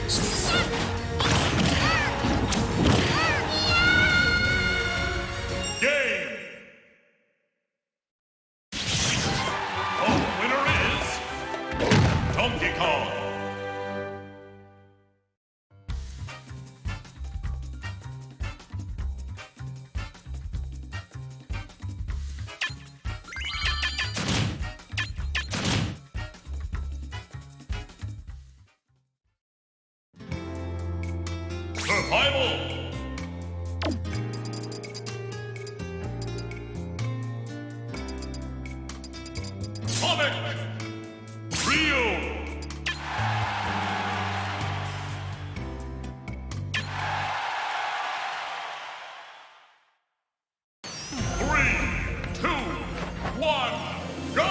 Game! The winner is Donkey Kong! Survival! Sonic! Rio! Three, two, one, go!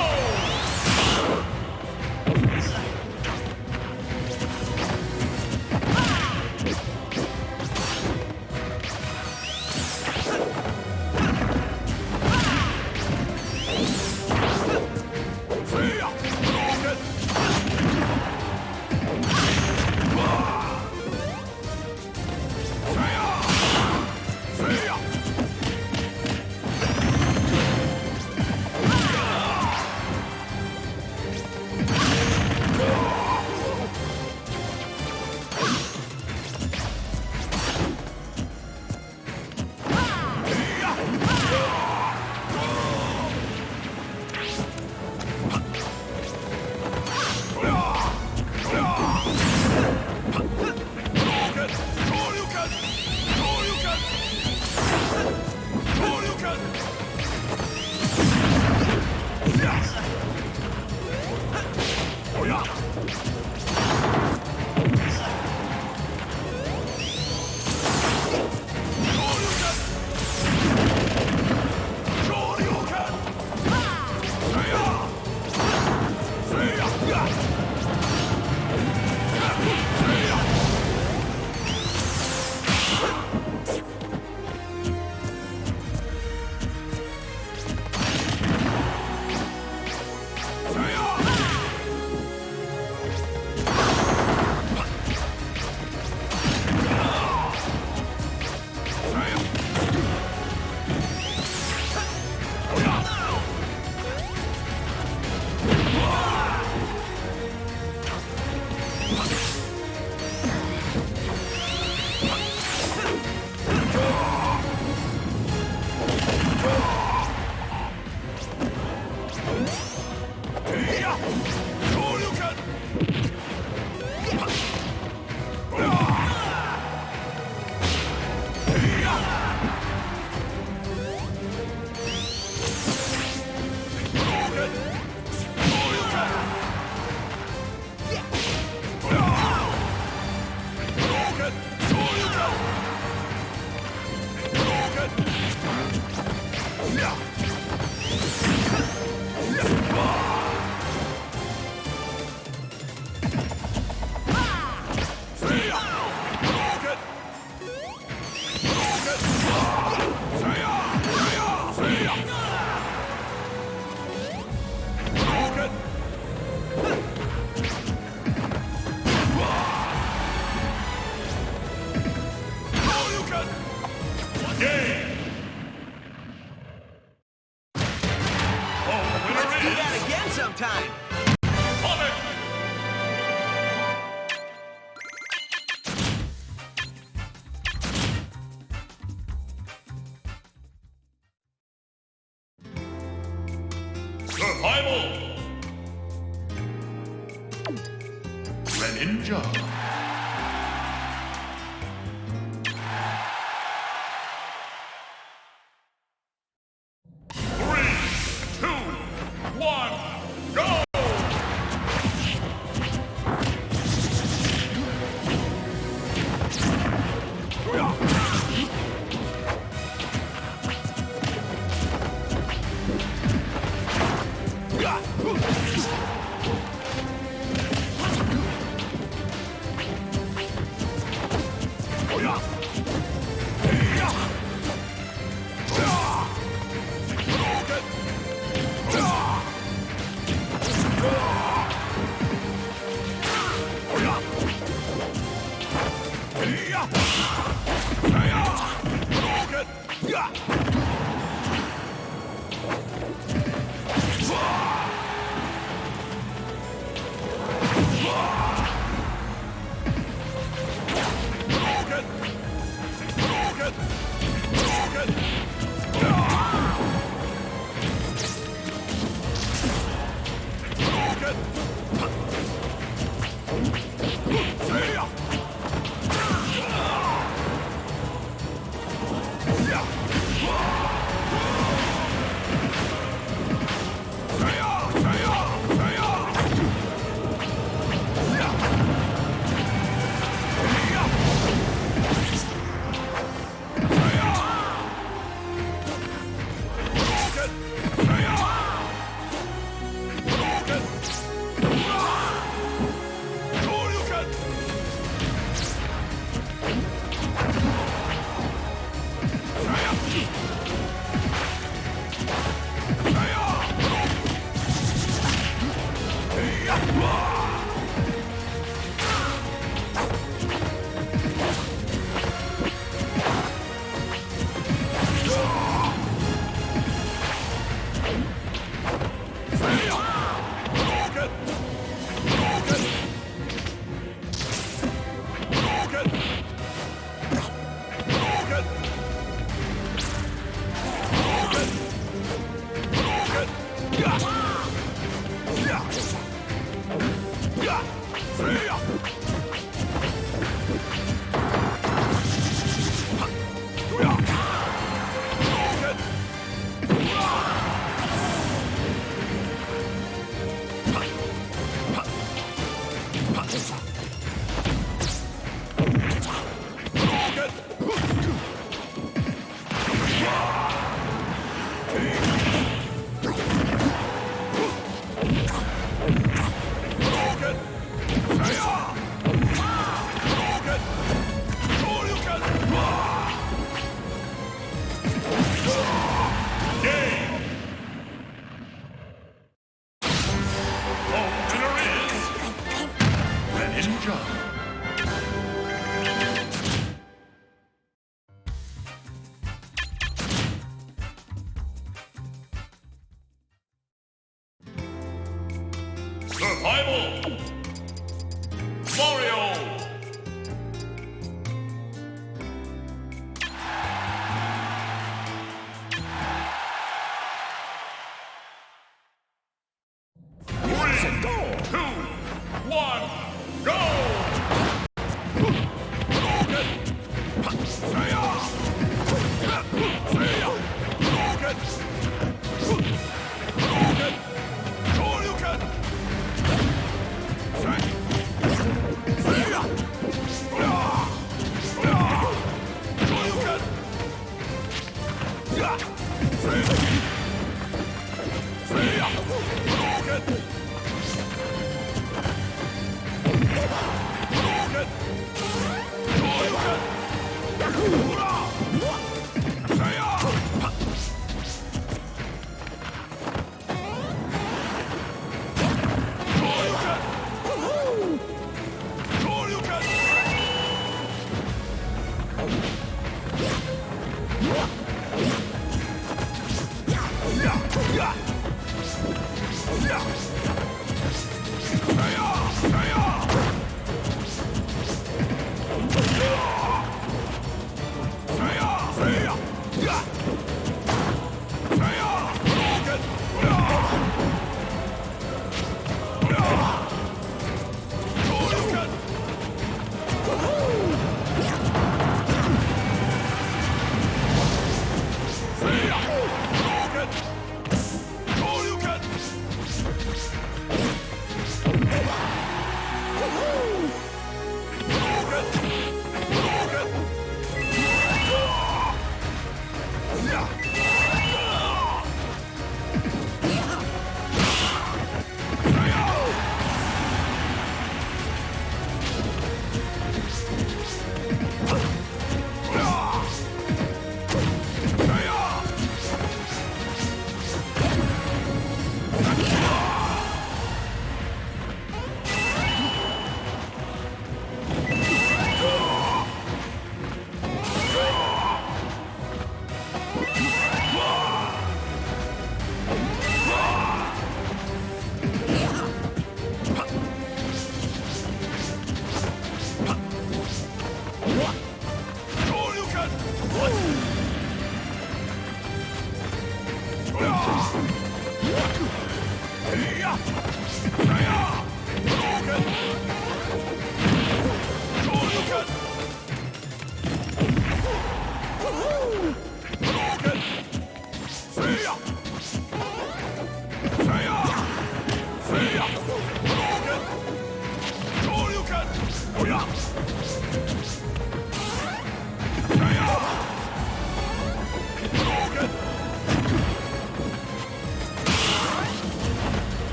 Sometime. Survival! Greninja!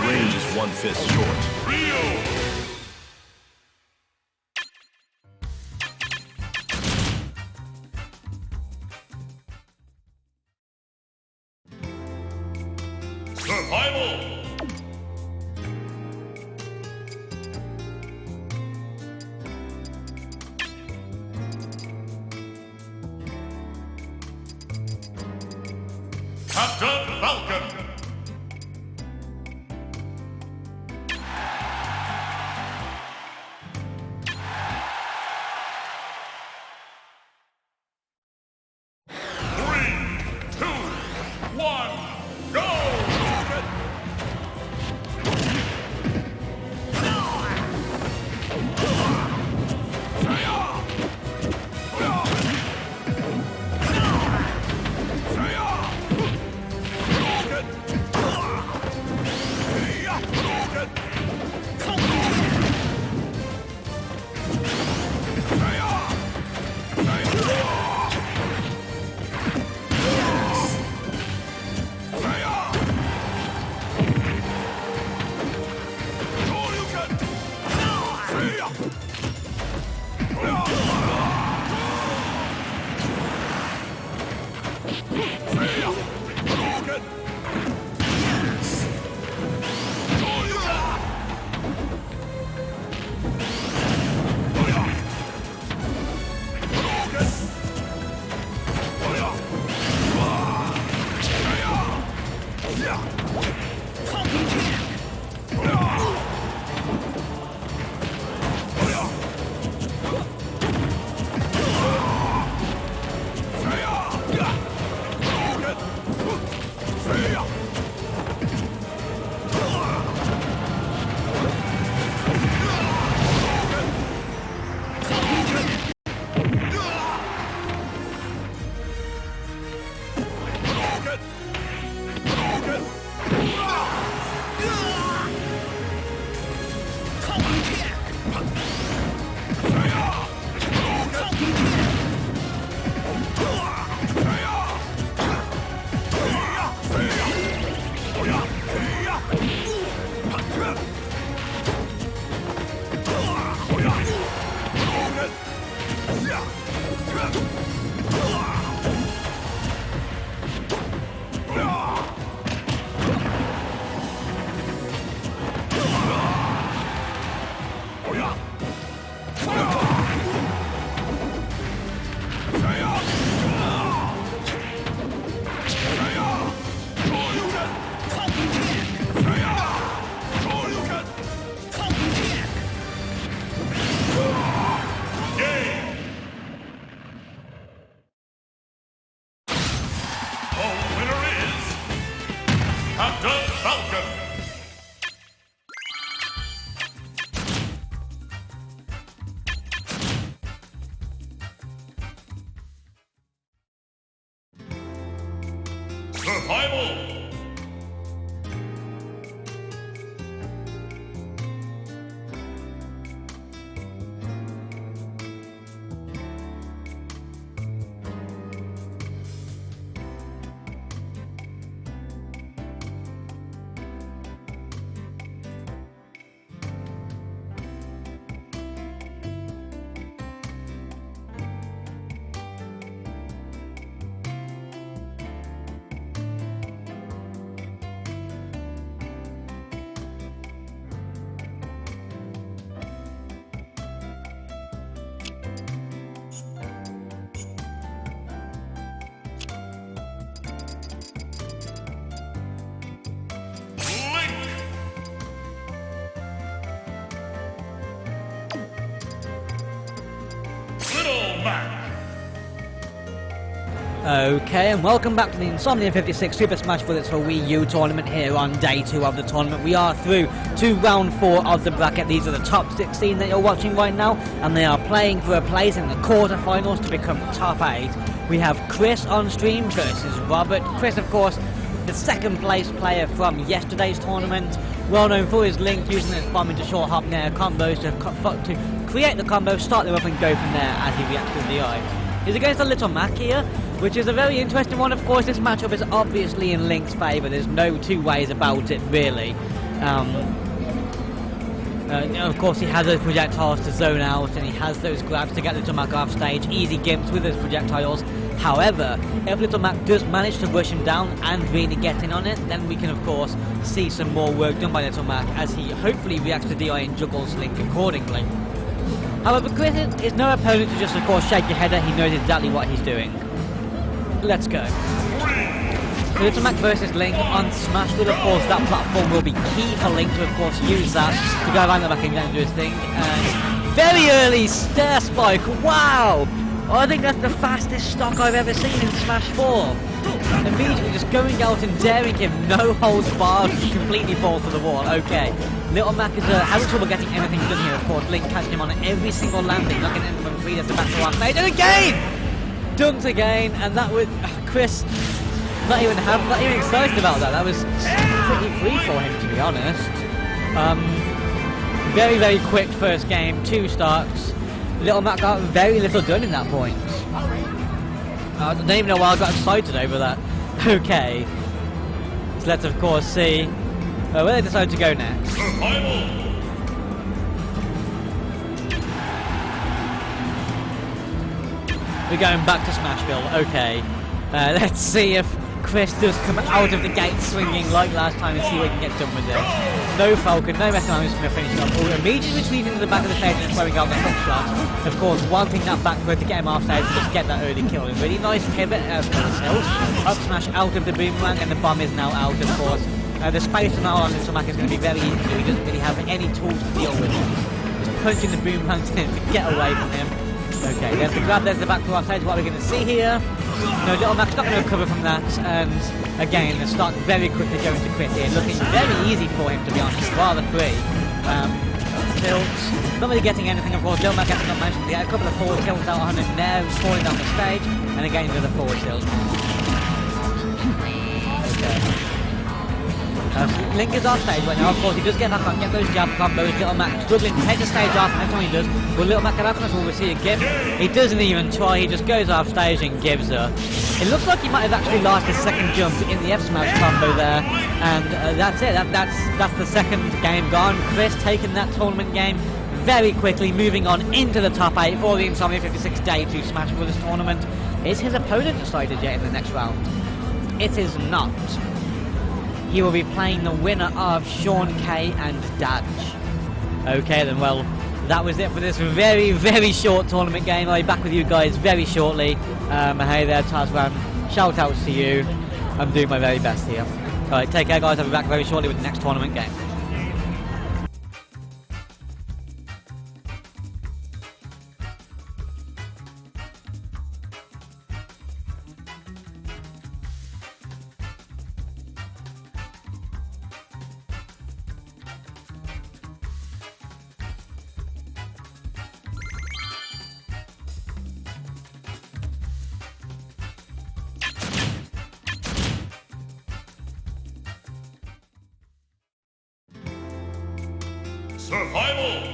Range is one fist short. Survival! Captain Falcon! Survival! Okay, and welcome back to the Insomnia i56 Super Smash Bros. For Wii U tournament here on day 2 of the tournament. We are through to round 4 of the bracket. These are the top 16 that you're watching right now, and they are playing for a place in the quarterfinals to become top 8. We have Chris on stream versus Robert. Chris, of course, the second place player from yesterday's tournament. Well known for his link, using his bomb into short hop nair combos to create the combo, start them up and go from there as he reacts to the eye. He's against a Little Mac here, which is a very interesting one. Of course, this matchup is obviously in Link's favour. There's no two ways about it, really. Of course, he has those projectiles to zone out, and he has those grabs to get Little Mac off stage. Easy gimps with those projectiles. However, if Little Mac does manage to rush him down and really get in on it, then we can, of course, see some more work done by Little Mac as he hopefully reacts to DI and juggles Link accordingly. However, Chris is no opponent to just, of course, shake your head at. He knows exactly what he's doing. Let's go. Little Mac versus Link on Smash, but of course that platform will be key for Link to, of course, use that to go around the back and get and do his thing. And very early stair spike, wow! I think that's the fastest stock I've ever seen in Smash 4. Immediately just going out and daring him, no holds barred, completely falls to the wall. Okay, Little Mac is having trouble getting anything done here, of course. Link catching him on every single landing, knocking him from 3 to back to 1 stage, and again! Dunked again, and that was Chris not even excited about that. That was pretty free for him, to be honest. Very, very quick first game, 2 stocks. Little Mac got very little done in that point. I don't even know why I got excited over that. Okay. So let's, of course, see where they decide to go next. We're going back to Smashville. Okay. Let's see if Chris does come out of the gate swinging like last time and see what he can get done with this. No Falcon, no Metronome is going to finish it up. Immediately retreating to the back of the stage and throwing out the hook shot. Of course, wanting that back throw to get him off stage and just get that early kill. A really nice pivot for the tilt. Up smash out of the boomerang, and the bomb is now out, of course. The space now on Little Mac is going to be very easy to do. He doesn't really have any tools to deal with. Just punching the boomerang to get away from him. Okay, there's the grab, there's the back to our stage. What we're going to see here. No, Little Mac's not going to recover from that, and again, the start very quickly going to crit here. Looking very easy for him, to be honest, rather free. Tilts, not really getting anything, of course. Little Mac hasn't got managed to get a couple of forward tilts out on him there, falling down the stage, and again, another forward tilt. Okay. Link is off stage right now, of course he does get back on, get those jab combos. Little Mac struggling to take the stage off, and every time he does, will Little Mac get back on us? Will we see a give? He doesn't even try, he just goes off stage and gives her. It looks like he might have actually lost his second jump in the F-Smash combo there, and that's it, that's the second game gone. Chris taking that tournament game very quickly, moving on into the top 8 for the Insomnia 56 day to Smash for this tournament. Is his opponent decided yet in the next round? It is not. He will be playing the winner of Sean K and Dodge. Okay then, well, that was it for this very, very short tournament game. I'll be back with you guys very shortly. Hey there, Tazwan. Shout outs to you. I'm doing my very best here. Alright, take care guys, I'll be back very shortly with the next tournament game. Survival!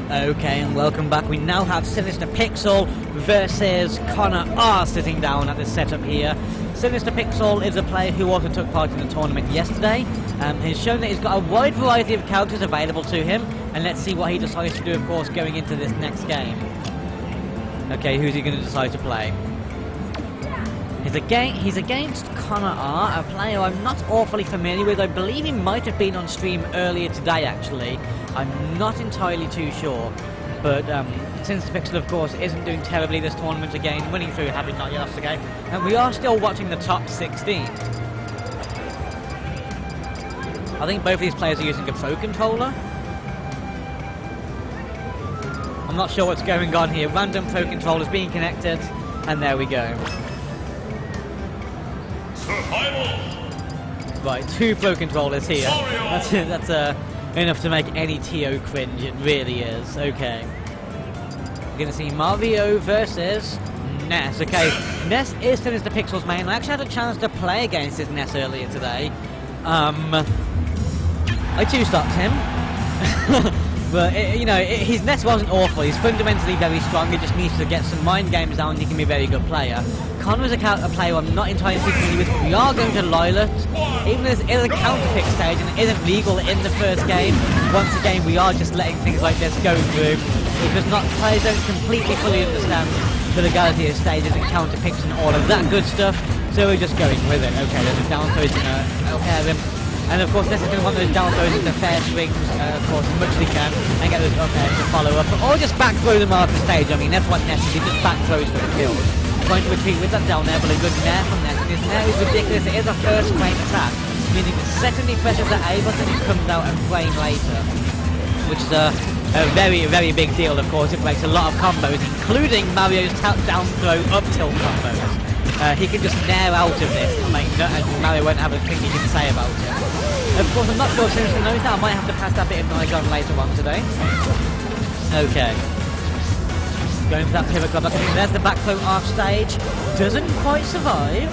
Okay, and welcome back. We now have Sinister Pixel versus Connor R sitting down at this setup here. Sinister Pixel is a player who also took part in the tournament yesterday. He's shown that he's got a wide variety of characters available to him, and let's see what he decides to do, of course, going into this next game. Okay, who's he going to decide to play? He's against Connor R, a player I'm not awfully familiar with. I believe he might have been on stream earlier today, actually. I'm not entirely too sure. But Sinister Pixel, of course, isn't doing terribly this tournament again, winning through having not yet lost the game. And we are still watching the top 16. I think both of these players are using a Pro Controller. I'm not sure what's going on here. Random pro controllers being connected, and there we go. Survival. Right, 2 pro controllers here. That's enough to make any TO cringe. It really is. Okay. We're gonna see Mario versus Ness. Okay, Ness is Sinister Pixel's main. I actually had a chance to play against his Ness earlier today. I 2-stopped him. But, his Ness wasn't awful. He's fundamentally very strong. He just needs to get some mind games down and he can be a very good player. Connor's a player I'm not entirely familiar with. We are going to Lilat. Even though it is a counterpick stage and it isn't legal in the first game, once again we are just letting things like this go through. Because players don't completely fully understand the legality of stages and counterpicks and all of that good stuff. So we're just going with it. Okay, there's a down throw, he's going to pair him. And of course, Ness is going to want those down throws into fair swings, of course, as much as he can, and get those up airs to follow up, or just back throw them off the stage. I mean, that's what Ness is, he just back throws for the kills. Trying to retreat with that down there, but a good nair from Ness, and his nair is ridiculous. It is a first frame attack, meaning the second he presses the A button, it comes out a frame later, which is a very, very big deal, of course. It breaks a lot of combos, including Mario's down throw up tilt combos. He can just nair out of this, and Mario won't have a thing he can say about it. Of course, I'm not sure if Sinister knows that. I might have to pass that bit of knowledge on later on today. Okay. Going for that pivot grab. There's the back throw off stage. Doesn't quite survive.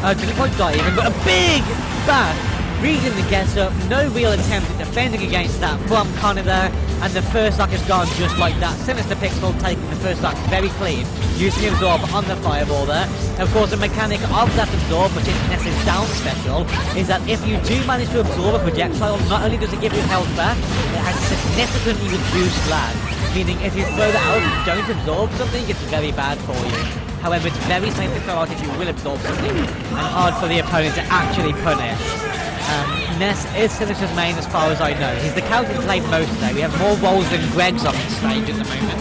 Doesn't quite die even, but a big back. Reading the get up. No real attempt at defending against that from Connor there. And the first stock has gone just like that. Sinister Pixel taking the first stock very clean. Using the absorb on the fireball there. Of course, the mechanic of that absorb, which is Ness's down special, is that if you do manage to absorb a projectile, not only does it give you health back, it has significantly reduced lag. Meaning if you throw that out and don't absorb something, it's very bad for you. However, it's very safe to throw out if you will absorb something, and hard for the opponent to actually punish. Ness is Sinister's main as far as I know. He's the character who's played most today. We have more roles than Greg's on the stage at the moment.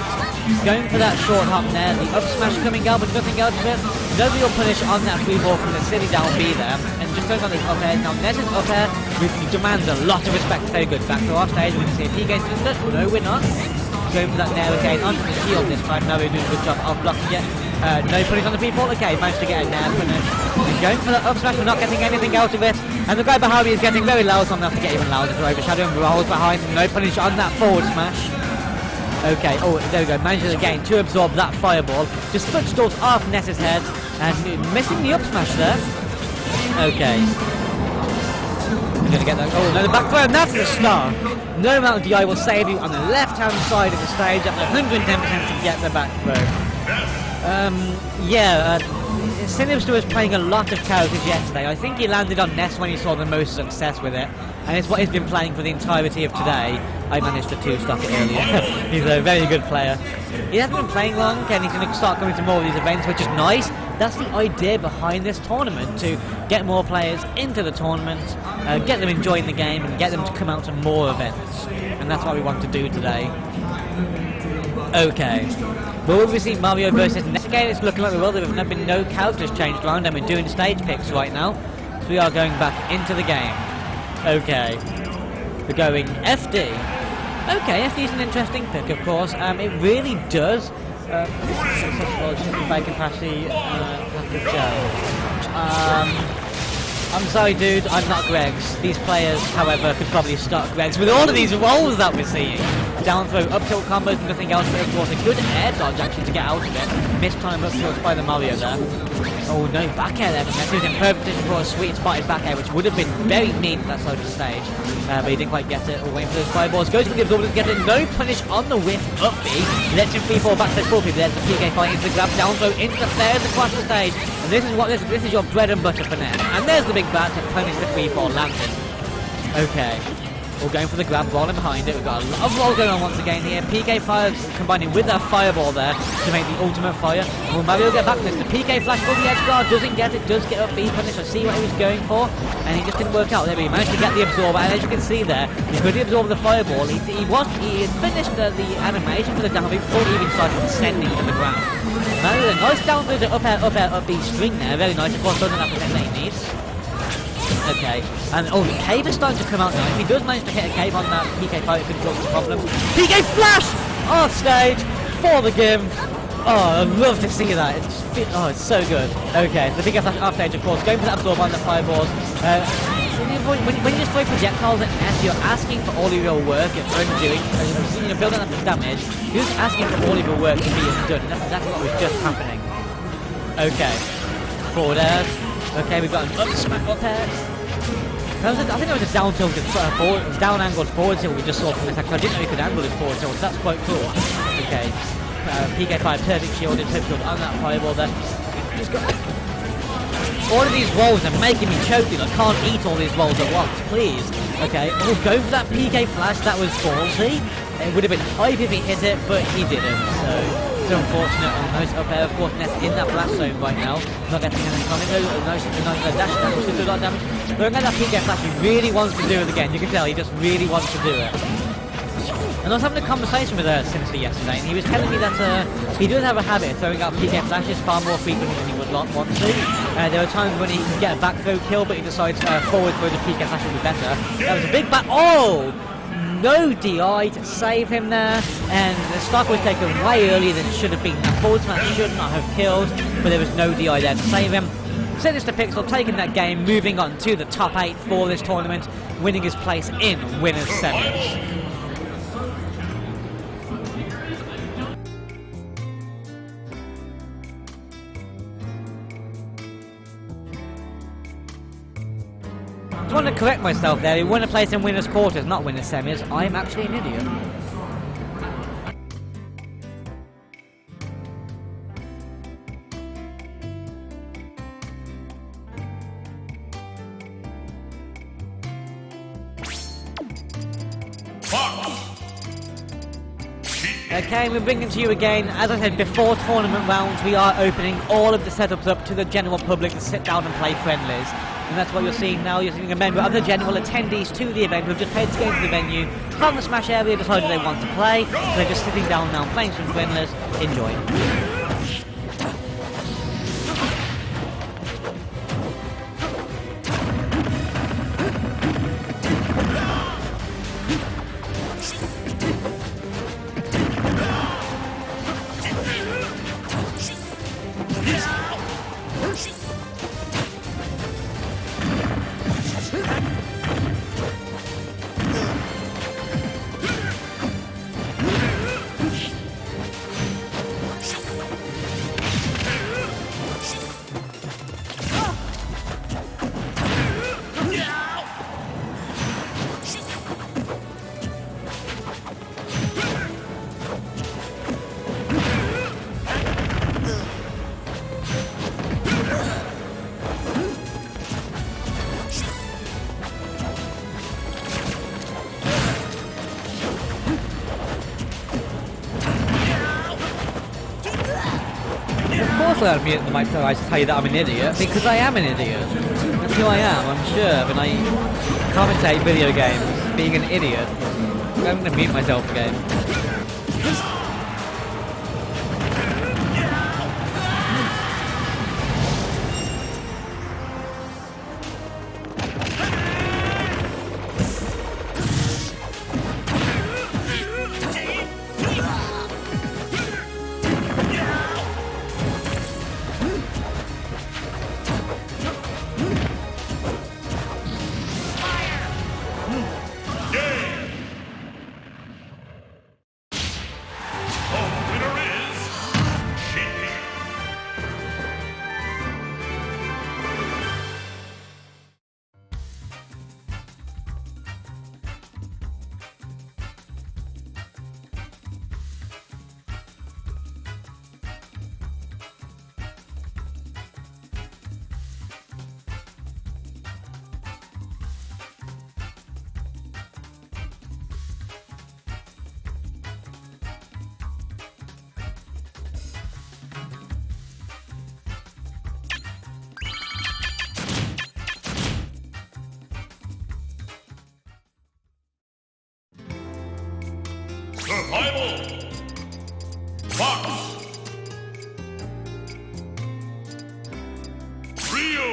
Going for that short hop there, the up smash coming out, but nothing else of it. No real punish on that free ball from the silly down B there. And just going on this up air. Now Ness is up air, who demands a lot of respect. Very good. Back to our stage. We can see if he gets it. No, we're not. Going for that nair again onto the shield this time. Now we're doing a good job of blocking it. No punish on the people. Okay, managed to get a nair punish. And going for the up smash, we're not getting anything out of it. And the guy behind me is getting very loud, so I'm going to have to get even louder to overshadow him. Rolls behind, no punish on that forward smash. Okay, oh, there we go. Manages again to absorb that fireball. Just footstools off Ness's head. And missing the up smash there. Okay. We're going to get that. Oh, no, the back throw, and that's the star. No amount of DI will save you on the left-hand side of the stage at 110% to get the back throw. Sinister was playing a lot of characters yesterday. I think he landed on Ness when he saw the most success with it, and it's what he's been playing for the entirety of today. I managed to 2-stock it earlier. He's a very good player. He hasn't been playing long, and he's going to start coming to more of these events, which is nice. That's the idea behind this tournament, to get more players into the tournament, get them enjoying the game, and get them to come out to more events. And that's what we want to do today. Okay. Well, we've seen Mario versus Ness again. It's looking like we will. There have been no characters changed around, and we're doing stage picks right now. So we are going back into the game. Okay. We're going FD. Okay, FD is an interesting pick, of course. It really does. If I can pass the I'm sorry, dude, I'm not Greg's. These players, however, could probably start Greg's with all of these rolls that we're seeing. Down throw, up tilt combos, and nothing else, but of course a good air dodge actually to get out of it. Missed time up tilts by the Mario there. Oh no, back air there from Ness. He was in perfect position for a sweet spotted back air, which would have been very mean at that side of the stage. But he didn't quite get it. Waiting for those fireballs. Goes for the absorber, doesn't get it. No punish on the whiff up B. Lets him free fall back to the full people. There's the PK fight into the grab, down throw into the flares across the stage. And this is what this is your bread and butter for Ness. And there's the big bat to punish the free fall landing. Okay. We're going for the grab, rolling behind it. We've got a lot of roll going on once again here. PK fire combining with that fireball there to make the ultimate fire. And will Mario get back to this? The PK flash for the edge guard doesn't get it, does get up B punish. I see what he was going for, and he just didn't work out. There he managed to get the absorber, and as you can see there, he could absorb the fireball. He had finished the animation for the down B before he even started descending to the ground. Now a nice down through the up air, up B string there. Very nice. Of course, doesn't have the that he needs. Okay, and oh, the cave is starting to come out now. If he does manage to hit a cave on that PK fight, it could cause a problem. PK flash! Off stage! for the game. Oh, I love to see that. It's so good. Okay, the big flash after stage, of course, going for that absorb on the fireballs. When you just throw projectiles at S, you're asking for all of your work at doing, building up the damage. You're just asking for all of your work to be done, and that's exactly what was just happening. Okay, forward airs. Okay, we've got an up smack up air. I think there was a down tilted forward, down angled forward tilt we just saw from this attack. I didn't know you could angle this forward tilt, so that's quite cool. Okay, PK5 perfect shielded, perfect shield on that fireball there. Just got... All of these rolls are making me choking. I can't eat all these rolls at once, please. Okay, we'll go for that PK flash. That was ballsy. It would have been hype if he hit it, but he didn't. So it's unfortunate almost. Up there, of course, Ness in that blast zone right now. Not getting anything on it. No dash damage, should do a lot of damage. But again, that PK flash, he really wants to do it again. You can tell he just really wants to do it. And I was having a conversation with Sinister yesterday, and he was telling me that he does have a habit of throwing out PK flashes far more frequently than he would want to. There are times when he can get a back throw kill, but he decides forward throw the PK flash would be better. That was a big back. Oh! No DI to save him there, and the stock was taken way earlier than it should have been. That forward smash should not have killed, but there was no DI there to save him. Sinister Pixel taking that game, moving on to the top 8 for this tournament, winning his place in winners semis. I want to correct myself there. He won a place in winners quarters, not winners semis. I'm actually an idiot. Okay, we're bringing it to you again. As I said, before tournament rounds, we are opening all of the setups up to the general public to sit down and play friendlies. And that's what you're seeing now. You're seeing a member of the general attendees to the event who have just paid to go to the venue, from the Smash area, decided they want to play. So they're just sitting down now, playing some friendlies. Enjoy. Allowed me at the microphone to tell you that I'm an idiot, because I am an idiot. That's who I am, I'm sure. When I commentate video games, being an idiot, I'm going to mute myself again. Survival! Fox! Rio!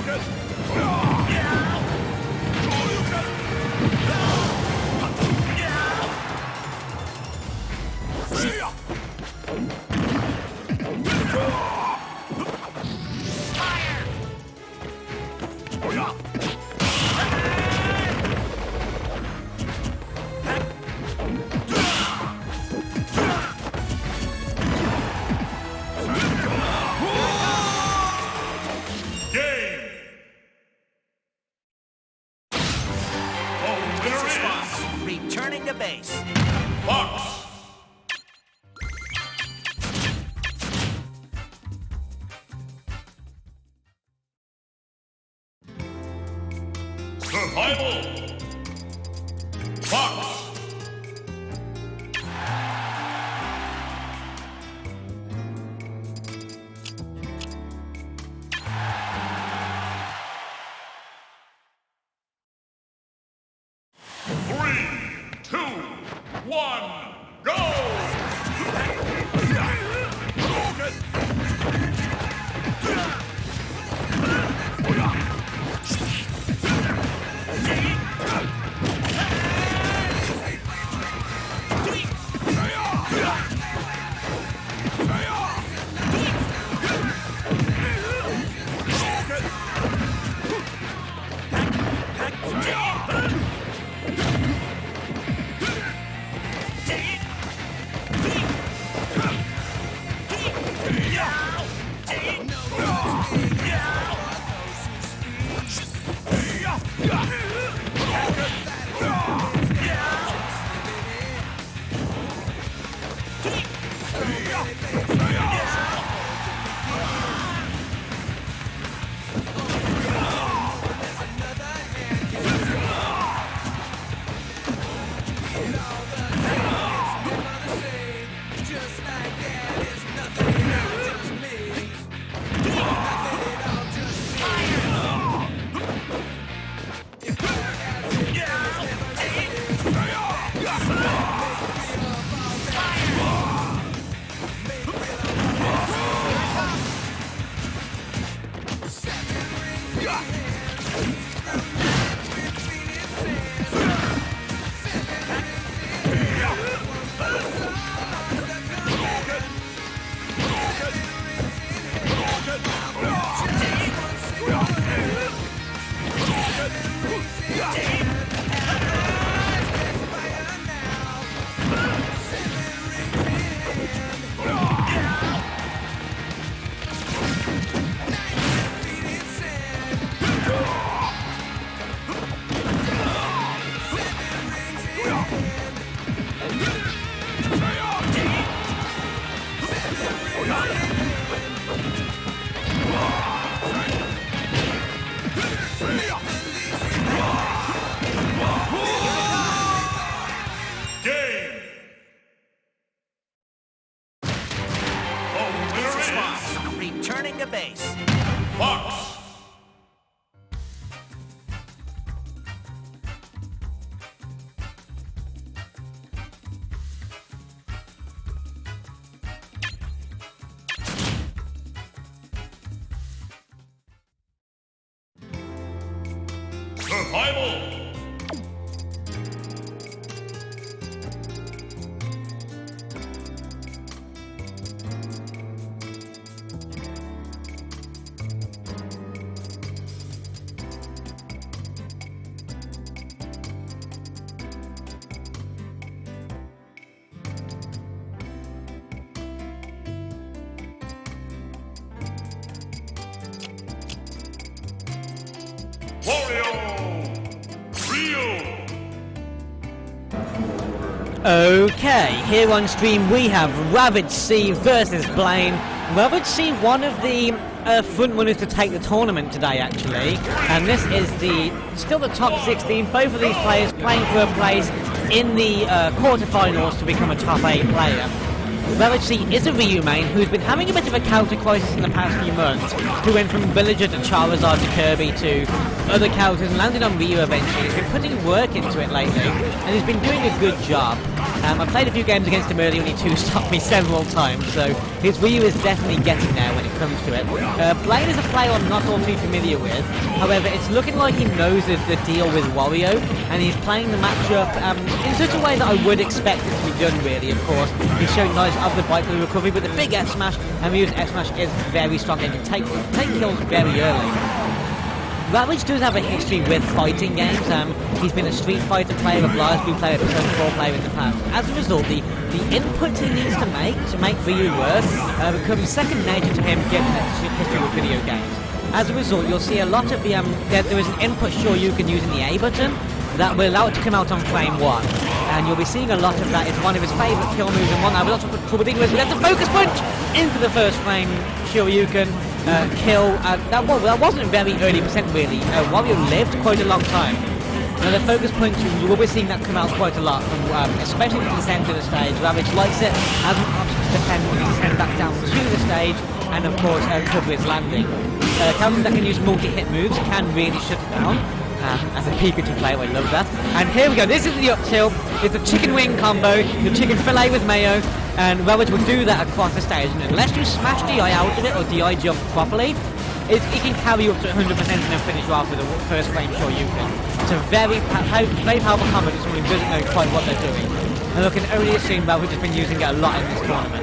Game. The winner is Returning to base. Fox. Survival. Fox. Three, two, one, go! Game. The winner is Returning to base. Fox. Survival. Okay, here on stream we have Ravage C versus Blaine. Ravage C, one of the front runners to take the tournament today, actually, and this is still the top 16. Both of these players playing for a place in the quarterfinals to become a top 8 player. Ravage is a Ryu main who's been having a bit of a counter crisis in the past few months, who went from Villager to Charizard to Kirby to other characters and landed on Ryu eventually. He's been putting work into it lately, and he's been doing a good job. I played a few games against him earlier and he 2-stopped me several times, so his Ryu is definitely getting there when it comes to it. Blaine is a player I'm not all too familiar with, however it's looking like he knows the deal with Wario, and he's playing the matchup in such a way that I would expect it to be done really, of course. He's showing nice of the bike for the recovery with the big F smash, and Ryu's F smash is very strong and can take kills very early. Ravage does have a history with fighting games. He's been a Street Fighter player, a BlazBlue player, a Persona 4 player in the past. As a result, the input he needs to make Ryu work becomes second nature to him given his history with video games. As a result, you'll see a lot of there is an input Shoryuken using the A button that will allow it to come out on frame 1. And you'll be seeing a lot of that. It's one of his favourite kill moves and one I have a lot of trouble dealing with. We have the focus punch into the first frame Shoryuken. Kill, that wasn't very early percent really. Wario lived quite a long time. Now the focus punch, you will be seeing that come out quite a lot, from, especially to the centre of the stage. Ravage likes it, has an option to defend when he's sent back down to the stage, and of course cover his landing. Characters that can use multi-hit moves can really shut it down. As a Pikachu player, I love that. And here we go, this is the up tilt, it's a chicken wing combo, the chicken fillet with mayo, and Ravage will do that across the stage, and unless you smash DI out of it or DI jump properly, it can carry you up to 100% and then finish off with the first frame Shoryuken. It's a very powerful combo to someone who doesn't know quite what they're doing. And I can only assume Ravage has been using it a lot in this tournament.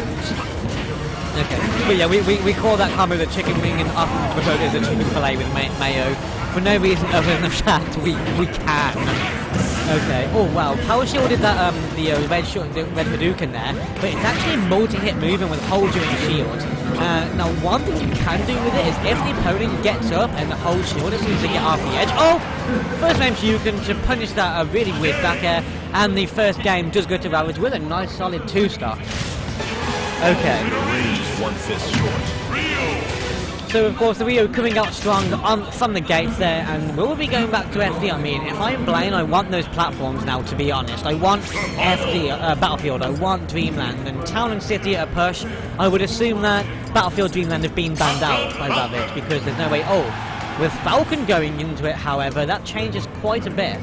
Okay, but yeah, we call that combo the chicken wing and often refer to as a chicken fillet with mayo. For no reason other than the fact we can. Okay. Oh wow, Power shielded that the red Hadouken there, but it's actually a multi-hit move and will hold you in the shield. Now one thing you can do with it is if the opponent gets up and the whole shield as soon as they get off the edge. Oh! First frame Shoryuken to punish that really weird back air, and the first game does go to Ravage with a nice solid 2-star. Okay. Your range is 1 fist short. So of course the Ryu coming out strong from the gates there, and we'll be going back to FD. I mean, if I'm Blaine, I want those platforms now, to be honest. I want FD, Battlefield, I want Dreamland, and Town and City at a push. I would assume that Battlefield Dreamland have been banned out by Ravage, because there's no way. Oh, with Falcon going into it, however, that changes quite a bit.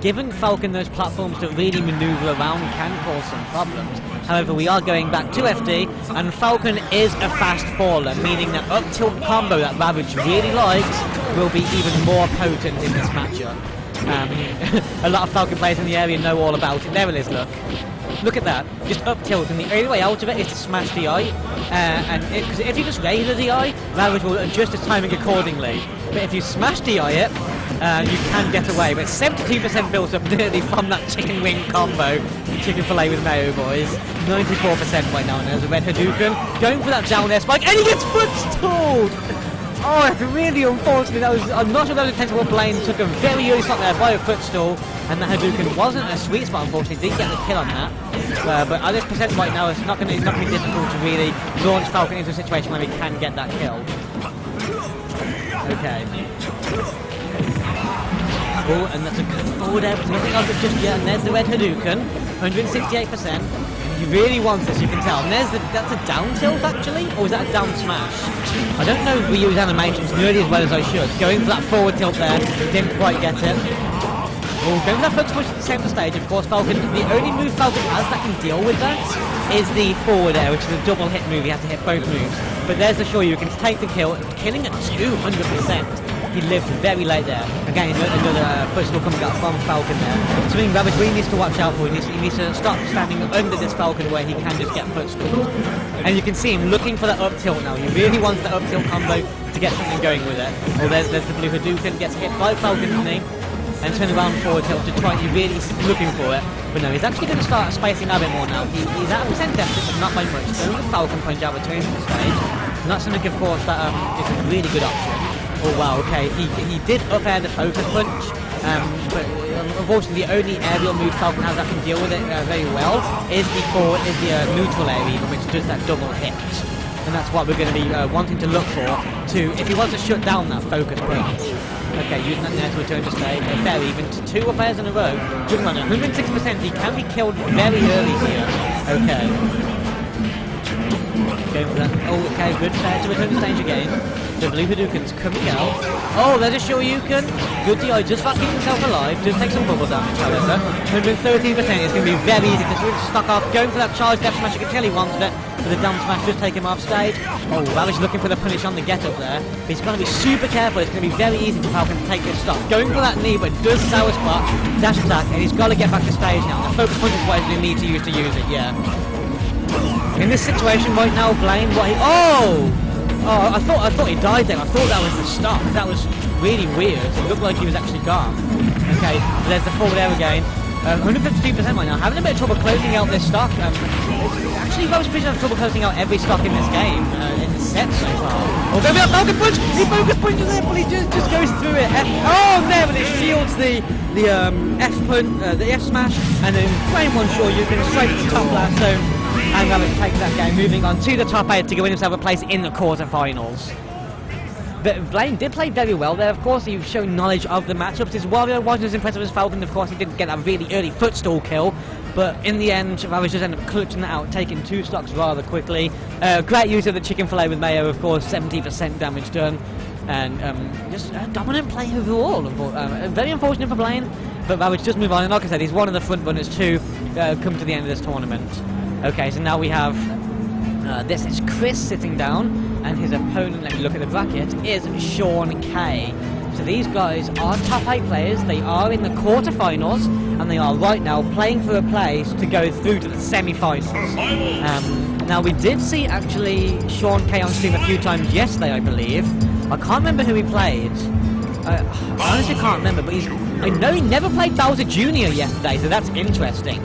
Given Falcon those platforms to really maneuver around can cause some problems. However, we are going back to FD, and Falcon is a fast faller, meaning that up tilt combo that Ravage really likes will be even more potent in this matchup. A lot of Falcon players in the area know all about it. There it is, look. Look at that, just up tilt, and the only way out of it is to smash DI, because if you just raise the DI, Ravage will adjust his timing accordingly. But if you smash DI it, you can get away, but 72% built up nearly from that chicken wing combo, chicken fillet with mayo, boys. 94% right now, and there's a red Hadouken, going for that down air spike, and he gets footstooled! Oh, it's really unfortunate. I'm not sure that was intentional. Blaine took a very early spot there by a footstool, and the Hadouken wasn't a sweet spot, unfortunately. Didn't get the kill on that. But at this percent right now, it's not going to be difficult to really launch Falcon into a situation where he can get that kill. Okay. Oh, and that's a good forward air, nothing of it just yet. And there's the red Hadouken, 168%. He really wants this, you can tell. And that's a down tilt actually, or is that a down smash? I don't know Ryu's animations nearly as well as I should. Going for that forward tilt there, didn't quite get it. Oh, going for that front push at the centre stage, of course Falcon, the only move Falcon has that can deal with that is the forward air, which is a double hit move, you have to hit both moves. But there's the Shoryuken to take the kill, killing at 200%. He lived very late there. Again, another footstool coming out from Falcon there. Something Ravage really needs to watch out for. He needs to stop standing under this Falcon where he can just get footstools. And you can see him looking for that up tilt now. He really wants that up tilt combo to get something going with it. Oh, there's the blue Hadouken, gets hit by Falcon knee, and turn around forward tilt to try. He's really looking for it. But no, he's actually going to start spacing out a bit more now. He's at a percent deficit, but not by much. Going with Falcon punch out between the stage. And that's something, of course, that is a really good option. Oh wow, okay, he did up air the focus punch, but unfortunately the only aerial move Falcon has that can deal with it very well is the neutral air even, which does that double hit. And that's what we're going to be wanting to look for if he wants to shut down that focus punch. Okay, using that there to return to stage, fair even to 2 up airs in a row. Jumping on 106%, he can be killed very early here. Okay. Going for that. Oh, okay, good. Fair to return to stage again. The blue Hadouken's coming out. Oh, there's a Shoryuken. Good DI, just about keeping himself alive. Just take some bubble damage, however. 113%, it's going to be very easy to switch stock off. Going for that charge death smash, you can tell he wants it. But the down smash just take him off stage. Oh, Ravage looking for the punish on the get up there. But he's got to be super careful. It's going to be very easy for Falcon to take this stock. Going for that knee, but does sour spot, dash attack, and he's got to get back to stage now. The focus point is what he's going to need to use it, yeah. In this situation right now, Blaine, what he... Oh! Oh, I thought he died then. I thought that was the stock. That was really weird. It looked like he was actually gone. Okay, there's the forward air again. 152% right now. Having a bit of trouble closing out this stock. Actually, Rose Bridge has trouble closing out every stock in this game, in the set so far. Oh, there we are, Falcon Punch! He focus punches there, but he just goes through it. Oh, there, but it shields the F smash, and then frame one Shoryuken straight to the top last zone. And Ravage takes that game, moving on to the top 8 to win himself a place in the quarterfinals. But Blaine did play very well there, of course. He's shown knowledge of the matchups. His Wario wasn't as impressive as Falcon, of course. He didn't get that really early footstool kill. But in the end, Ravage just ended up clutching that out, taking 2 stocks rather quickly. Great use of the chicken fillet with mayo, of course, 70% damage done. And just a dominant play overall. Very unfortunate for Blaine, but Ravage does move on. And like I said, he's one of the front runners to come to the end of this tournament. Okay, so now we have, this is Chris sitting down, and his opponent, let me look at the bracket, is Sean K. So these guys are top 8 players, they are in the quarterfinals, and they are right now playing for a place to go through to the semi-finals. Now we did see actually Sean K on stream a few times yesterday, I believe. I can't remember who he played. I honestly can't remember, but I know he never played Bowser Jr. yesterday, so that's interesting.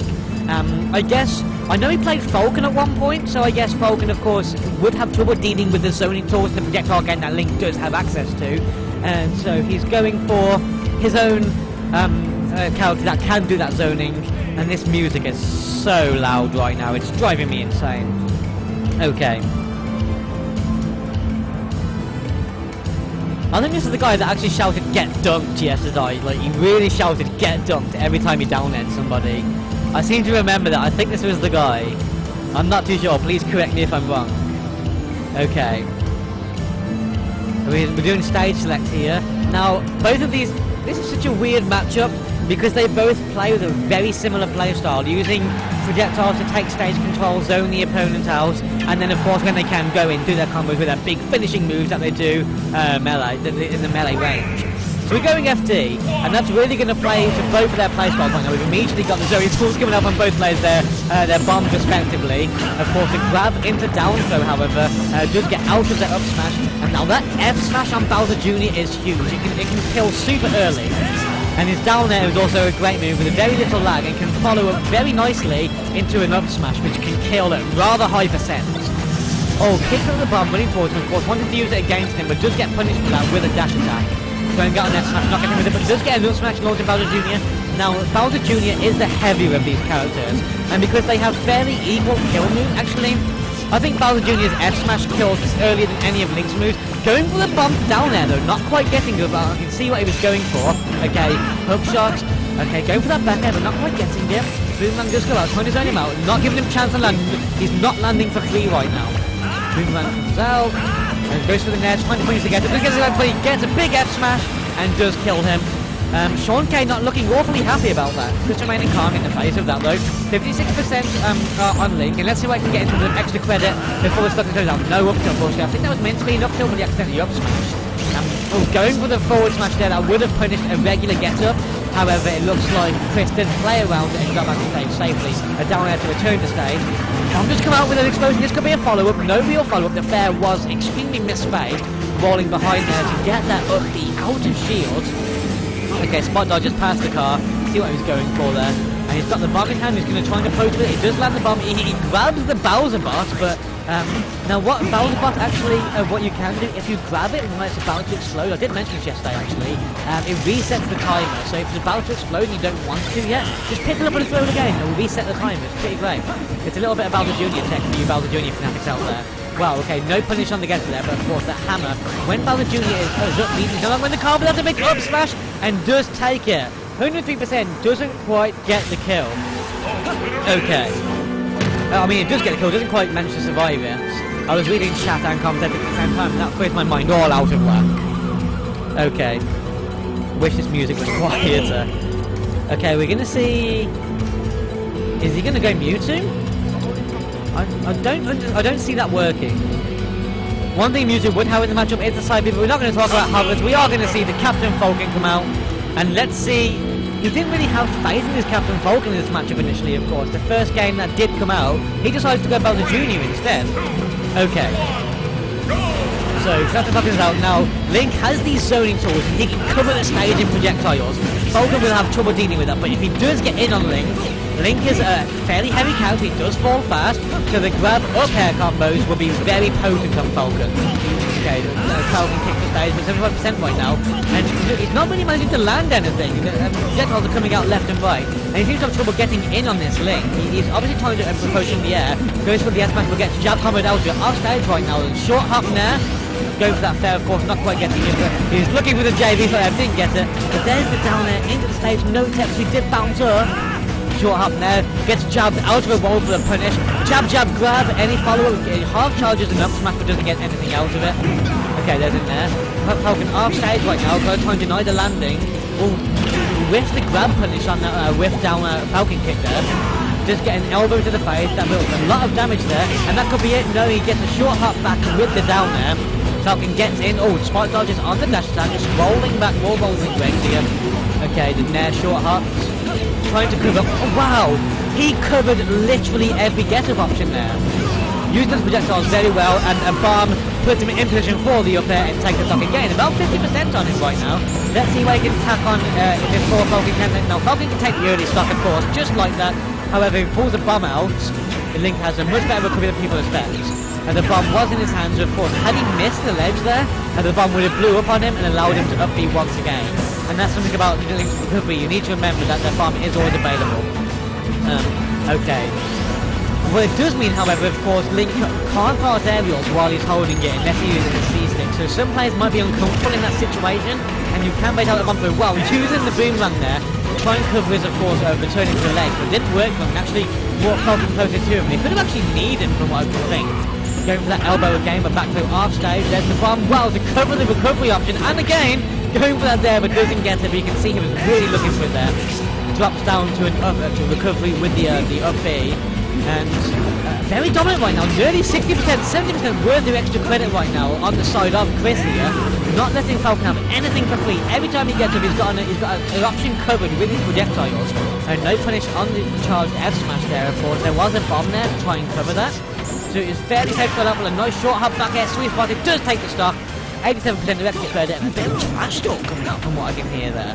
I know he played Falcon at one point, so I guess Falcon, of course, would have trouble dealing with the zoning tools the projectile again that Link does have access to. And so he's going for his own character that can do that zoning. And this music is so loud right now, it's driving me insane. Okay. I think this is the guy that actually shouted "get dunked" yesterday. Like, he really shouted "get dunked" every time he down-aired somebody. I seem to remember that. I think this was the guy. I'm not too sure. Please correct me if I'm wrong. Okay. We're doing stage select here. Now, both of these... This is such a weird matchup because they both play with a very similar playstyle, using projectiles to take stage control, zone the opponent out, and then of course when they can go in, do their combos with their big finishing moves that they do melee, in the melee range. So we're going FD, and that's really going to play to both of their playstyles right now. We've immediately got the Zoe tools coming up on both players there, their bombs respectively. Of course, the grab into down throw, however, does get out of their up smash, and now that F smash on Bowser Jr. is huge. It can kill super early. And his down air is also a great move with a very little lag and can follow up very nicely into an up smash, which can kill at rather high percent. Oh, kicks out the bomb, running towards him, of course, wanted to use it against him, but does get punished for that with a dash attack. So he got an F smash, not getting with it, but does get an up smash launching Bowser Jr. Now, Bowser Jr. is the heavier of these characters, and because they have fairly equal kill moves, actually, I think Bowser Jr.'s F smash kills earlier than any of Link's moves. Going for the bump down there though, not quite getting it, but I can see what he was going for. Okay, hook shot. Okay, going for that back air, but not quite getting it. Boomland does go out, trying to zone him out, not giving him a chance to land. He's not landing for free right now. Boomland comes out, and goes for the net, trying to punish the get up. He gets a big F smash, and does kill him. Sean K not looking awfully happy about that. Just remaining calm in the face of that though. 56% on Link, and let's see if I can get into the extra credit before the stock goes down. No up tilt, unfortunately. I think that was meant to be an up tilt, but he accidentally up smash. Going for the forward smash there, that would have punished a regular get up. However, it looks like Chris did play around it and got back to stage safely. A down air to return to stage. I'm just come out with an explosion. This could be a follow-up. No real follow-up. The fair was extremely misspaced, rolling behind there to get that up the out of shield. Okay, Spot dodges past the car, see what he was going for there. And he's got the bomb in hand, he's going to try and approach with it. He does land the bomb, he grabs the Bowser bot, but now what Bowser bot actually, what you can do, if you grab it when it's about to explode, I did mention this yesterday actually, it resets the timer. So if it's about to explode and you don't want to yet, just pick it up and throw it again, it will reset the timer. It's pretty great. It's a little bit of Bowser Jr. tech for you Bowser Jr. fanatics out there. Well, okay, no punish on the get there, but of course that hammer, when Bowser Jr. is up, he's no longer in the car, but that's a big up smash, and does take it. 103% doesn't quite get the kill. Okay. I mean, it does get a kill, it doesn't quite manage to survive it. I was reading chat and comments at the same time, and that throws my mind all out of whack. Okay. Wish this music was quieter. Okay, we're gonna see... Is he gonna go Mewtwo? I don't see that working. One thing Mewtwo would have in the matchup is the side people. We're not going to talk about Hovers. We are going to see the Captain Falcon come out. And let's see... He didn't really have faith in his Captain Falcon in this matchup initially, of course. The first game that did come out, he decided to go Bowser Jr. instead. Okay. So, Captain Falcon is out now. Link has these zoning tools. He can cover the stage in projectiles. Falcon will have trouble dealing with that, but if he does get in on Link, Link is a fairly heavy count, he does fall fast, so the grab up air combos will be very potent on Falcon. Okay, Falcon kicks the stage with 75% right now, and he's not really managing to land anything. Projectiles are coming out left and right, and he seems to have trouble getting in on this Link. He's obviously trying to approach in the air, goes for the S-Smash, will get jab comboed out off stage right now, and short hop in there. Goes for that fair, of course, not quite getting it. He's looking for the JV, so I didn't get it. But there's the down air into the stage, no tips, he did bounce up. Short hop there, gets jabbed out of a wall for the punish. Jab, jab, grab, any follow-up, half charges and up smash, but doesn't get anything out of it. Okay, there's in there. Falcon off stage right now, going to try and deny the landing. Oh, whiff the grab punish on that whiff down Falcon kick there. Just get an elbow to the face, that will a lot of damage there, and that could be it. No, he gets a short hop back with the down there. Falcon gets in, oh, spot dodges on the dash attack, just rolling back, more rolling legs here. Okay, the nair short hops. Trying to cover, oh wow, he covered literally every get-up option there. Using his projectiles very well, and a bomb puts him in position for the up air and take the stock again. About 50% on him right now. Let's see what he can tack on before Falcon can. Now Falcon can take the early stock, of course, just like that. However, if he pulls the bomb out, Link has a much better recovery than people expect. And the bomb was in his hands, of course. Had he missed the ledge there, and the bomb would have blew up on him and allowed him to up B once again. And that's something about Link's recovery. You need to remember that the bomb is always available. Okay. Well, it does mean, however, of course, Link can't pass aerials while he's holding it unless he uses the C-stick. So some players might be uncomfortable in that situation, and you can bait out the bomb through. Well, using the boomerang there, try and cover his, of course, returning to the leg, but it didn't work for him. Actually, brought Falcon closer to him. He could have actually kneed him, from what I could think. Going for that elbow again, but back to off stage. There's the bomb. Well, to cover the recovery option, and again, going for that there, but doesn't get it. But you can see he was really looking for it there. Drops down to an up to recovery with the up B, and very dominant right now. Nearly 60%, 70% worth of extra credit right now on the side of Chris here. Not letting Falcon have anything for free. Every time he gets up, he's got an option covered with his projectiles, and no punish on the charged F smash there. Of course, there was a bomb there to try and cover that. So it's fairly safe for level. A nice short hop back air, sweet spot. It does take the stock. 87% of extra credit, and a bit of trash talk coming out from what I can hear there.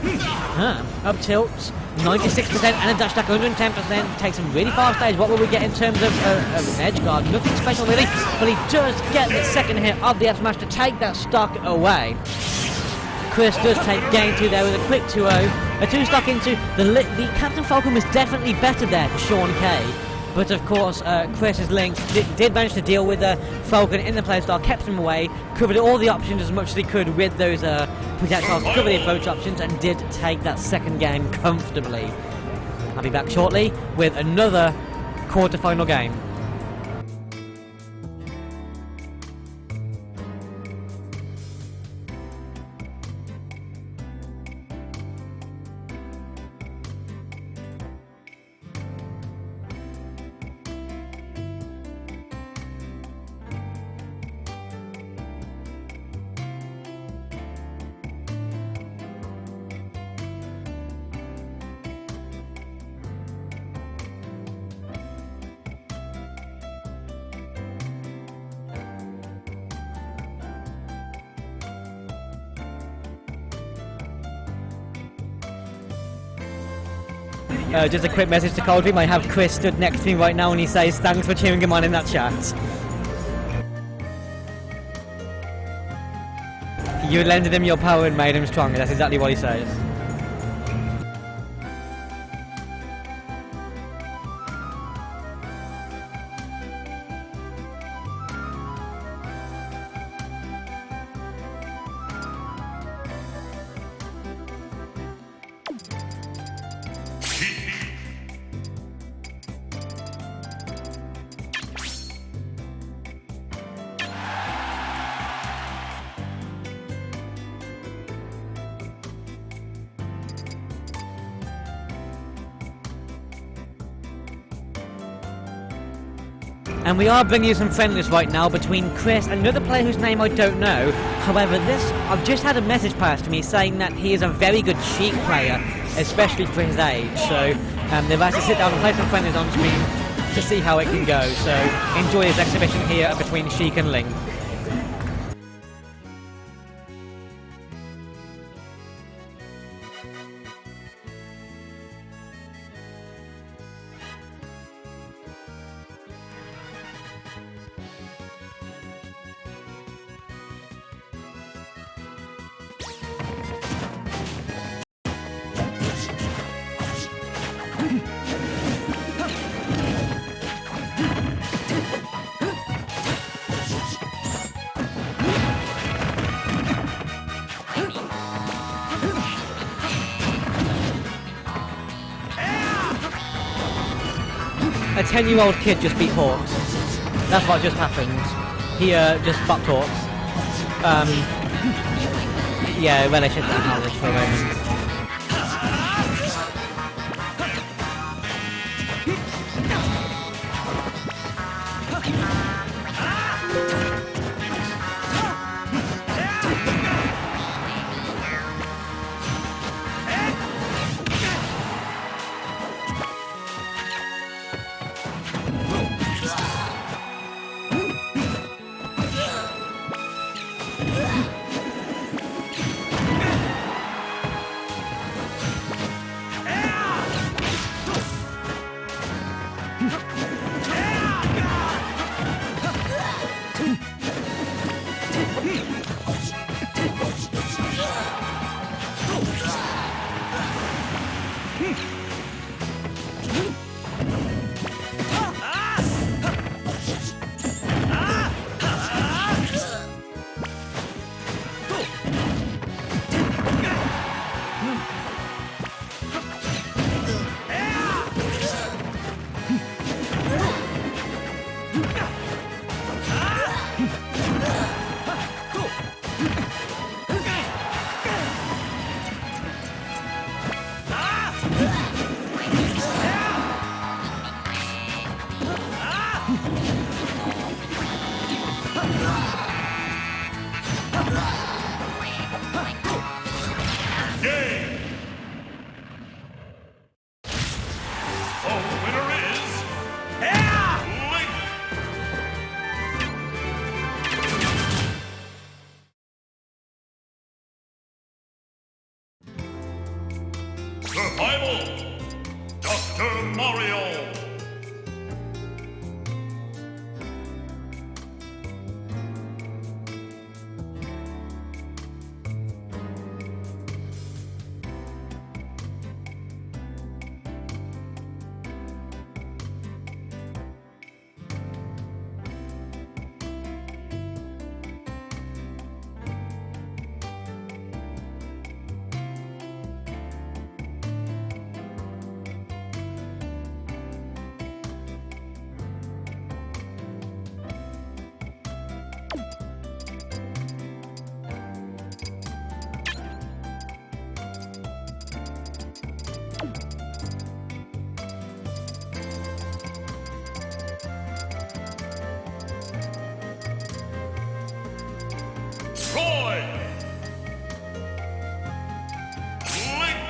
Up tilts, 96% and a dash attack, 110%. Takes some really fast stage. What will we get in terms of an edge guard? Nothing special really, but he does get the second hit of the F smash to take that stock away. Chris does take game 2 there with a quick 2-0. A 2 stock into the Captain Falcon was definitely better there for Sean K. But of course, Chris's Link did manage to deal with Falcon in the playstyle, kept him away, covered all the options as much as he could with those projectiles, covered the approach options, and did take that second game comfortably. I'll be back shortly with another quarter-final game. Just a quick message to Coldream. I have Chris stood next to me right now and he says thanks for cheering him on in that chat. You lended him your power and made him stronger. That's exactly what he says. And we are bringing you some friendlies right now between Chris and another player whose name I don't know. However, I've just had a message passed to me saying that he is a very good Sheik player, especially for his age. So they've asked to sit down and play some friendlies on screen to see how it can go. So enjoy his exhibition here between Sheik and Link. A 10-year-old kid just beat Hawks. That's what just happened. He just fucked Hawks. Yeah, relish that knowledge for a moment. Survival, Dr. Mario. Troy! Link!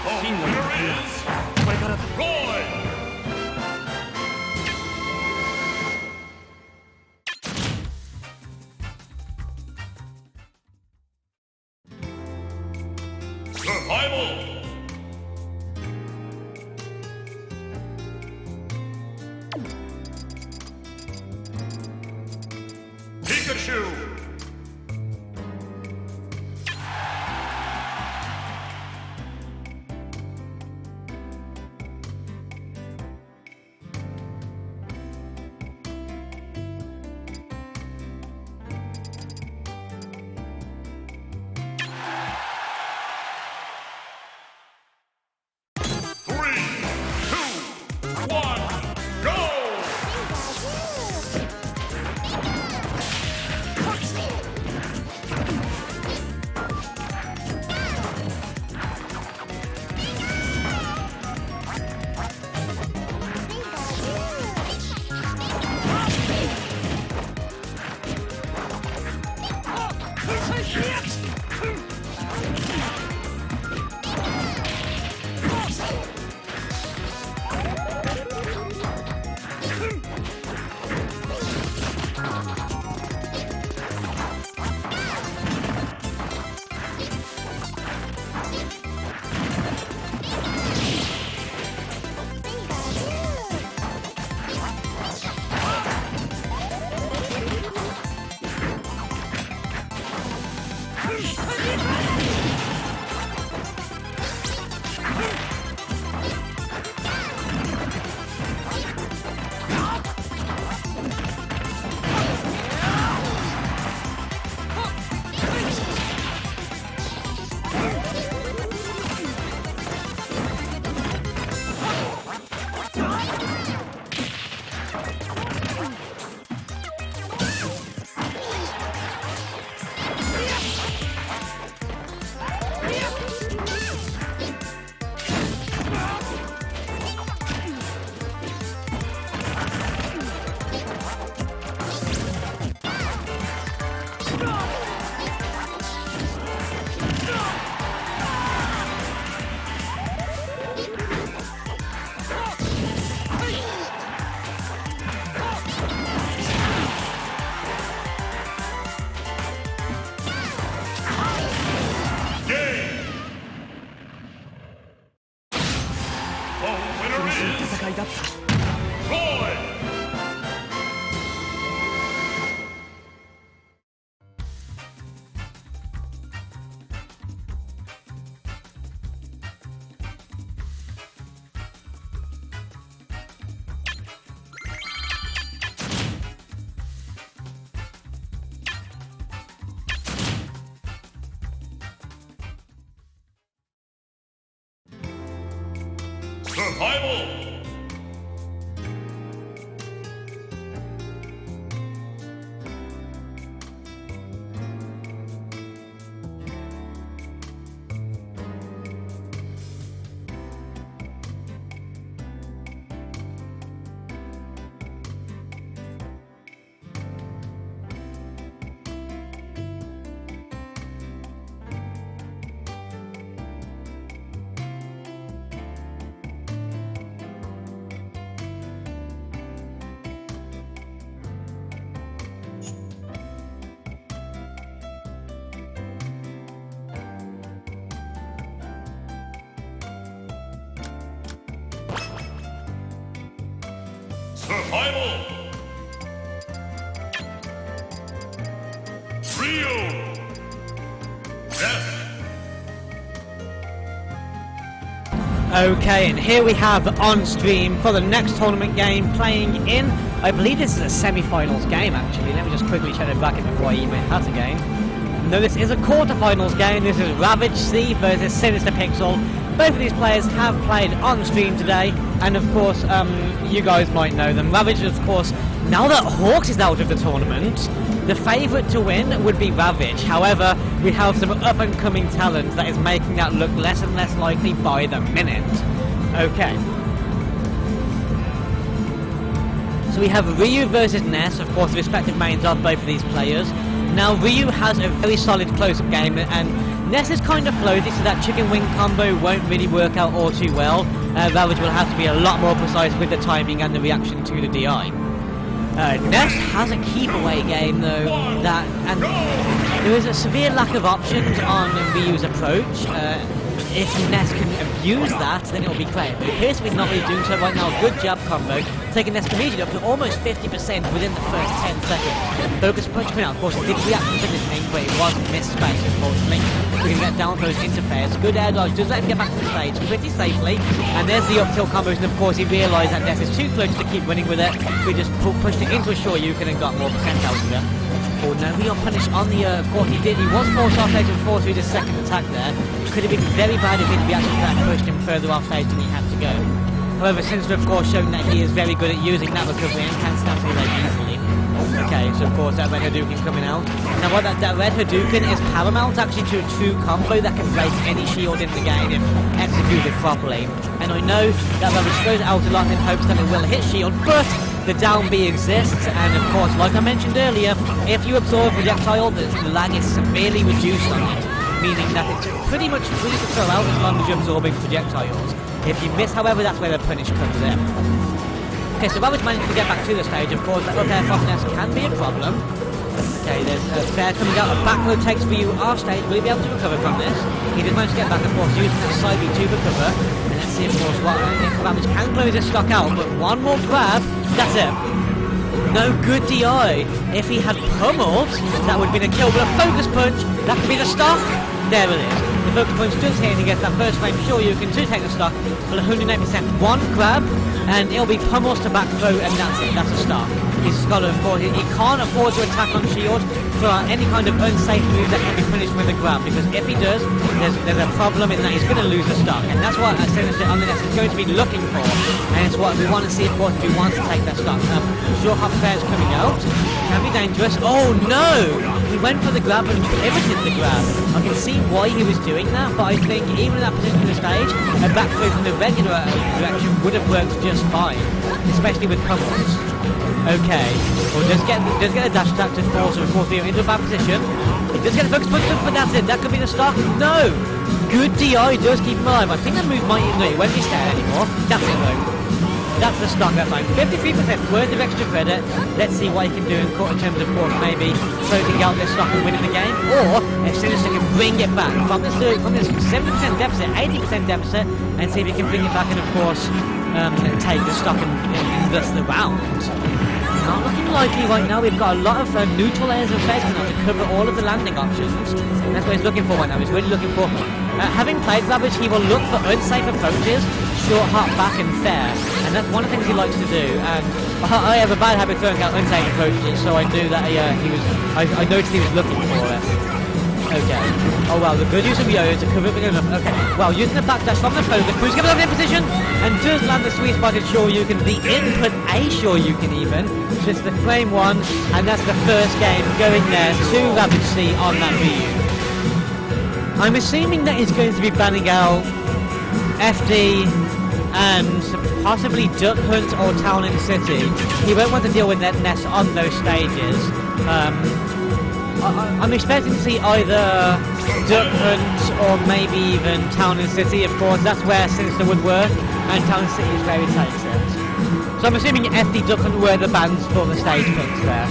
The winner is Roy. Survival. Pikachu. Survival! Survival! Rio! Death! Okay, and here we have on stream for the next tournament game playing in, I believe this is a semi-finals game actually. Let me just quickly check the bracket before I even hat again. No, this is a quarter-finals game. This is Ravage C versus Sinister Pixel. Both of these players have played on stream today, and of course, you guys might know them. Ravage, of course, now that Hawks is out of the tournament, the favourite to win would be Ravage. However, we have some up-and-coming talent that is making that look less and less likely by the minute. Okay. So we have Ryu versus Ness, of course, the respective mains of both of these players. Now, Ryu has a very solid close-up game, and Ness is kind of floaty, so that chicken wing combo won't really work out all too well. Ravage will have to be a lot more precise with the timing and the reaction to the DI. Ness has a keep away game though, and there is a severe lack of options on Ryu's approach. If Ness can abuse that, then it'll be great. But it appears to be not really doing so right now. Good job combo, taking Ness immediately up to almost 50% within the first 10 seconds. Focus punch coming out, of course it did react to finishing, but it was missed space unfortunately. We can get down those interfares. Good air dodge, does let him get back to the stage pretty safely. And there's the up tilt combos, and of course he realised that Ness is too close to keep winning with it. We just pushed it into a Shoryuken and got more percent out of it. Oh no, we are punished on the, of course he did. He was forced off stage and forced through the second attack there. Could have been very bad if he'd reacted to that and pushed him further off stage than he had to go. However, Sinister of course shown that he is very good at using that recovery and can stand through very easily. Okay, so of course that red Hadouken coming out. Now what that red Hadouken is paramount actually to a true combo that can break any shield in the game if executed properly. And I know that Ravage throws it out a lot in hopes that it will hit shield, but the down B exists, and of course, like I mentioned earlier, if you absorb projectile, the lag is severely reduced on it, meaning that it's pretty much free to throw out as long as you're absorbing projectiles. If you miss, however, that's where the punish comes in. Okay, so Ravage managed to get back to the stage. Of course, that up air softness can be a problem. Okay, there's a fair coming out. A back row takes Ryu off stage. Will he be able to recover from this? He did manage to get back, of course, using that side B to recover. And let's see, of course, what if Ravage can close his stock out. But one more grab, that's it. No good DI. If he had pummeled, that would have been a kill. But a focus punch, that could be the stock. There it is. The focus punch does hit and he gets that first frame. Sure, you can take the stock. But 108%. One grab, and it'll be pummels to back throw, and that's it. That's a stock. He's got to, of course, he can't afford to attack on shield for any kind of unsafe move that can be punished with a grab, because if he does, there's a problem in that he's going to lose the stock, and that's what Sinister on the Ness is going to be looking for, and it's what we want to see, of course, if he wants to take that stock. Short hop fair is coming out, can be dangerous. Oh no! He went for the grab and pivoted the grab. I can see why he was doing that, but I think even in that position on the stage, a back throw from the regular direction would have worked just fine, especially with pummels. Okay, we'll just get a dash attack to force him, of course, into a bad position. He does get a focus punch, but that's it. That could be the stock. No! Good DI does keep him alive. I think that move might, no, it won't be staying anymore. That's it though. That's the stock that time. 53% worth of extra credit. Let's see what he can do in terms of course, maybe closing out this stock and winning the game. Or if Sinister can bring it back from this 70% deficit, 80% deficit, and see if he can bring it back and of course take the stock and thus the round. Not looking likely right now. We've got a lot of neutral airs and fairs now to cover all of the landing options. And that's what he's looking for right now. He's really looking for. Having played Ravage, he will look for unsafe approaches, short hop back and fair. And that's one of the things he likes to do. And I have a bad habit of throwing out unsafe approaches, so I knew that I noticed he was looking for it. Okay. Oh wow, the good use of yo to cover it enough. Okay. Well, using the backdash from the focus, who's given up in position and does land the sweet spot at Shoryuken, the input A Shoryuken even. So it's the frame one, and that's the first game going there to Ravage C on that Ryu. I'm assuming that he's going to be banning out FD and possibly Duck Hunt or Town and City. He won't want to deal with Ness on those stages. I'm expecting to see either Duck Hunt or maybe even Town and City, of course. That's where Sinister would work, and Town and City is where he takes it. So I'm assuming FD Duck Hunt were the bans for the stage punts there.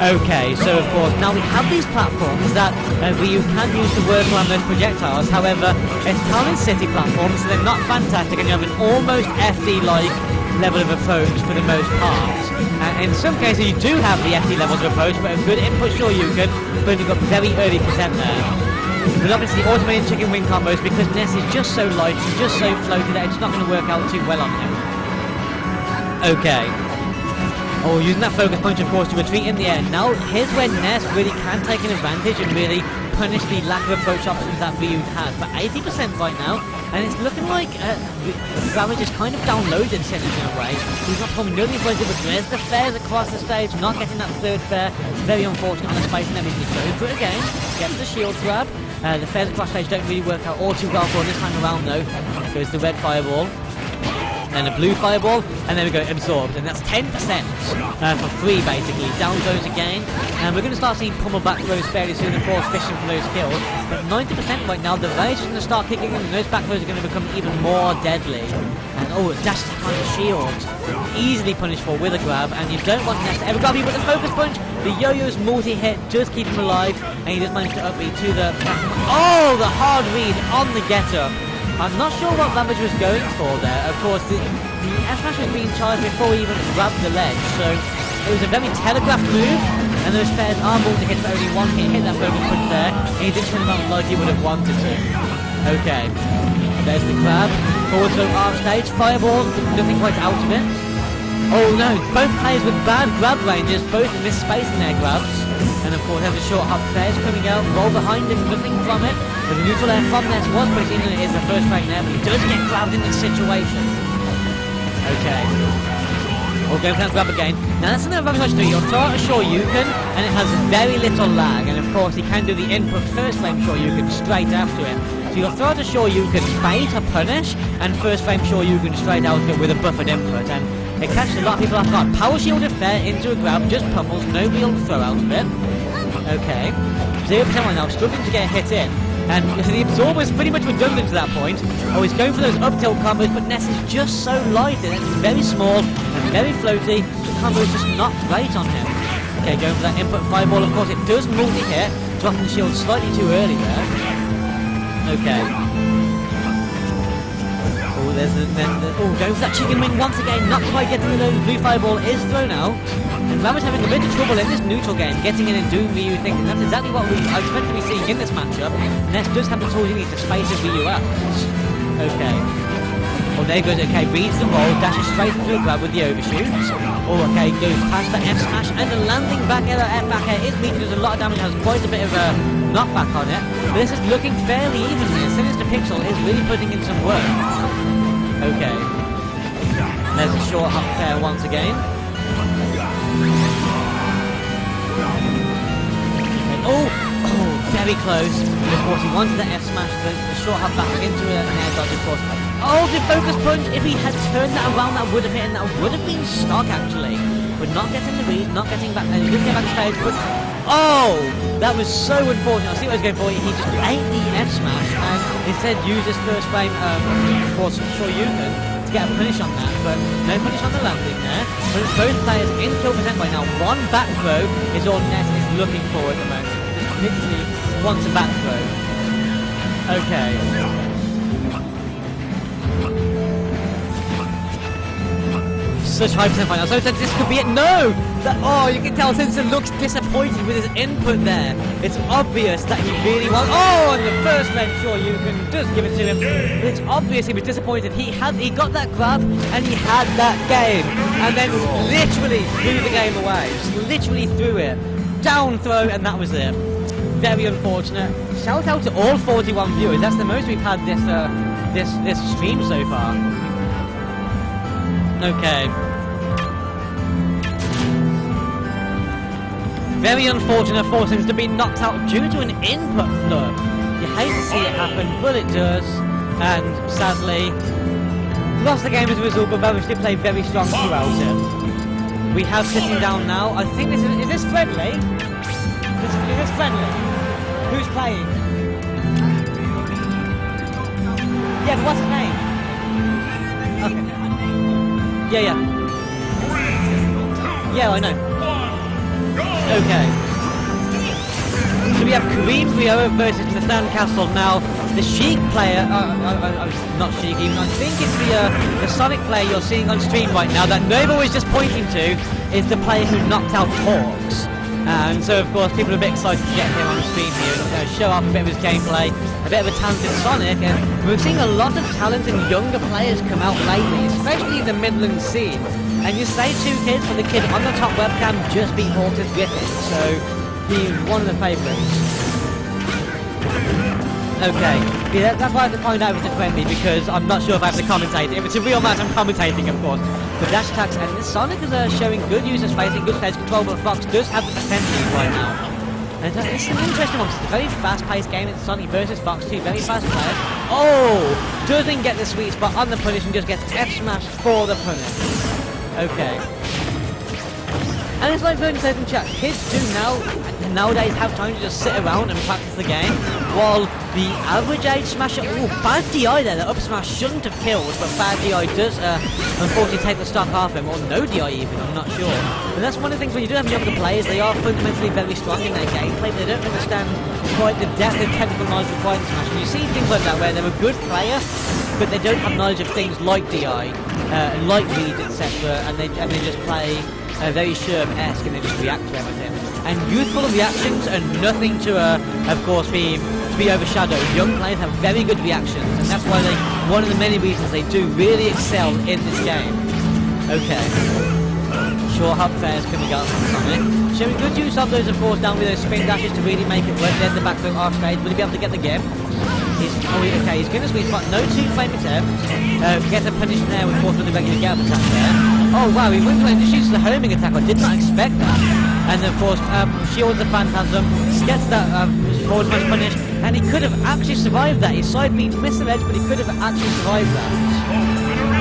Okay, so of course, now we have these platforms that Ryu can use to work around those projectiles. However, it's Town and City platforms, so they're not fantastic, and you have an almost FD-like level of approach for the most part. In some cases you do have the FD levels of approach, but a good input Shoryuken, burning up very early percent there. But obviously automated chicken wing combos, because Ness is just so light, he's just so floaty that it's not going to work out too well on him. Okay. Oh, using that focus punch of course to retreat in the air. Now here's where Ness really can take an advantage and really punish the lack of approach options that Ryu has. But 80% right now, and it's looking like Ravage is kind of downloaded Sinister in a way. He's not coming nearly as well, but there's the fairs across the stage, not getting that third fair. Very unfortunate on the space and everything. He goes for it again, gets the shield grab. The fairs across stage don't really work out all too well for him this time around though. Goes the red fireball. then a blue fireball, and then we go absorbed, and that's 10% for free basically. Down throws again, and we're going to start seeing pummel back throws fairly soon, of course, fishing for those kills. But 90% right now, the rage is going to start kicking in, and those back throws are going to become even more deadly. And oh, dash attack on the shield, easily punishable with a grab, and you don't want Ness to ever grab you with a focus punch. The yo-yo's multi-hit does keep him alive, and he does manage to upbeat to the... Oh, the hard read on the getter. I'm not sure what Ravage was going for there. Of course, the F-Smash was being charged before he even grabbed the ledge, so it was a very telegraphed move, and those fairs are multi-hit for only one hit. Hit that focus punch there, and he didn't turn around like he would have wanted to. Okay, there's the grab. Forward throw arm stage, fireball, nothing quite out of it. Oh no, both players with bad grab ranges, both misspacing their grabs. And of course, there's a short hop fairs coming out, roll behind him, nothing from it. But the neutral air from Ness was put in, and it is the first frame there, but he does get grabbed in this situation. Okay. We'll go for that grab again. Now that's another very much to you'll throw out a Shoryuken, and it has very little lag, and of course he can do the input first frame Shoryuken straight after it. So you'll throw out a Shoryuken, bait a punish, and first frame Shoryuken straight out of it with a buffered input, and it catches a lot of people off guard. Power shielded fair into a grab, just pummels, no real throw out of it. Okay. 0% right now, struggling to get a hit in. And the absorber is pretty much redundant to that point. Oh, he's going for those up tilt combos, but Ness is just so light, and it's very small and very floaty. The combo is just not great on him. Okay, going for that input fireball, of course it does multi-hit, dropping the shield slightly too early there. Okay. Oh, going for that chicken wing once again, not quite getting the blue fireball is thrown out. And Ravage having a bit of trouble in this neutral game, getting in and doing Ryu things, and that's exactly what we are expected to be seeing in this matchup. Ness does have the tools he needs to space his Ryu out. Okay. Well, there goes, okay, reads the roll, dashes straight into a grab with the overshoot. Oh, okay, goes past the F smash, and the landing back air, F back air is meeting, does a lot of damage, has quite a bit of a knockback on it. But this is looking fairly even here. Sinister Pixel is really putting in some work. Okay. There's a short hop fair once again. Oh, very close. And of course he wanted the F smash, the short hop back into an air dodge, of course. Oh, the focus punch! If he had turned that around, that would have hit, and that would have been stock actually. But not getting the read, not getting back, and he didn't get back stage, but oh, that was so unfortunate. I see what he was going for. He just ate the F smash and instead used his first frame, of course, Shoryuken to get a punish on that, but no punish on the landing there. But it's both players in kill percent right now. One back throw is all Ness is looking for at the moment. Just literally wants a back throw. Okay. Such high percent right now. So this could be it. No! Oh, you can tell Simpson looks disappointed with his input there. It's obvious that he really wants... Oh, and the first frame Shoryuken does give it to him. But it's obvious he was disappointed. He got that grab, and he had that game. And then literally threw the game away. Just literally threw it. Down throw, and that was it. Very unfortunate. Shout out to all 41 viewers. That's the most we've had this stream so far. Okay. Very unfortunate for Sims to be knocked out due to an input flip. You hate to see it happen, but it does. And sadly, lost the game as a result, but Ravage did play very strong throughout it. We have sitting down now. I think this is this friendly? Is this friendly? Who's playing? Yeah, but what's his name? Okay. Yeah. Yeah, I know. Okay. So we have Kareem Rio versus the Sandcastle now. The Sheik player, not Sheik even, I think it's the Sonic player you're seeing on stream right now that Nova was just pointing to is the player who knocked out Hawks. And so of course people are a bit excited to get him on stream here and show off a bit of his gameplay, a bit of a talented Sonic, and we're seeing a lot of talented younger players come out lately, especially in the Midland scene. And you say 2 kids, but the kid on the top webcam just beat Horton Griffin, so he's one of the favourites. Okay, yeah, that's why I have to find out if it's a friendly, because I'm not sure if I have to commentate. If it's a real match, I'm commentating, of course. The dash attacks, and this Sonic is showing good user spacing, good stage control, but Fox does have the potential right now. And it's an interesting one. It's a very fast-paced game. It's Sonic versus Fox 2, very fast players. Oh! Doesn't get the sweet spot on the punish and just gets F-smashed for the punish. Okay. And it's like Vernon says in chat, kids do nowadays have time to just sit around and practice the game, while the average age smasher, ooh, bad DI there, the up smash shouldn't have killed, but bad DI does unfortunately take the stock off him, or no DI even, I'm not sure. But that's one of the things when you do have younger players, they are fundamentally very strong in their gameplay, they don't understand quite the depth of technical knowledge required in Smash. And you see things like that where they're a good player, but they don't have knowledge of things like DI, like reads, etc., and they just play very Sherm-esque and they just react to everything. And youthful reactions are nothing to, of course, be overshadowed. Young players have very good reactions, and that's why one of the many reasons they do really excel in this game. Okay. Short hop fairs coming out from Sonic. Showing good use of those, of course, down with those spin dashes to really make it work. There's the back throw off stage. Will he be able to get the game? Okay, he's going to sweet spot. No two flame attempts. Gets a punish there, of course, with the regular get up attack there. Oh wow, he went and shoots the homing attack. I did not expect that. And of course, shields the Phantasm, gets that forward smash punish, and he could have actually survived that. His side beat missed the edge, but he could have actually survived that.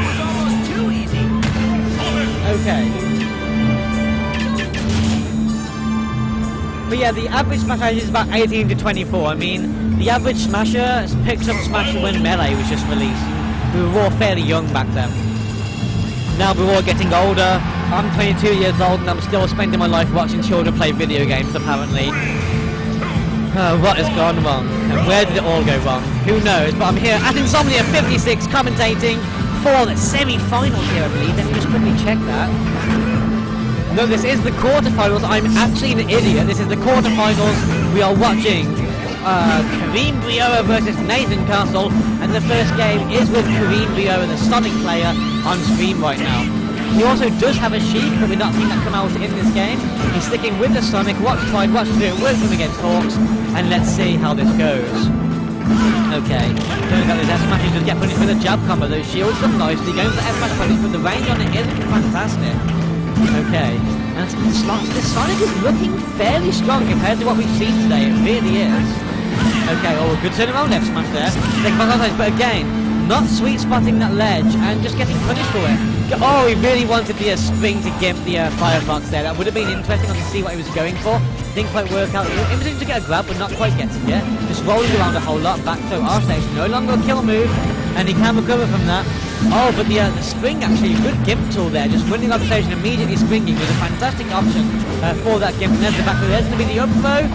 It's almost too easy. Okay. But yeah, the average smash age is about 18 to 24. I mean, the average smasher picked up Smash when Melee was just released. We were all fairly young back then. Now we're all getting older. I'm 22 years old and I'm still spending my life watching children play video games, apparently. What has gone wrong? And where did it all go wrong? Who knows? But I'm here at Insomnia 56 commentating for the semi-finals here, I believe. Let me just quickly check that. No, this is the quarterfinals. I'm actually an idiot. This is the quarterfinals. We are watching Kareem Brioa versus Nathan Castle, and the first game is with Kareem Brioa, the Sonic player, on stream right now. He also does have a Sheik, but we're not seeing that come out in this game. He's sticking with the Sonic. Watch Clyde, watch to do it, working against Hawks, and let's see how this goes. Okay, going got those F smashes, just get punished with a jab combo. Those shields them nicely, going for the F smash punish, but the range on it isn't fantastic. Okay, and this Sonic is looking fairly strong compared to what we've seen today. It really is. Okay, oh, good turnaround F smash there. But again, not sweet spotting that ledge and just getting punished for it. Oh, he really wanted the spring to gimp the Firefox there. That would have been interesting to see what he was going for. Didn't quite work out. In position to get a grab, but not quite getting it. Just rolling around a whole lot. Back throw R stage, no longer a kill move, and he can recover from that. Oh, but the spring actually, good gimp tool there. Just running off stage and immediately springing was a fantastic option for that gimp. And there's the back throw. There's going to be the up throw.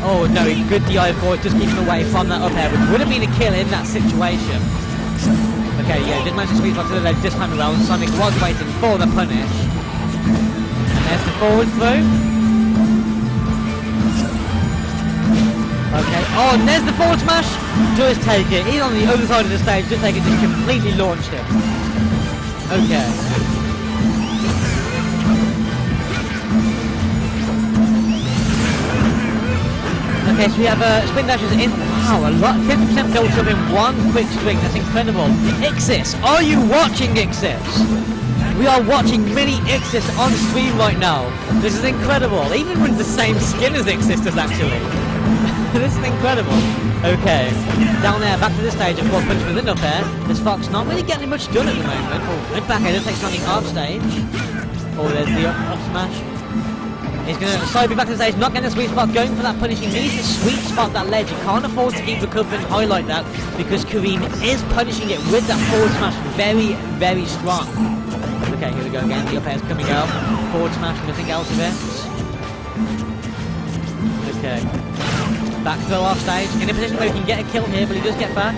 Oh no, good DI for it, just keeping away from that up air, which would have been a kill in that situation. Okay, yeah, just managed to squeeze back to the ledge this time around. Sonic was waiting for the punish. And there's the forward throw. Okay, oh, and there's the forward smash. Does take it. He's on the other side of the stage, just take it, just completely launched him. Okay. Okay, so we have spin dashes in. Wow, a lot. 50% built up in one quick swing. That's incredible. Ixis, are you watching Ixis? We are watching mini Ixis on stream right now. This is incredible. Even with the same skin as Ixis does, actually. This is incredible. Okay, down there, back to the stage. Of course, punch with an up air. This Fox not really getting much done at the moment. Oh, good back air. Takes something off stage. Oh, there's the up smash. He's going to side back to the stage, not getting a sweet spot, going for that punish. He needs to sweet spot that ledge. He can't afford to keep recovering high like that because Kareem is punishing it with that forward smash very, very strong. Okay, here we go again. The up air is coming out. Forward smash, nothing else of it. Okay. Back throw off stage. In a position where he can get a kill here, but he does get back.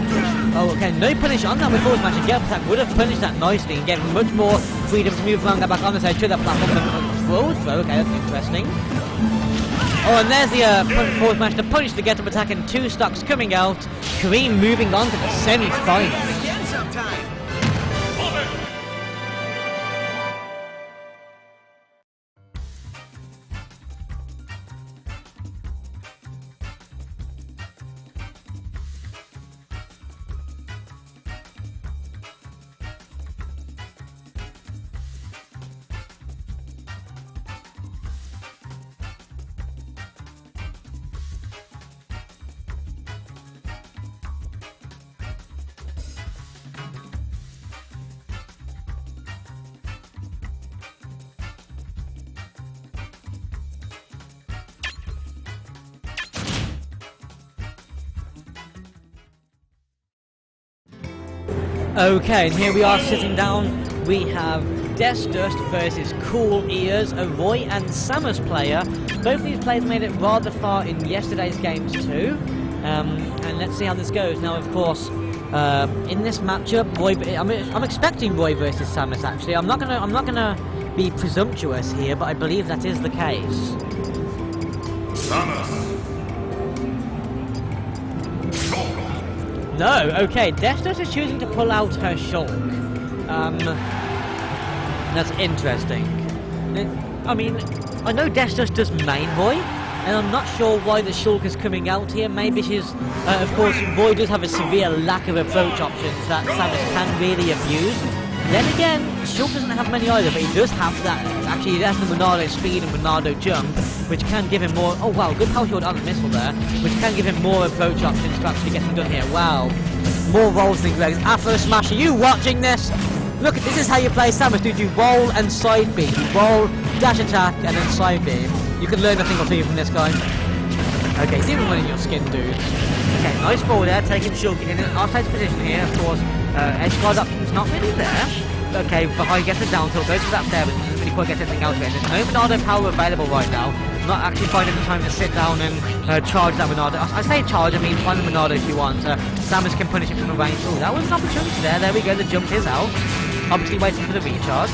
Oh, okay. No punish on that with forward smash. A get up attack would have punished that nicely and gave him much more freedom to move around, get back on the stage to that platform. Forward throw, okay, that's interesting. Oh, and there's the forward smash to punish the get-up attack, and two stocks coming out. Kareem moving on to the semi-finals. Again sometime. Okay, and here we are sitting down. We have Dust versus Cool Ears, a Roy and Samus player. Both of these players made it rather far in yesterday's games too. And let's see how this goes. Now, of course, in this matchup, Roy, I'm expecting Roy versus Samus. Actually, I'm not gonna be presumptuous here, but I believe that is the case. Samus. No, okay, Destos is choosing to pull out her Shulk. That's interesting. I mean, I know Destos does main Roy, and I'm not sure why the Shulk is coming out here. Maybe she's, of course, Roy does have a severe lack of approach options that Samus can really abuse. Then again, Shulk doesn't have many either, but he does have that. Actually, he has the Monado speed and Monado jump, which can give him more. Oh wow, good power shield on the missile there, which can give him more approach options to actually get him done here. Wow, more rolls than Greg's. Afro Smash, are you watching this? Look, this is how you play Samus, dude. You roll and side beam. You roll, dash attack, and then side beam. You can learn a thing or two from this guy. Okay, he's even winning your skin, dude. Okay, nice forward there, taking Shulk in an offside position here, of course. Edge guard option's not really there. Okay, but how he gets the down tilt, goes for that fair, but doesn't really quite get anything out of it. There's no Monado power available right now. Not actually finding the time to sit down and charge that Monado. I say charge, I mean find the Monado if you want. Samus can punish it from the range. Oh, that was an opportunity there. There we go, the jump is out. Obviously waiting for the recharge.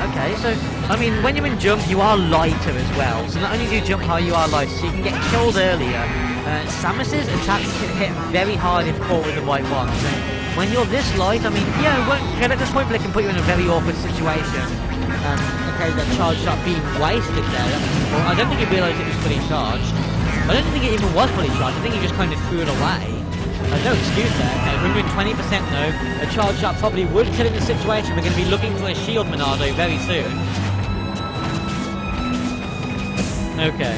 Okay, so, I mean, when you're in jump, you are lighter as well. So not only do you jump high, you are lighter, so you can get killed earlier. Samus's attacks can hit very hard if caught with the right ones. And when you're this light, I mean, yeah, it won't kill at this point, but it can put you in a very awkward situation. Okay, that charge shot being wasted there. Well, I don't think he realised it was fully charged. I don't think it even was fully charged. I think he just kind of threw it away. No excuse there. Okay, 120% though. A charge shot probably would kill in the situation. We're going to be looking for a shield Monado very soon. Okay.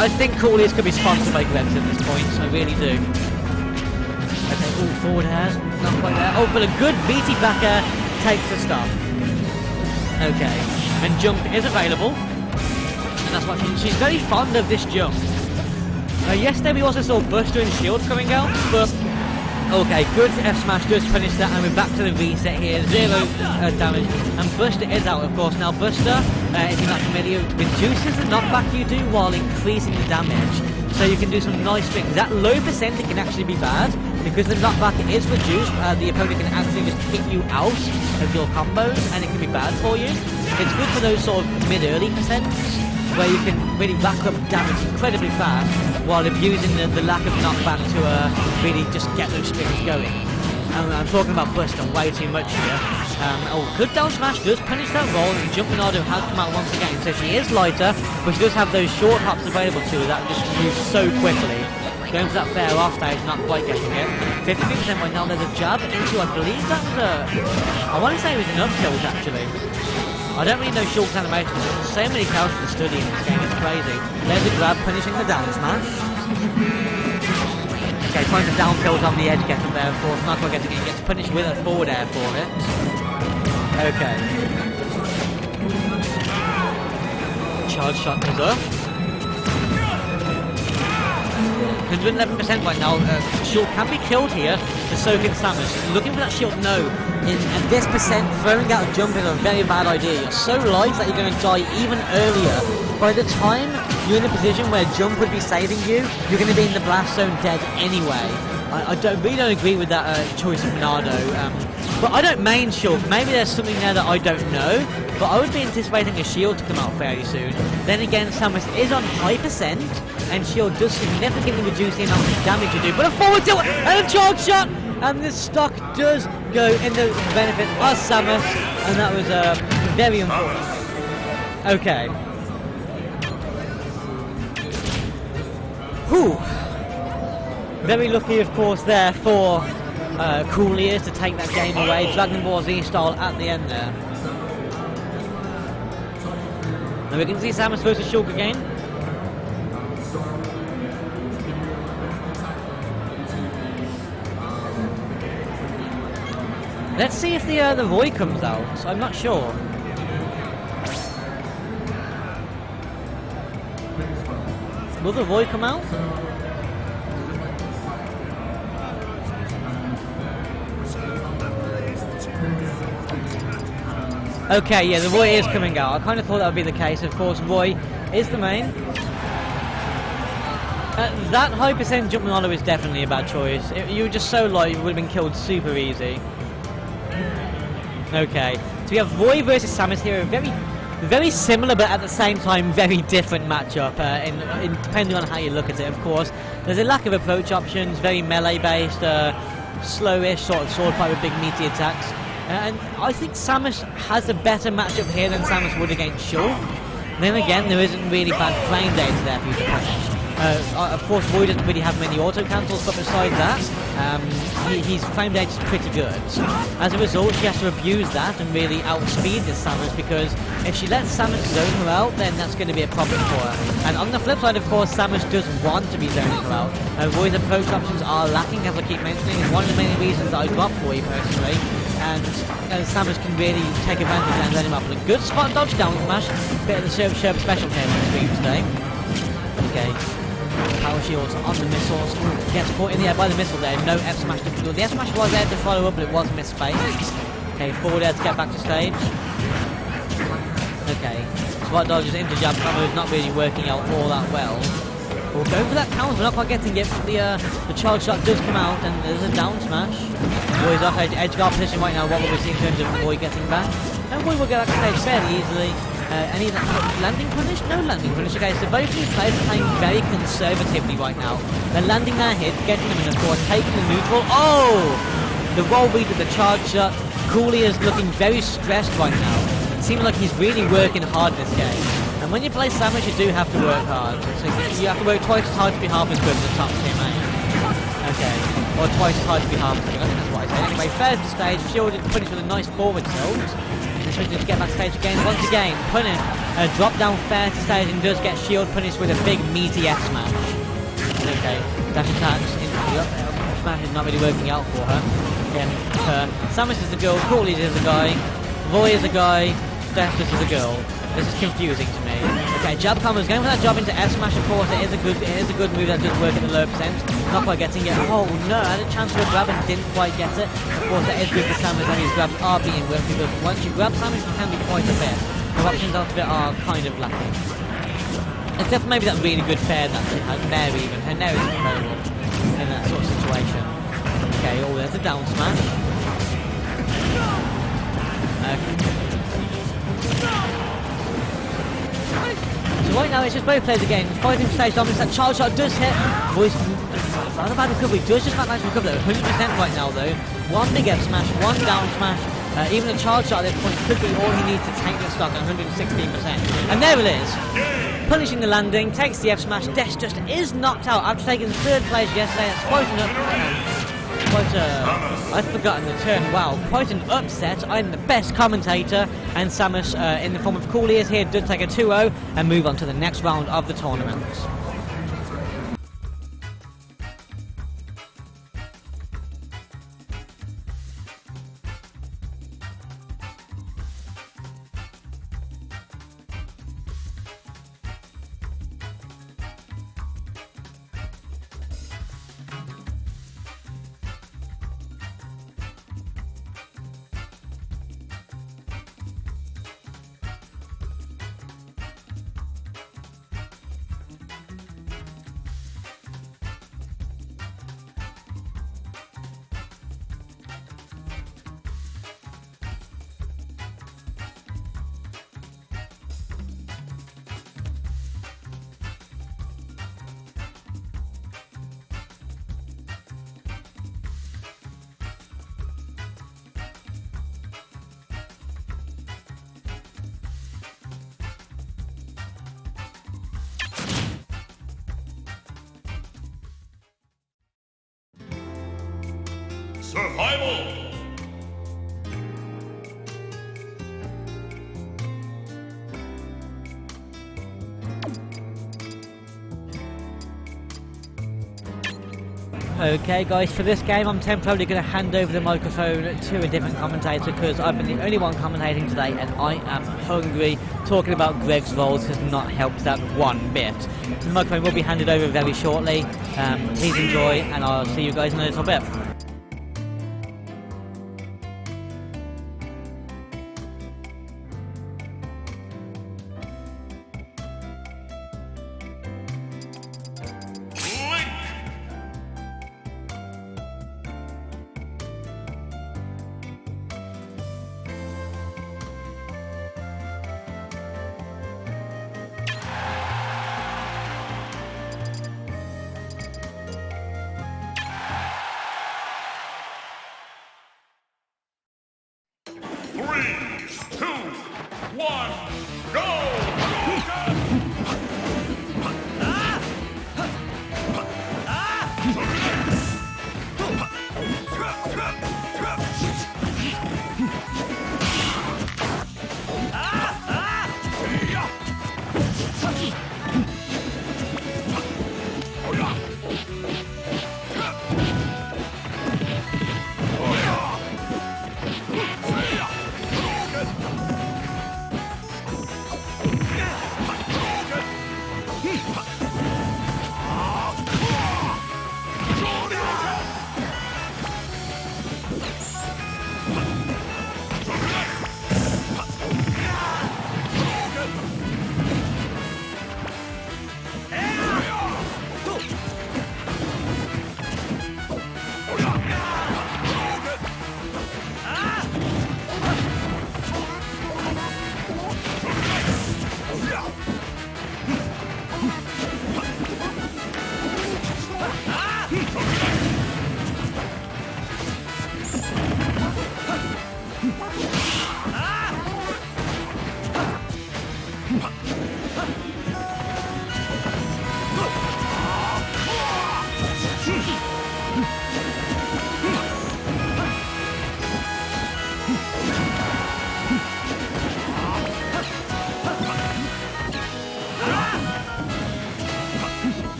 I think Cool Ears could be sponsored by Greg's at this point. I really do. Okay, all forward airs. Not quite there. Oh, but a good BT back air takes the stop. Okay. And jump is available. And that's what she's very fond of this jump. Yesterday we also saw Buster and Shield coming out, but okay, good F smash does finish that, and we're back to the reset here, 0 damage, and Buster is out, of course. Now Buster, if you're not familiar, reduces the knockback you do while increasing the damage, so you can do some nice things. That low percent can actually be bad, because the knockback is reduced, the opponent can actually just hit you out of your combos, and it can be bad for you. It's good for those sort of mid-early percents, where you can really rack up damage incredibly fast while abusing the lack of knockback to really just get those strings going. I'm talking about Buster way too much here. Oh, good down smash does punish that roll, and Jump Monado has come out once again, so she is lighter, but she does have those short hops available to her that just move so quickly. Going for that fair off stage, not quite getting it. 53% right now, there's a jab into, I believe that was I want to say it was an up tilt actually. I don't really know Shulk's animation, but there's so many characters to study in this game, it's crazy. There's a grab, punishing the down smash. Okay, trying to down tilt on the edge, get him there, of course, not quite getting it, gets punished with a forward air for it. Okay. Charge shot goes up. 111% right now. Shield can be killed here to soak in Samus. Looking for that shield, no. At this percent, throwing out a jump is a very bad idea. You're so light that you're going to die even earlier. By the time you're in a position where jump would be saving you, you're going to be in the blast zone dead anyway. I really don't agree with that choice of Monado. But I don't main Shulk. Maybe there's something there that I don't know. But I would be anticipating a shield to come out fairly soon. Then again, Samus is on high percent, and shield does significantly reduce the amount of damage you do. But a forward tilt and a charge shot, and the stock does go in the benefit of Samus, and that was very unfortunate. Okay. Whew. Very lucky, of course, there for Cool Ears to take that game away. Dragon Ball Z style at the end there. And we can see Samus versus Shulk again. Let's see if the Roy comes out. I'm not sure. Will the Roy come out? Okay, yeah, the Roy is coming out. I kind of thought that would be the case. Of course, Roy is the main. That high percent jumping Oliver is definitely a bad choice. You were just so low, you would have been killed super easy. Okay, so we have Roy versus Samus here. Very similar, but at the same time, very different matchup. Depending on how you look at it, of course. There's a lack of approach options, very melee-based, slowish sort of sword fight with big meaty attacks. And I think Samus has a better matchup here than Samus would against Shaw. Then again, there isn't really bad frame data there for you to punish. Of course, Roy doesn't really have many auto cancels, but besides that, his frame data is pretty good. As a result, she has to abuse that and really outspeed this Samus, because if she lets Samus zone her out, then that's going to be a problem for her. And on the flip side, of course, Samus does want to be zoning her out. Roy's approach options are lacking, as I keep mentioning. It's one of the main reasons that I dropped Roy personally. And Samus can really take advantage and zone him up with a good spot dodge down smash. Bit of the serve special here on the screen today. Okay. Power shields on the missiles. Ooh, gets caught in the air by the missile there. No F smash to do. The F smash was there to follow up, but it was misspaced. Okay, forward air to get back to stage. Okay, spot dodges into jab combo is not really working out all that well. We'll go for that counter, we're not quite getting it. The charge shot does come out, and there's a down smash. Roy's off edge guard position right now. What will we see in terms of Roy getting back? And Roy will get back to stage fairly easily. Any landing punish? No landing punish. Okay, so both these players are playing very conservatively right now. They're landing their hit, getting them in, of course, taking the neutral. Oh! The roll beat with the charge shot. Cooley is looking very stressed right now. It seems like he's really working hard this game. And when you play Samus, you do have to work hard. So you have to work twice as hard to be half as good as the top tier main. Okay, or twice as hard to be half as good. I think that's what I said. Anyway, first stage, shielded, punished with a nice forward tilt. To get back stage again, once again, punish, drop down fair to stage and does get shield punished with a big meaty F smash. Okay, dash attacks into the up smash is not really working out for her. Again, Samus is a girl, Cooley is a guy, Roy is a guy, Destus is a girl. This is confusing to me. Okay, jab combos, going for that jab into F smash, of course. It is a good move that does work at the low percent. Not quite getting it. Oh no, I had a chance for a grab and didn't quite get it. Of course, that is good for Samus, and his grabs are being worked, because once you grab Samus, you can be quite a bit. The options after it are kind of lacking. Except for maybe that really good fair that she had. Nair even. Her Nair is incredible in that sort of situation. Okay, oh, there's a down smash. So right now it's just both players again, fighting stage dominance. That charge shot does hit. Voice, not a bad recovery, does just manage to recover that 100% right now though. One big F smash, one down smash. Even a charge shot at this point could be all he needs to take the stock at 116%. And there it is. Punishing the landing, takes the F smash. Death just is knocked out after taking third place yesterday. That's quite I've forgotten the term. Wow, quite an upset. I'm the best commentator, and Samus, in the form of Cooley, is here, does take a 2-0 and move on to the next round of the tournament. Survival! Okay guys, for this game I'm temporarily going to hand over the microphone to a different commentator, because I've been the only one commentating today and I am hungry. Talking about Greg's rolls has not helped that one bit. So the microphone will be handed over very shortly. Please enjoy, and I'll see you guys in a little bit.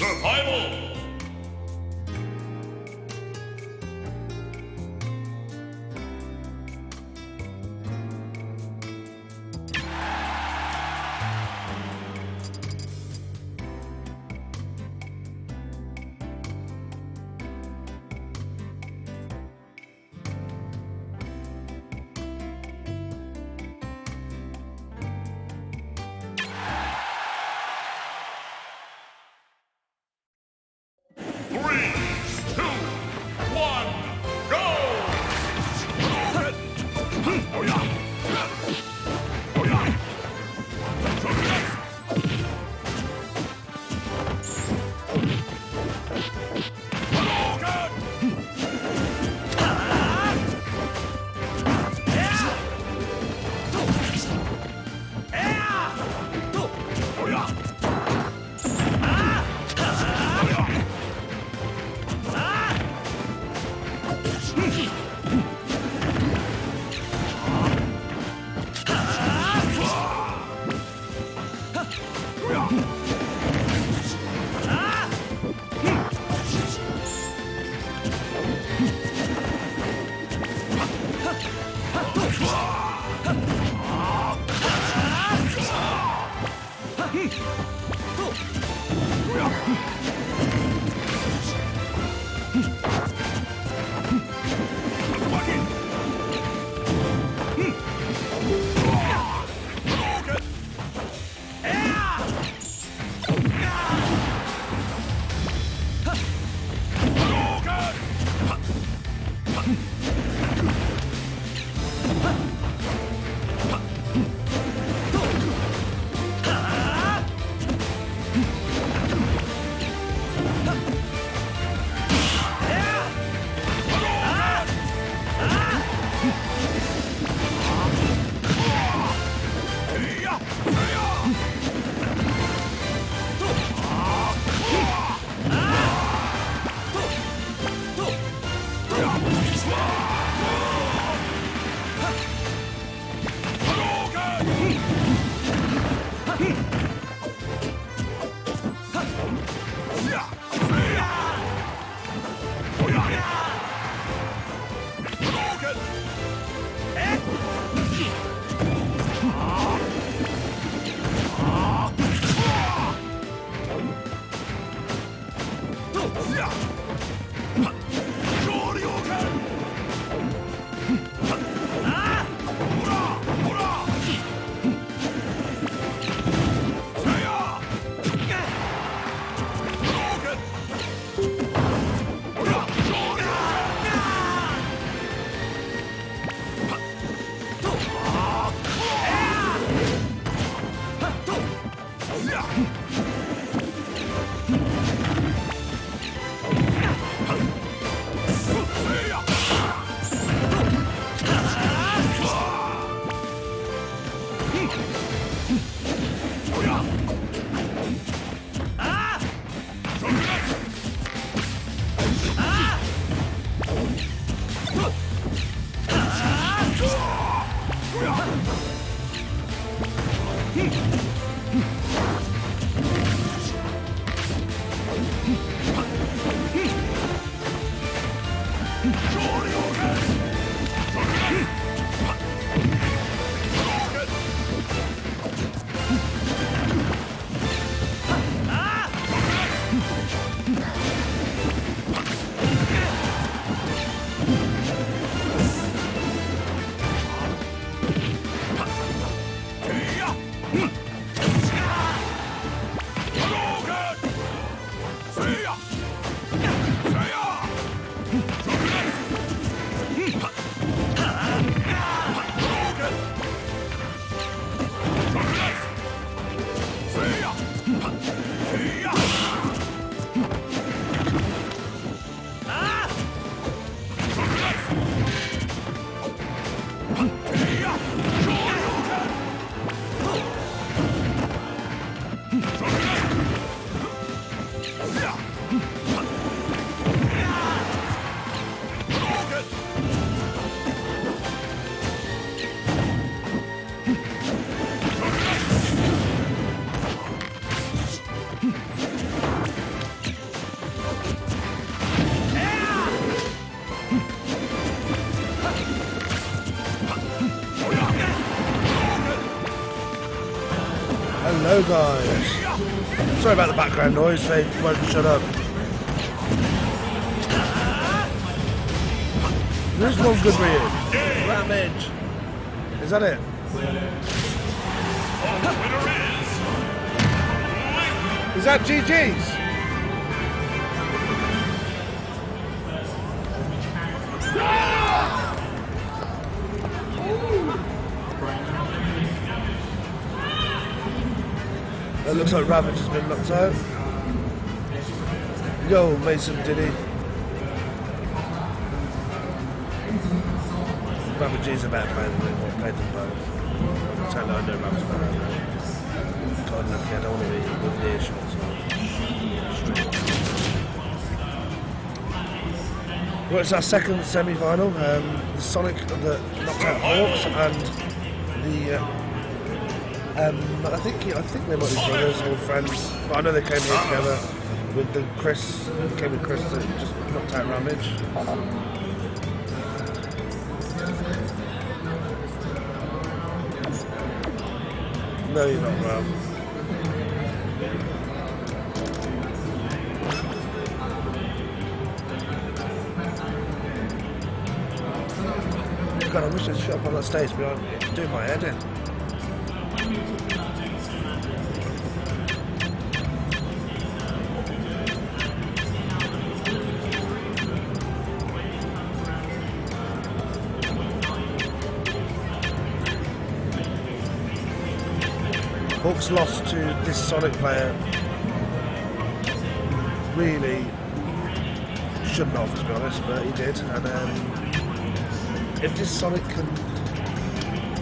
Survival! Hello guys. Sorry about the background noise, they won't shut up. There's one good read. Ramage. Is that it? Is that GG's? It looks like Ravage has been knocked out. Yo, Mason, did he? Ravage is a better player than me. Played them both. I tell you, I know Ravage better. God, lucky, I don't want to be with the ear shots. Well, it's our second semi-final. The Sonic that knocked out Hawks and the. I think they might be brothers or friends, but I know they came here together with the Chris that just knocked out Ramage. No, you're not, Ram. God, I wish I'd shut up on that stage, but I'm doing my head in. Hawks lost to this Sonic player. Really shouldn't have, to be honest, but he did. And if this Sonic can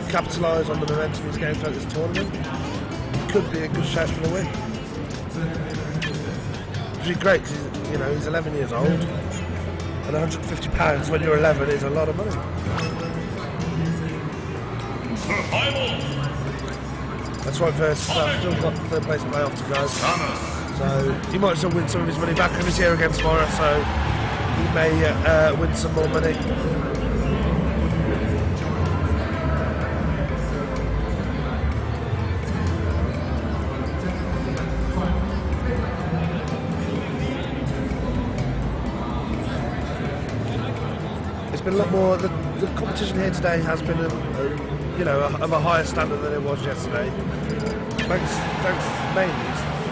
capitalise on the momentum he's getting throughout this tournament, it could be a good shout for the win. Which would be great because he's 11 years old, and £150 when you're 11 is a lot of money. That's right, first. Still got third place playoff to go. So he might still win some of his money back if he's here again tomorrow, so he may win some more money. It's been a lot more, the competition here today has been of a higher standard than it was yesterday. Thanks mainly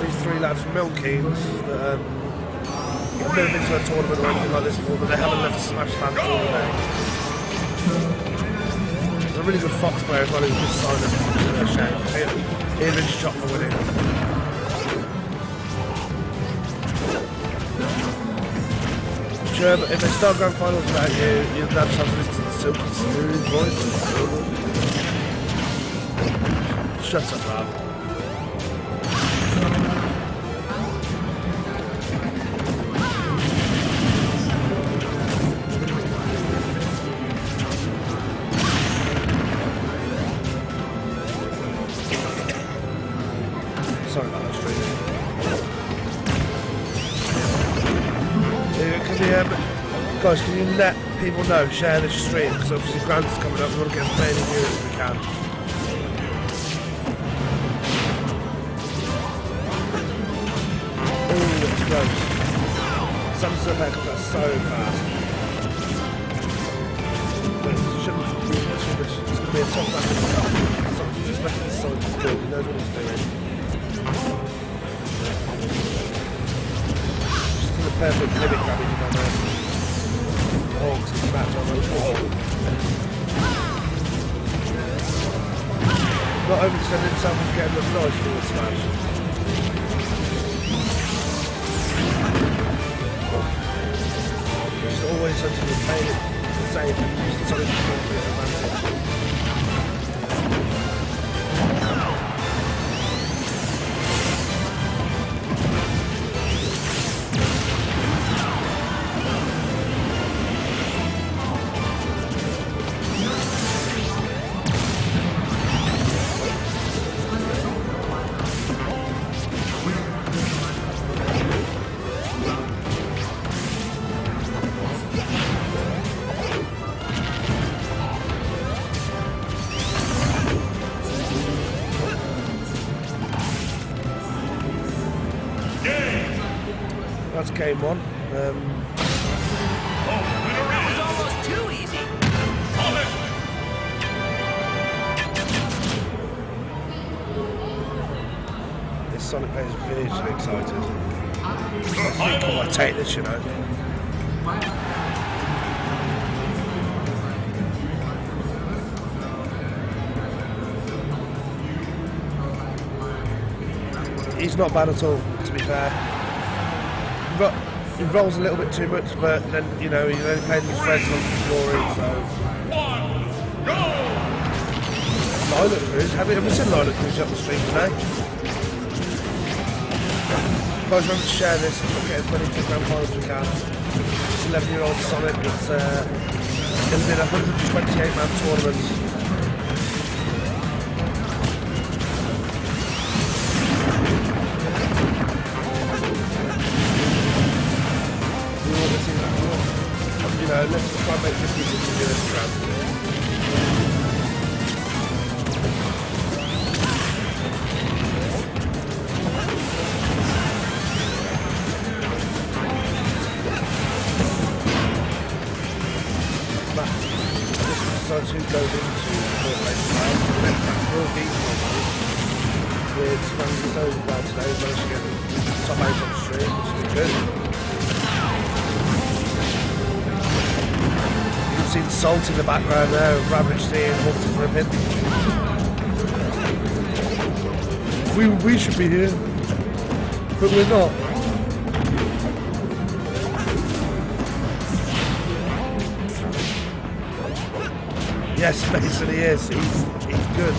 these three lads from Milkey's that have never been to a tournament or anything like this before, but they haven't left Smash fans all day. There's a really good Fox player as well who's just signed up. Shame. He had been shot for winning. Sure, but if they start grand finals without you, you'll have to listen to the silky smooth voice. Shut up, Rob. Sorry about that stream. Guys, can you let people know, share this stream, because obviously Grant's coming up, we want to get as many viewers as we can. Oh, it's close. Sunset back up so fast. But it's going to be a tough match. rest of the Sonic is good. He knows what he's doing. Just the perfect limit damage on the Hawks in the match on those balls. Not overextending himself and getting a nice forward smash. Just always trying to retain it safe and use the Sonic to get advantage. That's game one. That was almost too easy. This Sonic player is visually excited. I think I might take this, you know. He's not bad at all, to be fair. He rolls a little bit too much, but then, you know, he's only playing his friends on Glory, so... Lilac Cruise? Have you seen Lilac Cruise up the street today? Guys, remember to share this and get as many grand finals as we can. It's 11-year-old Sonic, it's going to be a 128-man tournament. You know, let's try and make 56 years grand. So who goes into the race now? Will be with Spanish Soul well today, managed to get top 8 on the stream, which is good. You can see the Salt in the background there, Ravage seeing Hunter Rippin. We should be here, but we're not. Yes, Mason, he is. He's good.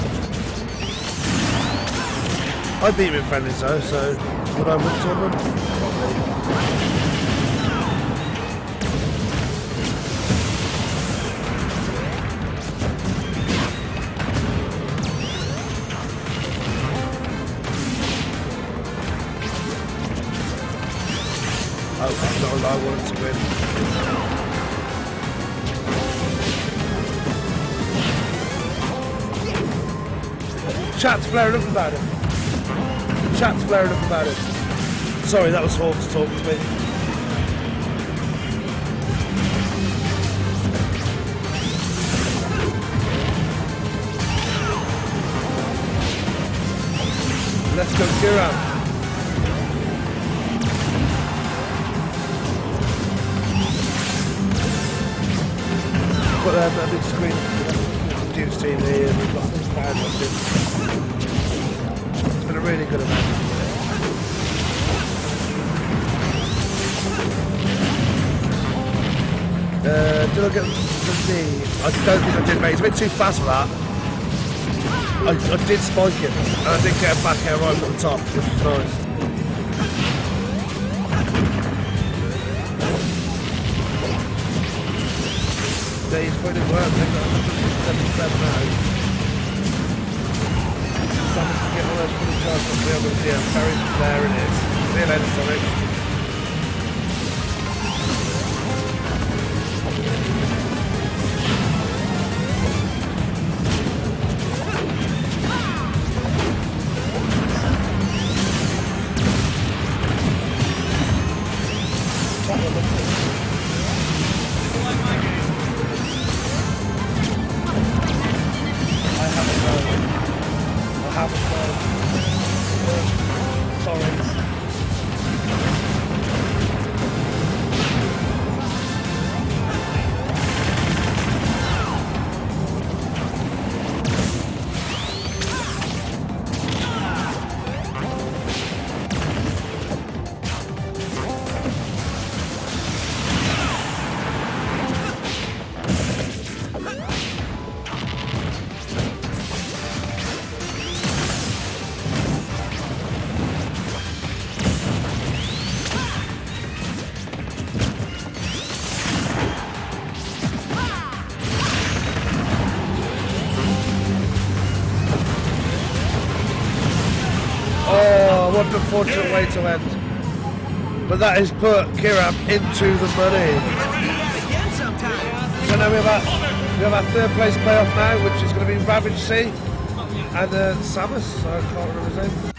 I beat him in friendly zone, so would I win the tournament? Probably. Oh, that's not what I wanted to win. Chat's flaring up about it. Chat's flaring up about it. Sorry, that was Hawks talking to me. Let's go, Kieran. Got a big screen. Duke's TV and we've got this band watching. It's been a really good event. Did I get the knee? I don't think I did, mate. It's a bit too fast for that. I did spike it, and I did get a back air right at the top, which was nice. Yeah, he's putting it work. They've got 177 now. Someone can get all those fully charged up the other DM. There it is. See you later, Sonic. Oh, what an unfortunate way to end. But that has put Kiram into the money. Again sometime. So now we have our third place playoff now, which is going to be Ravage C and Samus. I can't remember his name.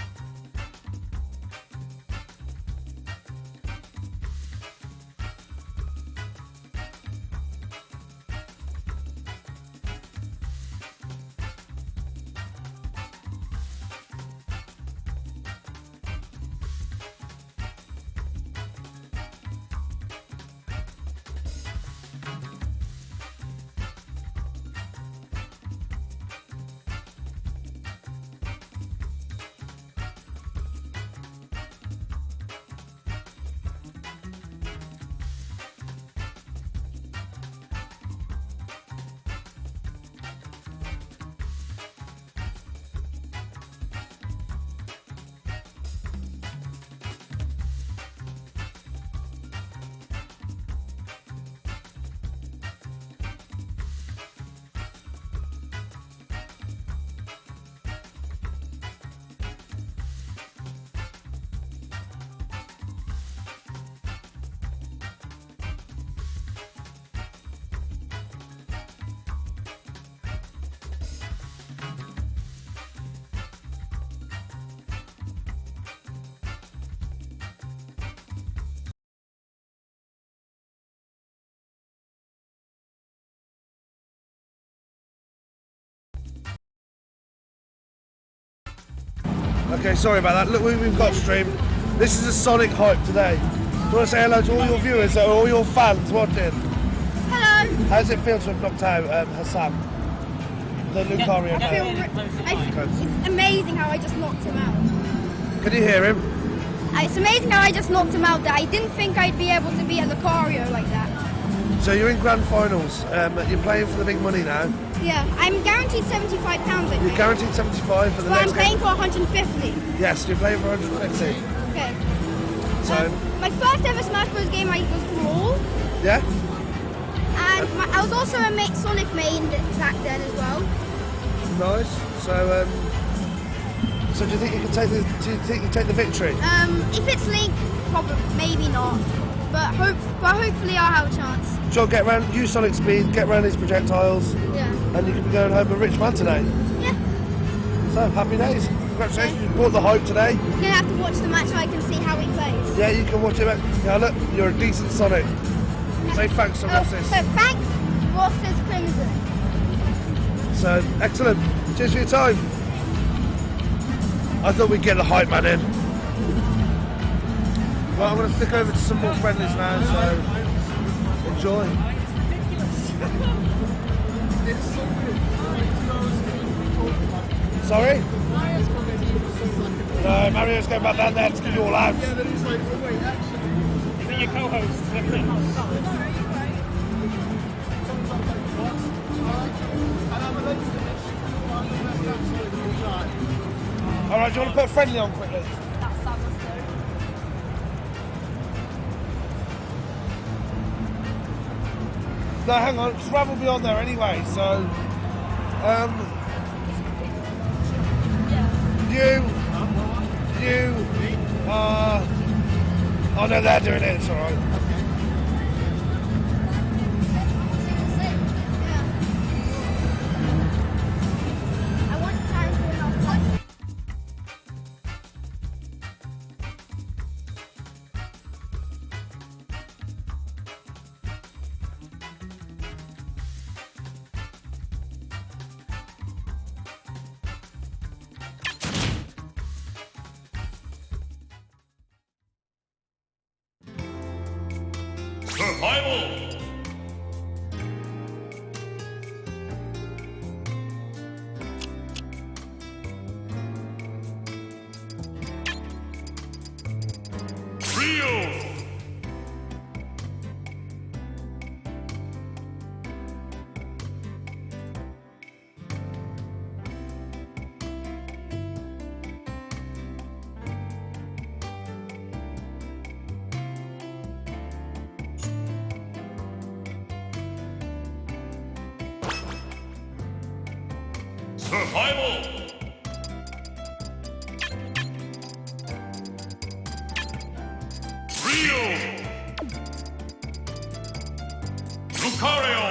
Okay, sorry about that. Look, we've got stream. This is a Sonic hype today. Do you want to say hello to all your viewers, all your fans watching? Hello. How does it feel to have knocked out Hassan, the Lucario player? It's amazing how I just knocked him out. Can you hear him? It's amazing how I just knocked him out. That I didn't think I'd be able to beat a Lucario like that. So you're in grand finals. You're playing for the big money now. Yeah, I'm guaranteed £75. I think. You're guaranteed 75 for the But next I'm playing game. for 150. Yes, you're playing for 150. Okay. So My first ever Smash Bros. Game I was Brawl, yeah. and I was also a Sonic main back then as well. Nice. So do you think you can take the? Do you think you take the victory? If it's Link, probably maybe not. But hopefully I'll have a chance. John, get around. Use Sonic speed. Get around his projectiles, Yeah. and you can be going home a rich man today. Yeah. So happy days. Congratulations. You bought the hype today. I'm gonna have to watch the match so I can see how he plays. Yeah, you can watch it back. Yeah, look, you're a decent Sonic. Say thanks to Rossis. So thanks, Ross's Crimson. So excellent. Cheers for your time. I thought we'd get the hype man in. Well, I'm going to flick over to some more friendlies now, so enjoy. Sorry? No, Mario's going back down there to give you all out. Is it your co-host? Alright, do you want to put a friendly on quickly? No, hang on, because Rav will be on there anyway, so... Oh no, they're doing it, it's alright. I want to try and do enough punch. Survival! Trio! Survival! Rio. Lucario.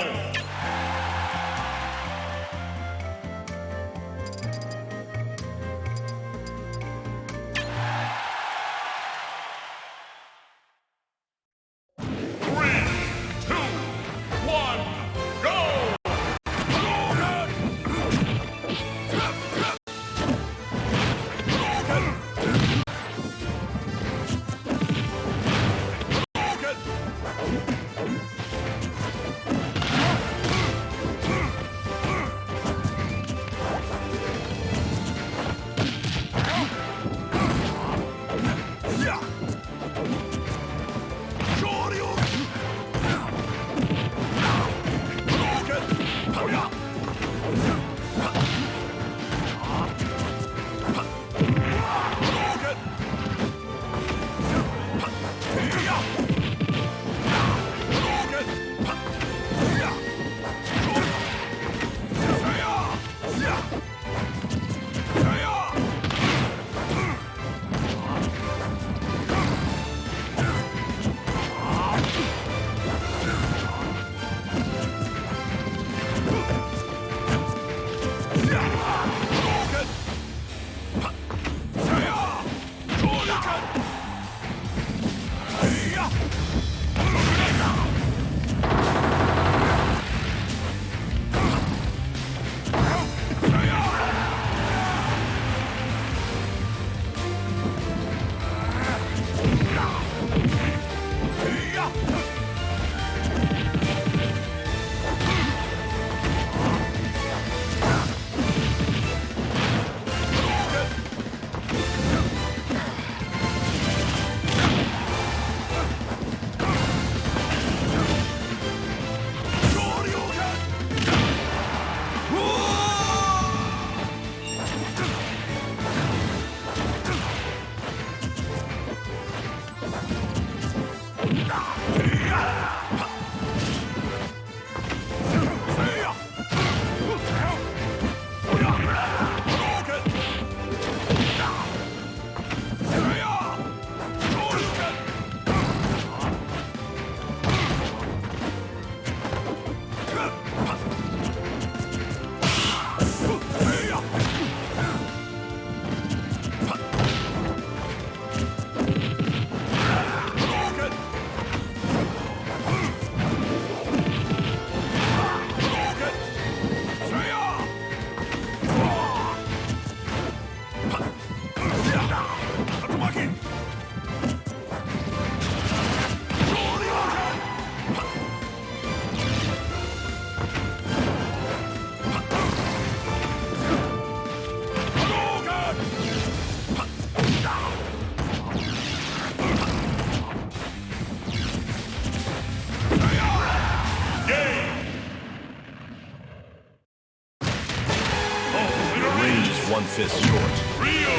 One fist short. Rio.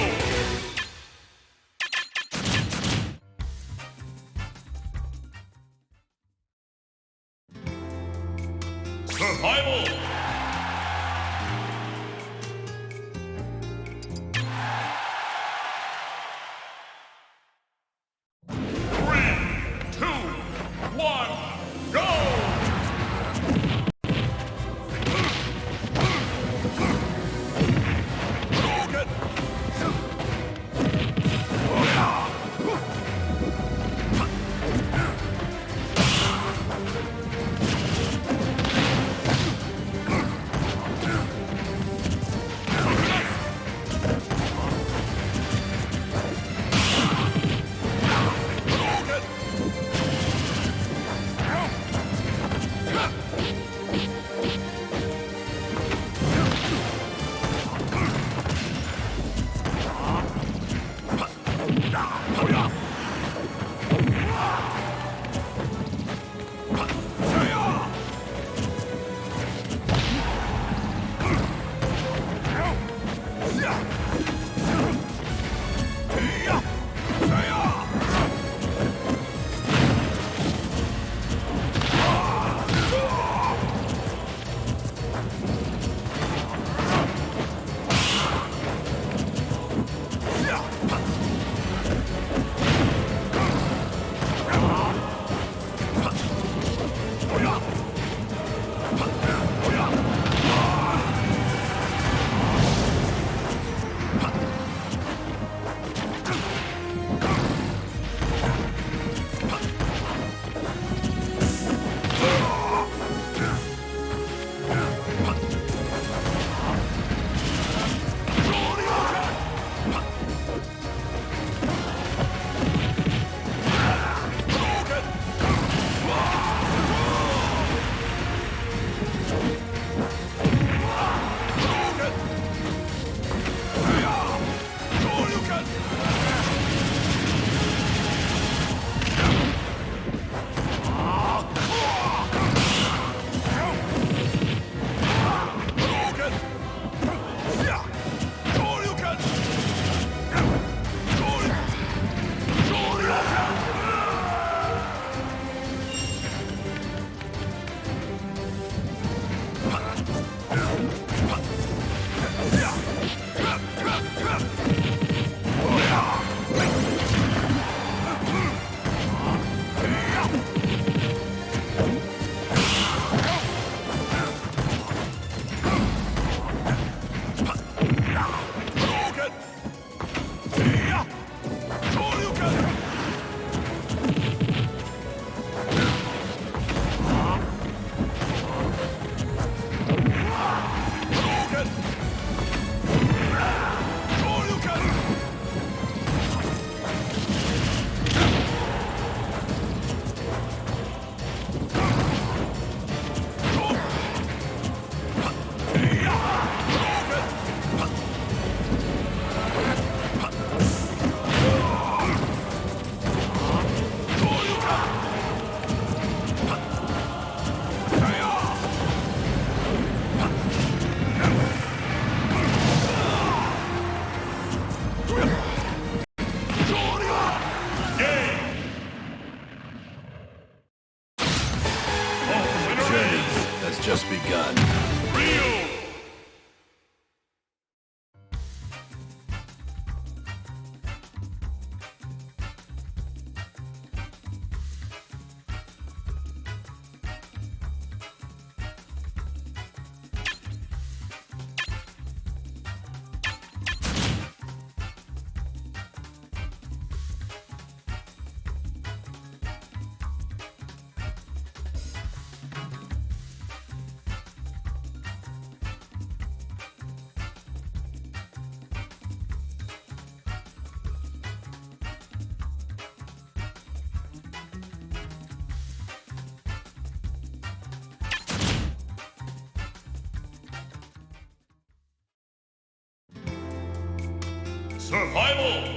Survival. Survival!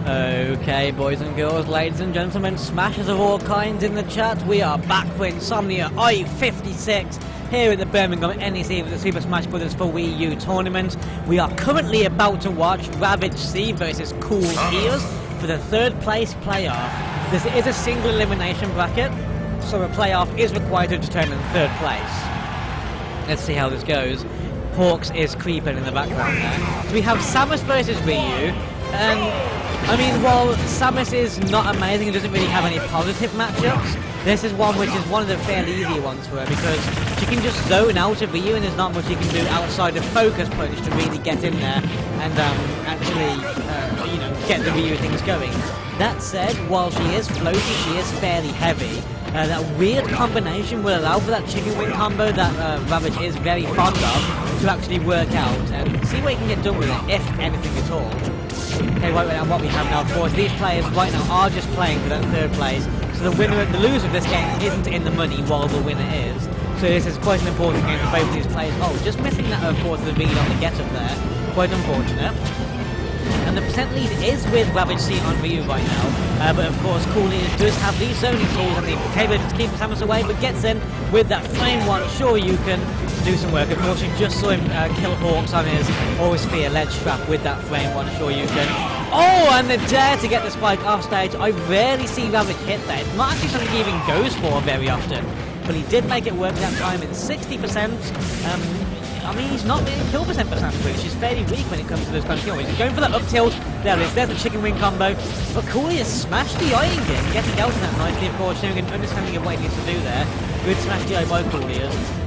Okay, boys and girls, ladies and gentlemen, smashers of all kinds in the chat, we are back for Insomnia i56 here at the Birmingham NEC for the Super Smash Bros. For Wii U tournament. We are currently about to watch Ravage C versus Cool Ears for the third place playoff. This is a single elimination bracket, so a playoff is required to determine third place. Let's see how this goes. Hawks is creeping in the background there. So we have Samus versus Ryu, and I mean, while Samus is not amazing and doesn't really have any positive matchups, this is one which is one of the fairly easy ones for her because she can just zone out of Ryu and there's not much you can do outside of focus punch to really get in there and actually, you know, get the Ryu things going. That said, while she is floaty, she is fairly heavy. That weird combination will allow for that chicken wing combo that Ravage is very fond of to actually work out and see what you can get done with it, if anything at all. Okay, right now what we have now, of course, these players right now are just playing for that third place, so the loser of this game isn't in the money while the winner is. So this is quite an important game for both of these players. Oh, just missing that, of course, the lead on the get-up there. Quite unfortunate. And the percent lead is with Ravage C on Ryu right now, but of course Cool Ears does have these zoning tools and the capability to keep Samus away, but gets in with that frame one. Sure, you can do some work. Of course, you just saw him kill Hawks on his Always Fear ledge trap with that frame one. Sure, you can. Oh, and the dare to get the spike off stage. I rarely see Ravage hit that. It's not actually something he even goes for very often, but he did make it work that time in 60%. I mean, he's not getting kill percent for Samus, really. She's fairly weak when it comes to those kind of kills. He's going for that up tilt. There it is. There's the chicken wing combo. But Cooley has smashed the eye again, getting out of that nicely, of course, showing an understanding of what he needs to do there. Good smash the eye by Cooley.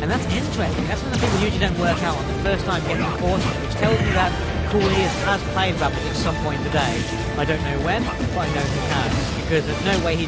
And that's interesting. That's something people usually don't work out on the first time getting caught, which tells me that Cooley has played Ravage at some point today. I don't know when, but I know he has, because there's no way he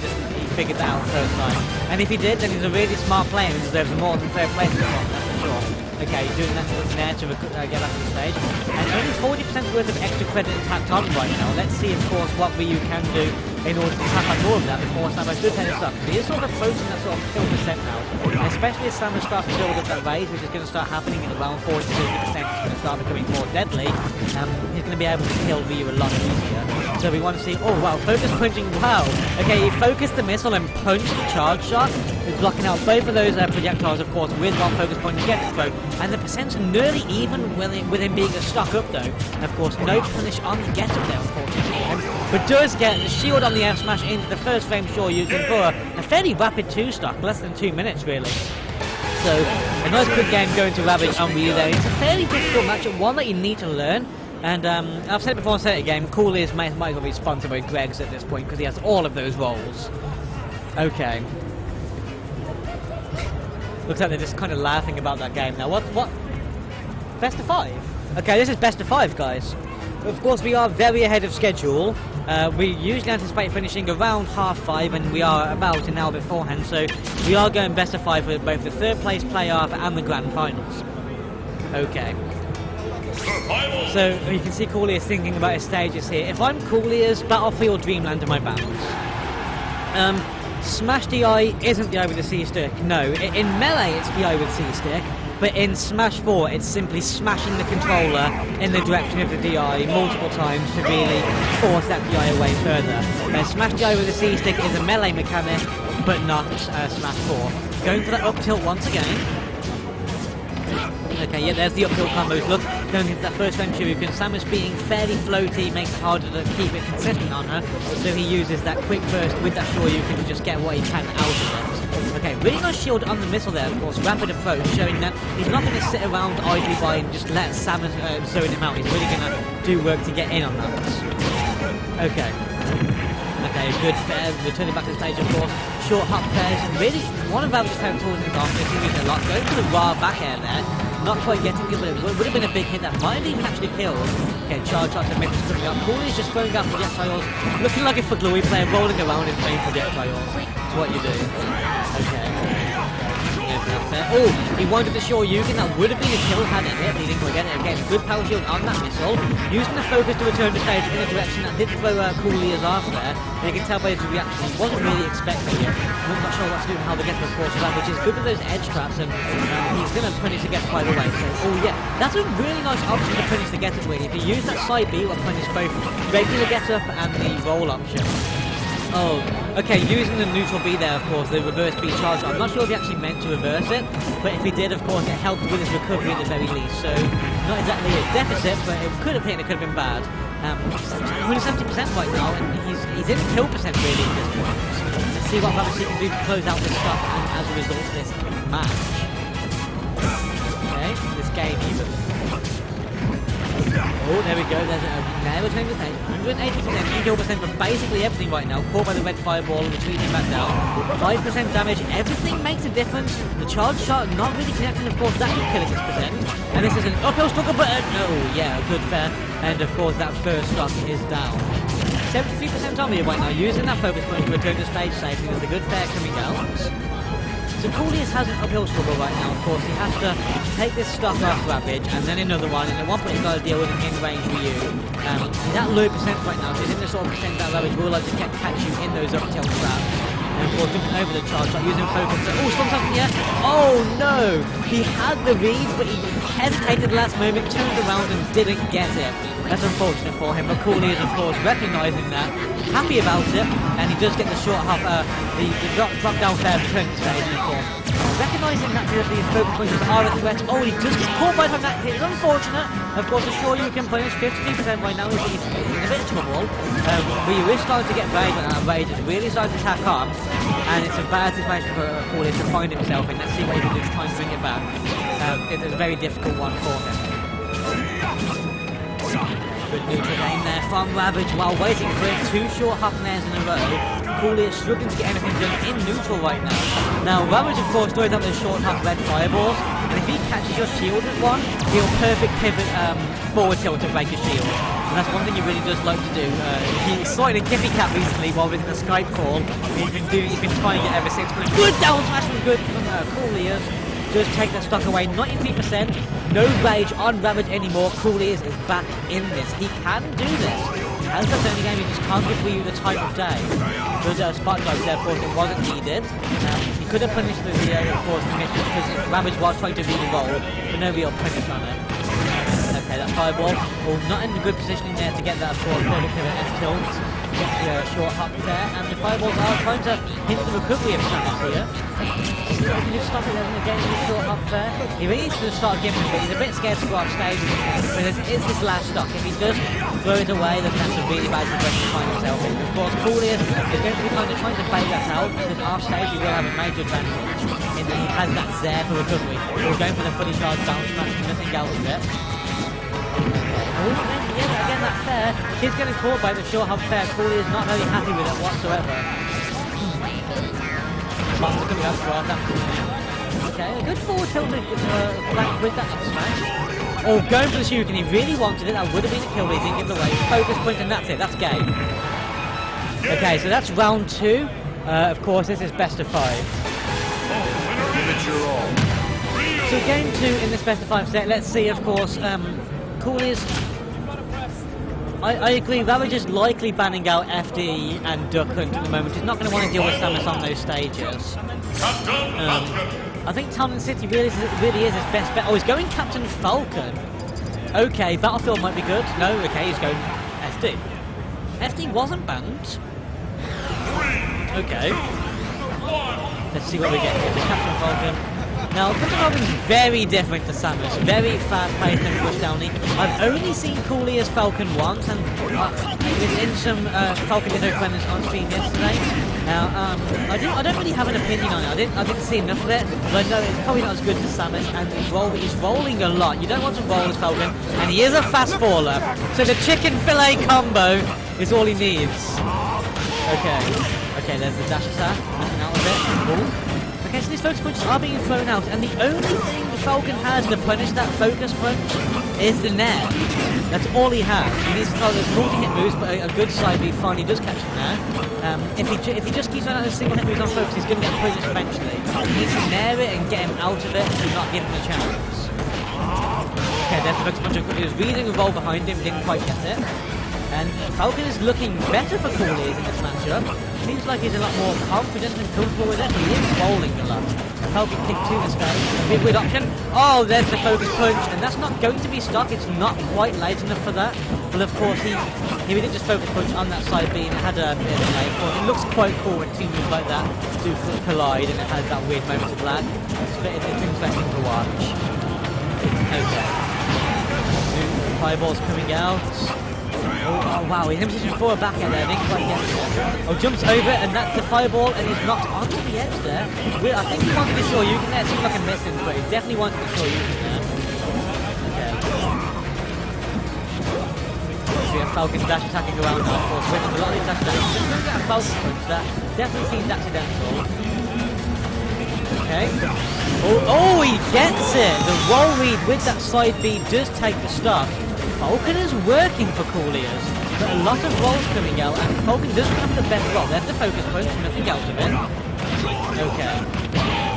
figured that out the first time. And if he did, then he's a really smart player and deserves more than third place, that's for sure. Okay, he's doing that there to get back to the stage. And only 40% worth of extra credit tacked on right now. Let's see, of course, what Ryu can do in order to tap on more of that before Samus does head us up. He is sort of approaching that sort of kill percent now. And especially as Samus starts to build up that raise, which is going to start happening at around 40 to 50%, it's going to start becoming more deadly. He's going to be able to kill Ryu a lot easier. So we want to see, oh wow, focus punching, wow. Okay, he focused the missile and punched the charge shot. He's blocking out both of those projectiles, of course, with one focus point to get the throw. And the percent's nearly even with him being a stock up though. And of course, no punish on the get up there, unfortunately. But does get the shield on the F smash into the first frame, sure, you can for a fairly rapid 2-stock, less than 2 minutes really. So, a nice quick game going to Ravage on Ryu there. It's a fairly difficult matchup, one that you need to learn. And I've said it before, I've said it again, Cool Ears might as well be sponsored by Greg's at this point, because he has all of those roles. Okay. Looks like they're just kind of laughing about that game now. What? Best of 5? Okay, this is best of 5, guys. Of course, we are very ahead of schedule. We usually anticipate finishing around 5:30, and we are about an hour beforehand, so we are going best of 5 for both the third place playoff and the grand finals. Okay. So you can see Cool Ears thinking about his stages here. If I'm Cool Ears, Battlefield Dreamland are my bounds. Smash DI isn't DI with the C-stick, no. In Melee it's DI with C-stick, but in Smash 4 it's simply smashing the controller in the direction of the DI multiple times to really force that DI away further. Smash DI with the C-stick is a Melee mechanic, but not Smash 4. Going for that up tilt once again. Okay, yeah, there's the up tilt combos. Look, going into that first frame Shuriken. Samus being fairly floaty makes it harder to keep it consistent on her, so he uses that quick burst with that Shoryuken to just get what he can out of it. Okay, really nice shield on the missile there, of course. Rapid approach, showing that he's not going to sit around idly by and just let Samus zone him out. He's really going to do work to get in on that. Okay. Okay, good fair, returning back to the stage, of course. Short hop pairs, and really, one of Ravage's favorite tools in his arsenal is using a lot. Going for the raw back air there. not quite getting it, but it would have been a big hit that might have even actually killed. Okay, charge shots and misses coming up. Cooley is just throwing out projectiles, looking like a for Louis player rolling around in flame projectiles. That's what you do. Okay. Oh, he wanted to show Yugen. That would have been a kill had it hit, but he didn't quite get it again. Good power shield on that missile. Using the focus to return the stage in a direction that did throw Cooley as off there. And you can tell by his reaction, he wasn't really expecting it. I'm not sure what to do and how to get to the course of that, which is good with those edge traps, and he's going to punish the get by the way. So, oh yeah, that's a really nice option to punish the get up with. If you use that side B, will punish both regular get up and the roll option. Oh, okay, using the neutral B there, of course, the reverse B charge. I'm not sure if he actually meant to reverse it, but if he did, of course, it helped with his recovery at the very least. So, not exactly a deficit, but it could have hit and it could have been bad. Only 70% right now, and he's in kill percent really at this point. Let's see what Rabbit can do to close out this stuff, and as a result of this match. Okay, this game even. Oh, there we go, there's a never change the stage. 180% kill percent for basically everything right now. Caught by the red fireball and retreating back down. 5% damage, everything makes a difference. The charge shot not really connecting, of course, that can kill at 6%. And this is an uphill struggle, but oh yeah, good fair. And of course, that first stock is down. 73% on me right now, using that focus point to return to stage safely with the good fair coming out. So Cooley has an uphill struggle right now, of course. He has to take this stock off Ravage, and then another one, and at one point he's got to deal with an in-range Ryu. He's at low percent right now, so he's in the sort of percent that Ravage will like to catch you in those up tilt traps. And of course, jumping over the charge, like using focus. Oh, sometimes in the air. Oh no! He had the read, but he hesitated the last moment, turned around and didn't get it. That's unfortunate for him, but Cooley is of course recognising that, happy about it, and he does get the short hop, the drop down fair return to stage, of course. Recognising that these focus punches are a threat. Oh, he just gets caught by the that hit. It's unfortunate. Of course, assure you can punish 52% right now. He's in a bit of trouble. Ryu is starting to get brave, and Rage is really starting to attack on, and it's a bad situation for Cooley to find himself in. Let's see what he can do to try and bring it back. It's a very difficult one for him. Good neutral game there from Ravage while waiting for it. 2 short hop nairs in a row. Cooley is struggling to get anything done in neutral right now. Now Ravage of course throws out those short hop red fireballs, and if he catches your shield with one, he'll perfect pivot forward tilt to break your shield. And that's one thing he really does like to do. He started a Kiffy Cat recently while within a Skype call. He's been trying it ever since, but a good down smash was good from Cooley. Just take that stock away, 93%, no rage on Ravage anymore. Cooley is back in this. He can do this. As the only game, he just can't give you the time of day. Good spot dodge there, of course, it wasn't needed. He could have punished the of course, the mission because Ravage was trying to re-roll, but no real punish on it. Okay, that fireball. Oh, not in a good positioning there to get that, of course, perfect pivot and tilt. Gets the short hop there, and the fireballs are trying to hinder the recovery of Samus here. See if he can stop it then again with the short hop there. He really needs to start giving it, but he's a bit scared to go off stage. But it's his last stock. If he does throw it away, then that's a really bad situation to find himself in. Of course, Cooley is going to be kind of trying to bait that out, because off stage he will have a major advantage in that he has that there for recovery. We're going for the fully charged bounce smash, nothing else with it. Again, that fair. He's getting caught by the short hop fair. Cooley is not very happy with it whatsoever. Master coming out for that. Okay, a good forward tilt with that up smash. Oh, going for the Shuriken. He really wanted it. That would have been a kill, but he didn't give it away. Focus point, and that's it. That's game. Okay, so that's round 2. Of course, this is best of 5. Give it your all. So game 2 in this best of 5 set. Let's see, of course. Cooley's. I agree, Ravage is likely banning out FD and Duck Hunt at the moment. He's not going to want to deal with Samus on those stages. I think Town and City really is his best bet. Oh, he's going Captain Falcon. Okay, Battlefield might be good. No, okay, he's going FD. FD wasn't banned. Okay. Let's see what we get here. Just Captain Falcon. Now, Captain Falcon's very different to Samus, very fast-paced and pushdowny. I've only seen Cooley as Falcon once, and he was in some Falcon Ditto Friends on stream yesterday. Now, I don't really have an opinion on it. I didn't see enough of it, but I know it's probably not as good as Samus, and he's rolling a lot. You don't want to roll as Falcon, and he is a fast faller, so the chicken fillet combo is all he needs. Okay, there's the dash attack, nothing out of it. Ooh. Okay, so these focus punches are being thrown out, and the only thing the Falcon has to punish that focus punch is the nair. That's all he has. He needs to throw those multi-hit moves, but a good side B finally does catch him there. If he just keeps throwing out those single hit moves on focus, he's going to get poisoned eventually. He needs to nair it and get him out of it to not give him a chance. Okay, there's the focus punch. He was reading a roll behind him, didn't quite get it. And Falcon is looking better for Coolies in this matchup. Seems like he's a lot more confident and comfortable with it, but he is rolling a lot. Falcon picked 2 mistakes. A big weird option. Oh, there's the focus punch, and that's not going to be stuck. It's not quite late enough for that. Well, of course, he really did just focus punch on that side B and it had a bit of a delay. It looks quite cool when two moves like that do collide and it has that weird moment of lag. It's interesting to watch. Okay. Fireball's coming out. Oh wow, he's in position for a back air there, didn't quite get it. Oh, jumps over, and that's the fireball, and he's knocked onto the edge there. I think he wanted to show you can there, it seemed like a missing, but he definitely wanted to show you can there. Okay. So we have Falcon dash attacking around now, of course, with a lot of these dash attacks. Just going to get a Falcon punch that definitely seems accidental. Okay. Oh, he gets it! The roll read with that side B does take the stock. Falcon is working for Cooliers, but a lot of rolls coming out, and Falcon doesn't have the best roll. There's the focus punch, nothing out of it. Okay.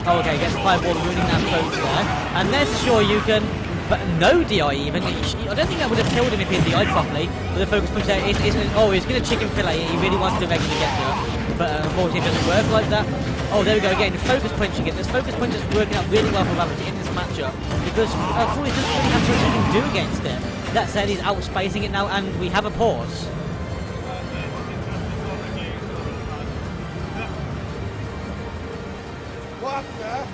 Oh, okay, gets the fireball ruining that approach there. And there's the Shoryuken, but no DI even. I don't think that would have killed him if he had DI properly, but the focus punch there oh, he's going to chicken fillet it. He really wants to regular get there, but unfortunately it doesn't work like that. Oh, there we go again, focus punching it. This focus punch is working out really well for Ravage in this matchup, because Cooliers doesn't really have much he can do against it. That said, he's outspacing it now, and we have a pause. What happened there?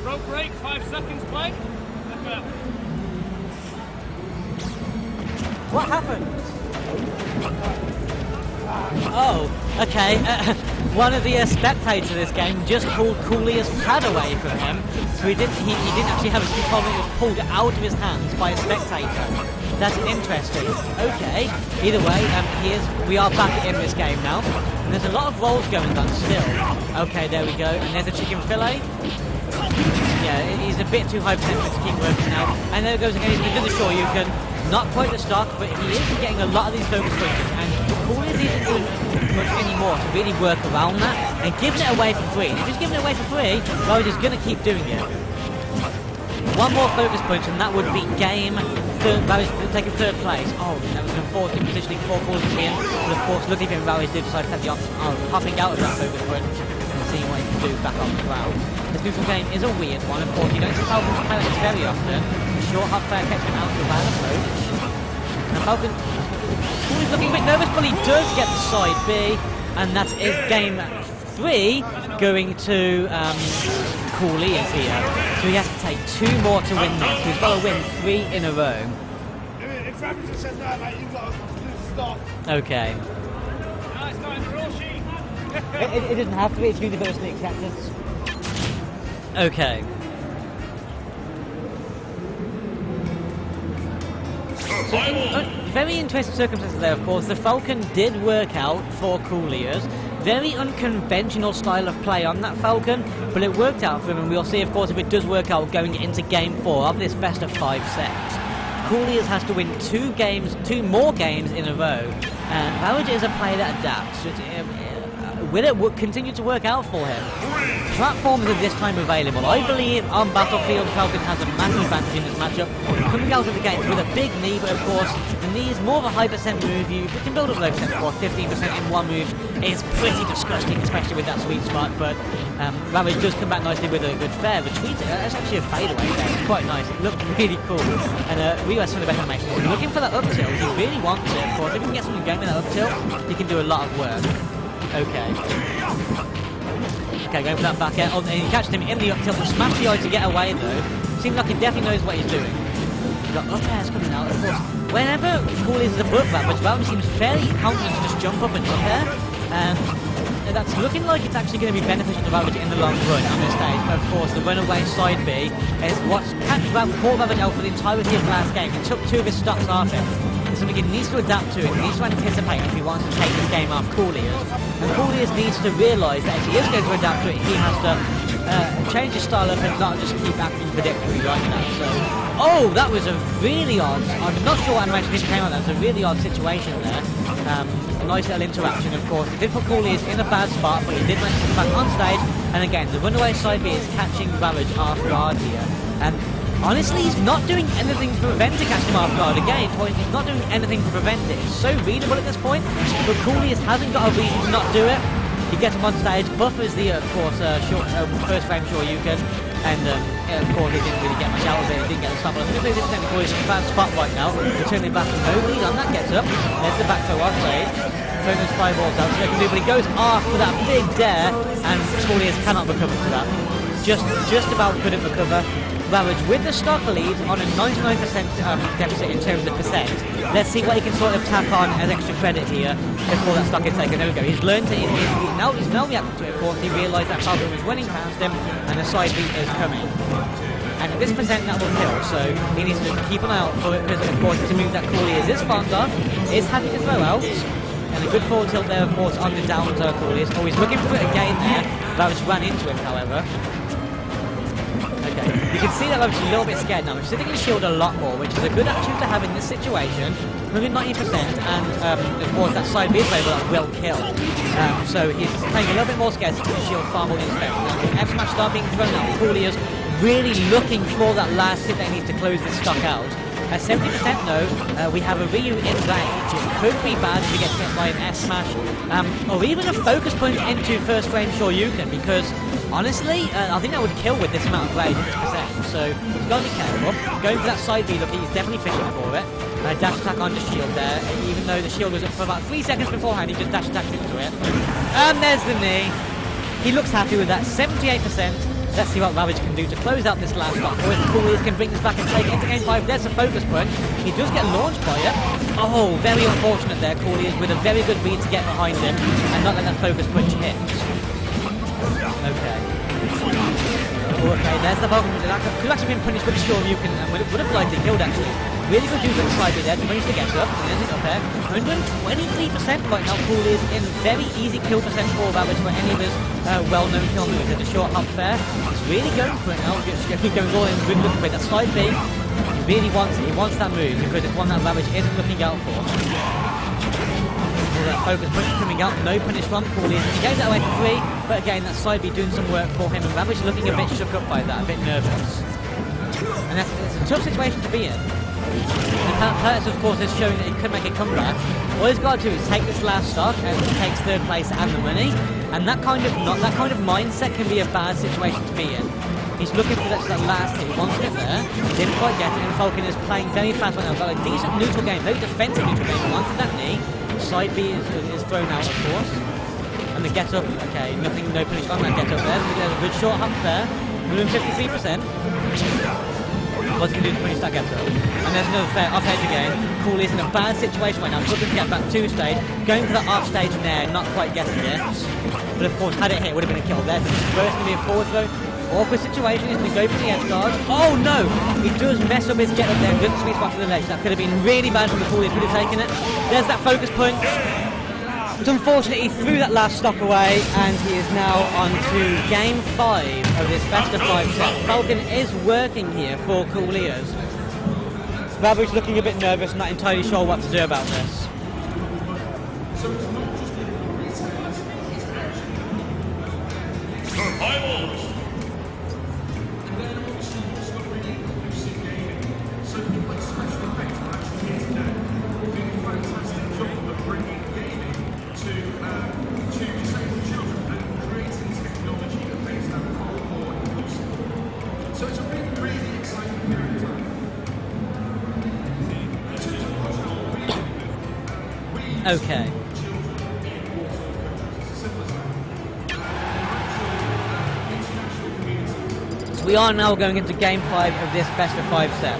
Rope break, 5 seconds, play. What happened? Oh, okay. One of the spectators of this game just pulled Coolier's pad away from him, so he didn't actually have his control. It was pulled out of his hands by a spectator. That's interesting. Okay. Either way, we are back in this game now, and there's a lot of rolls going on still. Okay, there we go. And there's a chicken fillet. Yeah, he's a bit too high potential to keep working now. And there it goes again. He's going to do the Shoryuken. Not quite the stock, but he is getting a lot of these focus punches, and Cooliers isn't doing much anymore to really work around that and giving it away for free. If he's giving it away for free, Ravage is going to keep doing it. One more focus punch, and that would be game. Ravage taking 3rd place. Oh, that was an unfortunate positioning for Cooliers to be in. But of course, luckily for him, Ravage did decide to take the option of popping out of that focus punch and seeing what he can do back on the ground. This neutral game is a weird one. Of course, you don't see Falcons play like this very often. Short hop fair catchment out of the bad approach. And Falcon is looking a bit nervous, but he does get the side B, and that is game 3 going to Cooliers here. So he has to take 2 more to win this. He's got to win 3 in a row. If Ravage said no, mate, you've got to stop. Okay. Nice going, draw sheet. It doesn't have to be, it's universally accepted. Okay. Very interesting circumstances there, of course. The Falcon did work out for Cooliers. Very unconventional style of play on that Falcon, but it worked out for him, and we'll see, of course, if it does work out going into Game 4 of this best of 5 sets. Cooliers has to win 2 more games in a row, and Ravage is a player that adapts. Will it continue to work out for him? Platforms are this time available. I believe on Battlefield, Falcon has a massive advantage in this matchup. Coming out of the gates with a big knee, but of course, the knee is more of a high percent move. You can build up low percent for 15% in one move. It's pretty disgusting, especially with that sweet spot, but Ravage does come back nicely with a good fair retreat. It's actually a fadeaway there. It's quite nice. It looked really cool. And Realize some of the better animations. He's looking for that up tilt. He really wants it, of course. If he can get something going with that up tilt, he can do a lot of work. Okay. Okay, going for that back air. Oh, and he catches him in the up tilt. Smash the eye to get away, though. Seems like he definitely knows what he's doing. He's got up airs coming out, of course. Whenever Cooliers is above Ravage, Ravage seems fairly confident to just jump up and up air. And that's looking like it's actually going to be beneficial to Ravage in the long run on this stage. But of course, the runaway side B is what's caught Ravage out for the entirety of last game. He took 2 of his stocks off him. and something he needs to adapt to, and he needs to anticipate if he wants to take this game off Cooliers. And Cooliers needs to realise that if he is going to adapt to it, he has to change his style up and not just keep acting predictably like that. So, oh, that was a really odd, I'm not sure what animation came out, that was a really odd situation there. A nice little interaction, of course. It did put Cooliers in a bad spot, but he did manage to come back on stage. And again, the runaway side B is catching Ravage off guard here. And honestly, he's not doing anything to prevent it catching him off guard. Again, he's not doing anything to prevent it. It's so readable at this point, but Cooliers hasn't got a reason to not do it. He gets him on stage, buffers the, of course, first frame sure you can. And of course, he didn't really get much out of it. He didn't get the stop. I think he's technically in a bad spot right now. Returning back to no lead on that gets up. There's the back throw off stage. Throwing those 5 balls out, so they can do, but he goes after that big dare, and Cooliers cannot recover for that. Just about couldn't recover. Ravage with the stock lead on a 99% deficit in terms of percent. Let's see what he can sort of tack on as extra credit here before that stock is taken. There we go. He's learned it. He's now reacting to it. Of course, he realised that Falcon was running past him, and the side beat is coming. And at this percent, that will kill. So he needs to keep an eye out for it, because of course it's a move that Cooliers is fond of, is happy to throw out. And a good forward tilt there, of course, on the down Cooliers. Oh, he's looking for it again there. Ravage ran into him, however. Okay, you can see that Ravage is a little bit scared now. He's sitting in the shield a lot more, which is a good attitude to have in this situation. 190%, and of course that side B is available that will kill. So he's playing a little bit more scared, sitting in the shield far more than expected. Now the F smash start being thrown out, Cooliers really looking for that last hit they need to close this stock out. At 70% though, we have a Ryu in range. It could be bad if he gets hit by an S-Smash, or even a focus punch into first frame Shoryuken, because honestly, I think that would kill with this amount of range, 50%. So he's got to be careful. Going for that side B, look, he's definitely fishing for it. Dash attack on the shield there, even though the shield was up for about 3 seconds beforehand, he just dash attacked into it. And there's the knee. He looks happy with that, 78%. Let's see what Ravage can do to close out this last stock. Or if Cooliers can bring this back and take it into game 5. There's a focus punch. He does get launched by it. Oh, very unfortunate there. Cooliers with a very good read to get behind him and not let that focus punch hit. Okay. Okay, there's the Falcon. Could have actually been punished with a Shoryuken and would have likely killed actually. Really good use of the side there to manage to get up. And there's it up there. 123% right now. Cooliers in very easy kill percent for Ravage for any of his well-known kill moves. There's a short hop there. He's really going for it now. Just going all in with that side B. He really wants it. He wants that move because it's one that Ravage isn't looking out for. That focus punch coming out, no punish from Cooliers. He goes that way for 3, but again that side B doing some work for him, and Ravage looking a bit shook up by that, a bit nervous. And that's a tough situation to be in. And Curtis, of course, is showing that he could make a comeback. All he's got to do is take this last stock and takes 3rd place and the money. And that kind of mindset can be a bad situation to be in. He's looking for that last hit. He wants it there. He didn't quite get it, and Falcon is playing very fast right now. Got a decent neutral game, very defensive neutral game. He wanted that knee. Side B is thrown out, of course. And the get up, okay, nothing, no punish on that get up there. There's a good short hump there. 153%. What's he going to do to finish that get up? And there's another fair off edge again. Cooliers in a bad situation right now. Looking to get back 2 stage. Going for the off stage there, not quite getting it. But of course, had it hit, it would have been a kill there. So this is first going to be a forward throw. Awkward situation, he's going to go for the edge guard. Oh no! He does mess up his get up there, good sweet spot to the ledge. That could have been really bad from the Cooliers, could have taken it. There's that focus punch. But unfortunately, he threw that last stock away, and he is now on to game 5 of this best of 5 set. Falcon is working here for Cooliers. Ravage looking a bit nervous, not entirely sure what to do about this. Okay. So we are now going into game 5 of this best of 5 set.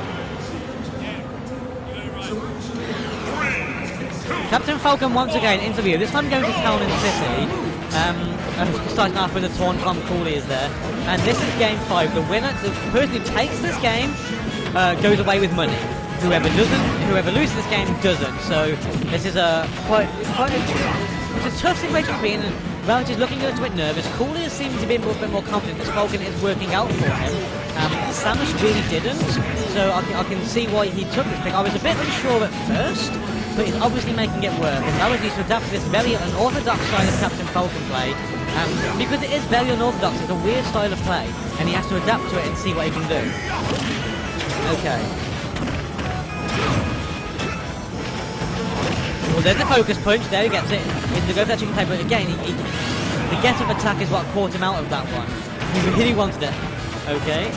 Captain Falcon once again interview. This time going to town in the city. Starting off with a taunt from Cooliers there. And this is game 5. The winner, the person who takes this game, goes away with money. whoever loses this game doesn't. So this is it's a tough situation to be in. And Ravage is looking a little bit nervous. Cooley seems to be a little bit more confident that Falcon is working out for him. Samus really didn't, so I can see why he took this pick. I was a bit unsure at first, but he's obviously making it work. And Ravage needs to adapt to this very unorthodox style of Captain Falcon play. Because it is very unorthodox, it's a weird style of play, and he has to adapt to it and see what he can do. Okay. Well, there's the focus punch. There he gets it. It's the go that chicken play, but again, the get-up attack is what caught him out of that one. He really wanted it. Okay.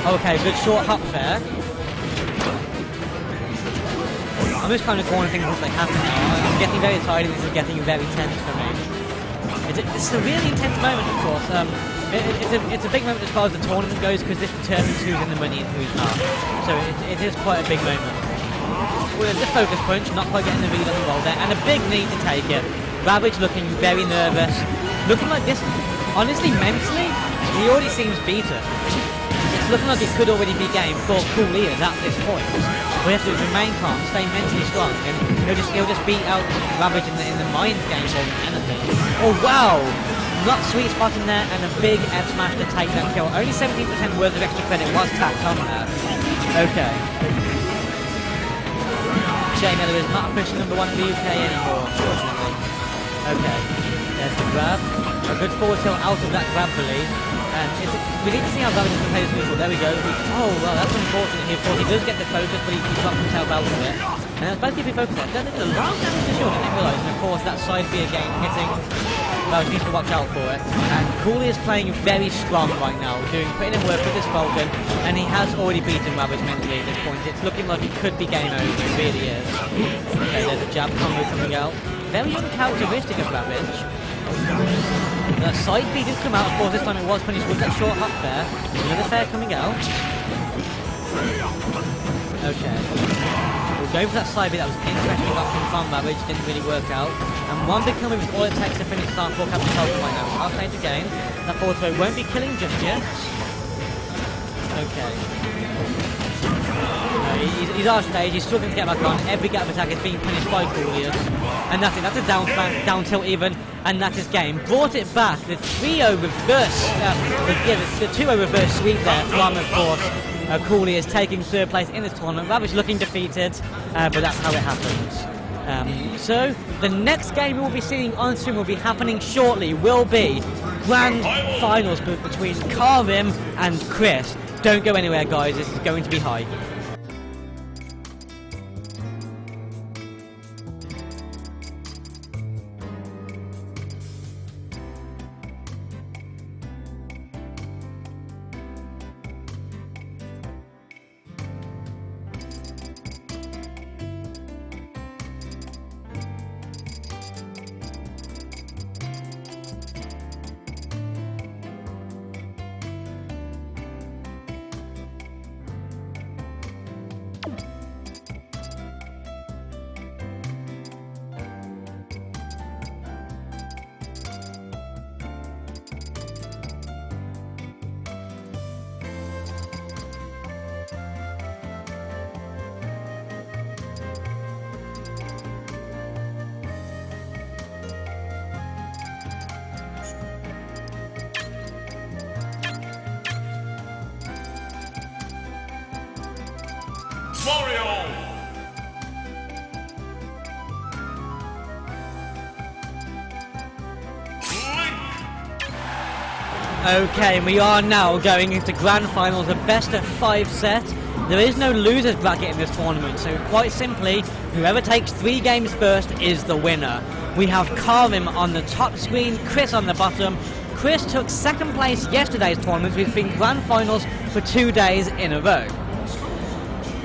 Okay, good short hop there. I'm just kind of calling things as they happen now. I'm getting very tired, and this is getting very tense for me. It's a really intense moment, of course. It's a big moment as far as the tournament goes, because this determines who's in the money and who's not. So it is quite a big moment. Well, the focus punch, not quite getting the read on the roll there, and a big need to take it. Ravage looking very nervous. Looking like this, honestly, mentally, he already seems beaten. It's looking like it could already be game for Cool Ears at this point. We have to remain calm, stay mentally strong, and he'll just beat out Ravage in the mind game more than anything. Oh wow! Not sweet spot in there, and a big F smash to take that kill. Only 17% worth of extra credit was tacked on there. Okay. Shane Miller is not officially #1 in the UK anymore, unfortunately. Okay. There's the grab. A good forward tilt out of that grab release. And we need to see how Ravage can play this neutral. There we go. Oh, well, that's unfortunate here. Of course, he does get the focus, but he drops himself out of it. And that's basically if he focuses. That did a lot of damage to shield, I didn't realise. And of course, that side B again hitting. Ravage needs to watch out for it. And Cooley is playing very strong right now, putting in work with this Falcon, and he has already beaten Ravage mentally at this point. It's looking like it could be game over. It really is. Okay, there's a jab combo coming out. Very uncharacteristic of Ravage. That side B did come out, of course this time it was punished with that short hop there. Another fair coming out. Okay. We'll go for that side B, that was an interesting option from Ravage, didn't really work out. And one big combo is all it takes to finish the start for Captain Falcon right now. I'll change again. That forward throw won't be killing just yet. Okay. He's our stage, he's struggling to get back on. Every gap attack is being punished by Coolius. And that's it, that's a down tilt even, and that is game. Brought it back, the 3-0 reverse, the 2-0 reverse sweep there from, of course, Coolius taking third place in this tournament. Ravage looking defeated, but that's how it happens. So, the next game we will be seeing on stream will be happening shortly, will be grand finals between Karim and Chris. Don't go anywhere, guys, this is going to be high. Okay, and we are now going into grand finals, a best of 5 set. There is no losers bracket in this tournament, so quite simply, whoever takes 3 games first is the winner. We have Karim on the top screen, Chris on the bottom. Chris took 2nd place yesterday's tournament, we've been grand finals for 2 days in a row.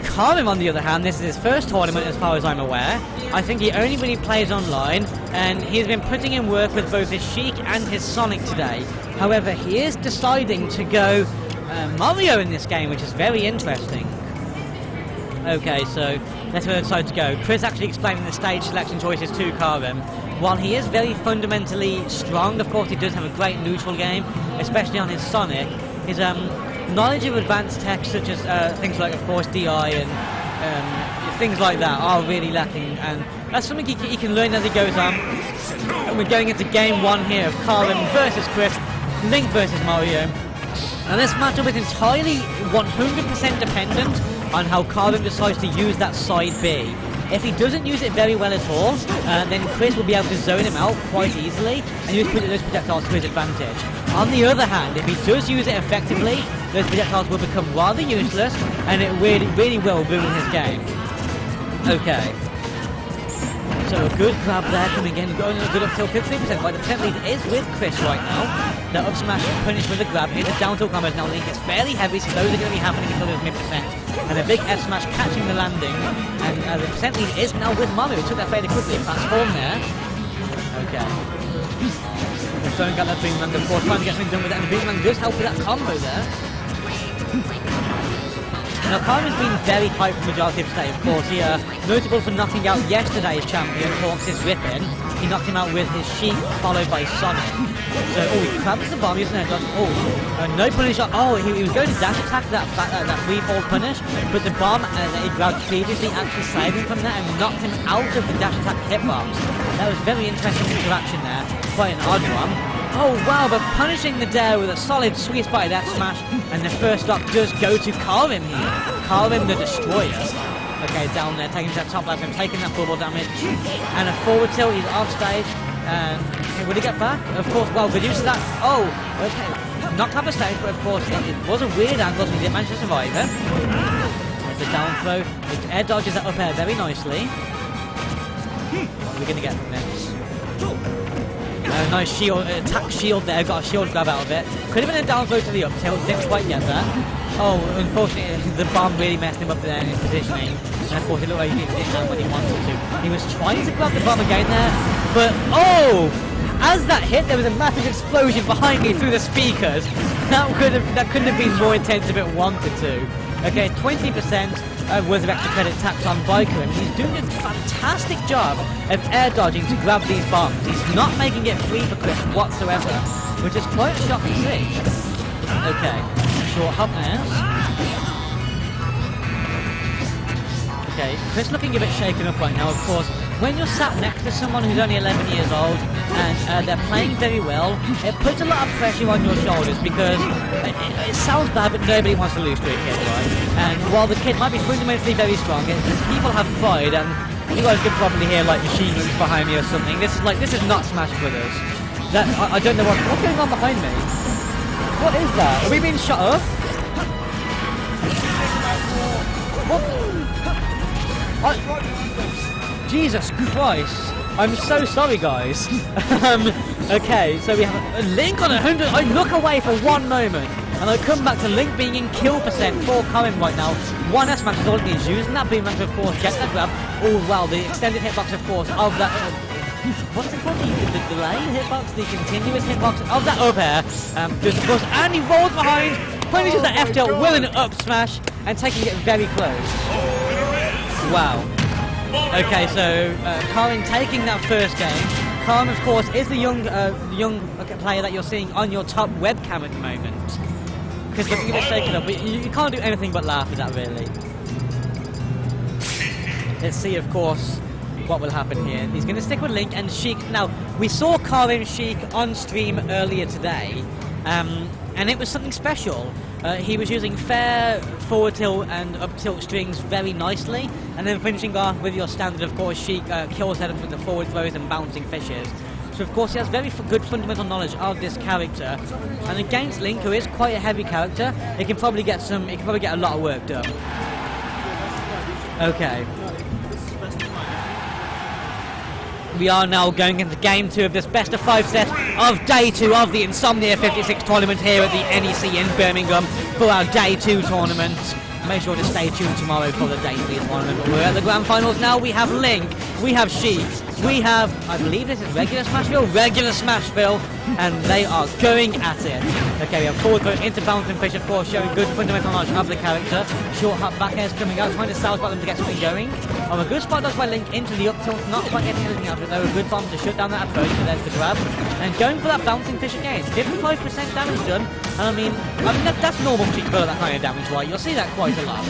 Karim, on the other hand, this is his first tournament as far as I'm aware. I think he only really plays online, and he's been putting in work with both his Sheik and his Sonic today. However, he is deciding to go Mario in this game, which is very interesting. Okay, so that's where they decided to go. Chris actually explaining the stage selection choices to Karim. While he is very fundamentally strong, of course he does have a great neutral game, especially on his Sonic. knowledge of advanced tech such as things like, of course, DI and things like that are really lacking, and that's something he can learn as he goes on. And we're going into game 1 here of Karim versus Chris, Link versus Mario. And this matchup is entirely 100% dependent on how Karim decides to use that side B. If he doesn't use it very well at all, then Chris will be able to zone him out quite easily and use those projectiles to his advantage. On the other hand, if he does use it effectively, those projectiles will become rather useless, and it really will ruin his game. Okay. So a good grab there coming in, going a good up till 15%, but the percent lead is with Chris right now. The up smash punished with the grab, here's a down tilt combo now. Link is fairly heavy, so those are going to be happening until there's mid-percent. And a big F smash catching the landing, and the percent lead is now with Mario. Took that fairly quickly, transform there. Okay. Throwing out that Boomerang, of course, trying to get something done with that, and the Boomerang does help with that combo there. Now, Karim has been very hyped for the majority of today, of course. He notable for knocking out yesterday's champion, Hawks' Rippin. He knocked him out with his Sheik, followed by Sonic. So, he grabs the bomb, using that dodge. No punish. He was going to dash attack that free-fall punish, but the bomb that he grabbed previously actually saved him from that and knocked him out of the dash attack hitbox. That was very interesting interaction there. Quite an odd one. Oh wow, but punishing the dare with a solid sweet spot F smash, and the first stock does go to Karim here. Karim the Destroyer. Okay, down there, taking that top left and taking that bubble damage. And a forward tilt, he's off stage. Will he get back? Of course, well, reduces that. Oh, okay. Knocked off the stage, but of course, it was a weird angle, so he did manage to survive it. There's the down throw. It air dodges that up air very nicely. What are we going to get from this? Nice shield, attack shield there, got a shield grab out of it. Could have been a down throw to the up tilt, didn't quite get there. Oh, unfortunately, the bomb really messed him up there in his positioning. And of course, it looked like he didn't land when he wanted to. He was trying to grab the bomb again there, but as that hit, there was a massive explosion behind me through the speakers. That couldn't have been more intense if it wanted to. Okay, 20% worth of extra credit tacked on by Karim. He's doing a fantastic job of air dodging to grab these bombs. He's not making it free for Chris whatsoever, which is quite a shock to see. Okay, short hop now. Okay, Chris looking a bit shaken up right now, of course. When you're sat next to someone who's only 11 years old and they're playing very well, it puts a lot of pressure on your shoulders because it sounds bad, but nobody wants to lose to a kid, right? And while the kid might be fundamentally very strong, people have pride, and you guys could probably hear like machine guns behind me or something. This is not Smash Brothers. I don't know what's going on behind me. What is that? Are we being shot up? What? Jesus Christ. I'm so sorry, guys. Okay, so we have a Link on 100. I look away for one moment, and I come back to Link being in kill percent for Karim right now. One S-Max is all he is using that Boomerang to, of course, get that grab. Oh, wow, the extended hitbox, of course, of that... what's it called? The delay hitbox? The continuous hitbox of that up air. Just, of course, and he rolls behind, punishes that F-tilt with an up smash, and taking it very close. Wow. Okay, so Karim taking that first game. Karim, of course, is the young player that you're seeing on your top webcam at the moment. Because looking a bit shaken up, but you can't do anything but laugh at that, really. Let's see, of course, what will happen here. He's going to stick with Link and Sheik. Now, we saw Karim Sheik on stream earlier today, and it was something special. He was using fair forward tilt and up tilt strings very nicely, and then finishing off with your standard, of course, Sheik kill setups with the forward throws and bouncing fishes. So of course he has very good fundamental knowledge of this character, and against Link, who is quite a heavy character, he can probably get a lot of work done. Okay. We are now going into game 2 of this best of 5 set of day 2 of the Insomnia 56 tournament here at the NEC in Birmingham for our day 2 tournament. Make sure to stay tuned tomorrow for the day 3 tournament. But we're at the grand finals now. We have Link, we have Sheik, we have, I believe this is regular Smashville? Regular Smashville, and they are going at it. Okay, we have forward throw into bouncing fish, of course, showing good fundamental knowledge of the character. Short hop back airs coming out, trying to salve them to get something going. A good spot does by Link into the up tilt, not quite getting anything out of it though. A good bomb to shut down that approach, but there's the grab. And going for that bouncing fish again. 55% damage done. And I mean that's normal for Sheik that kind of damage, right? You'll see that quite a lot.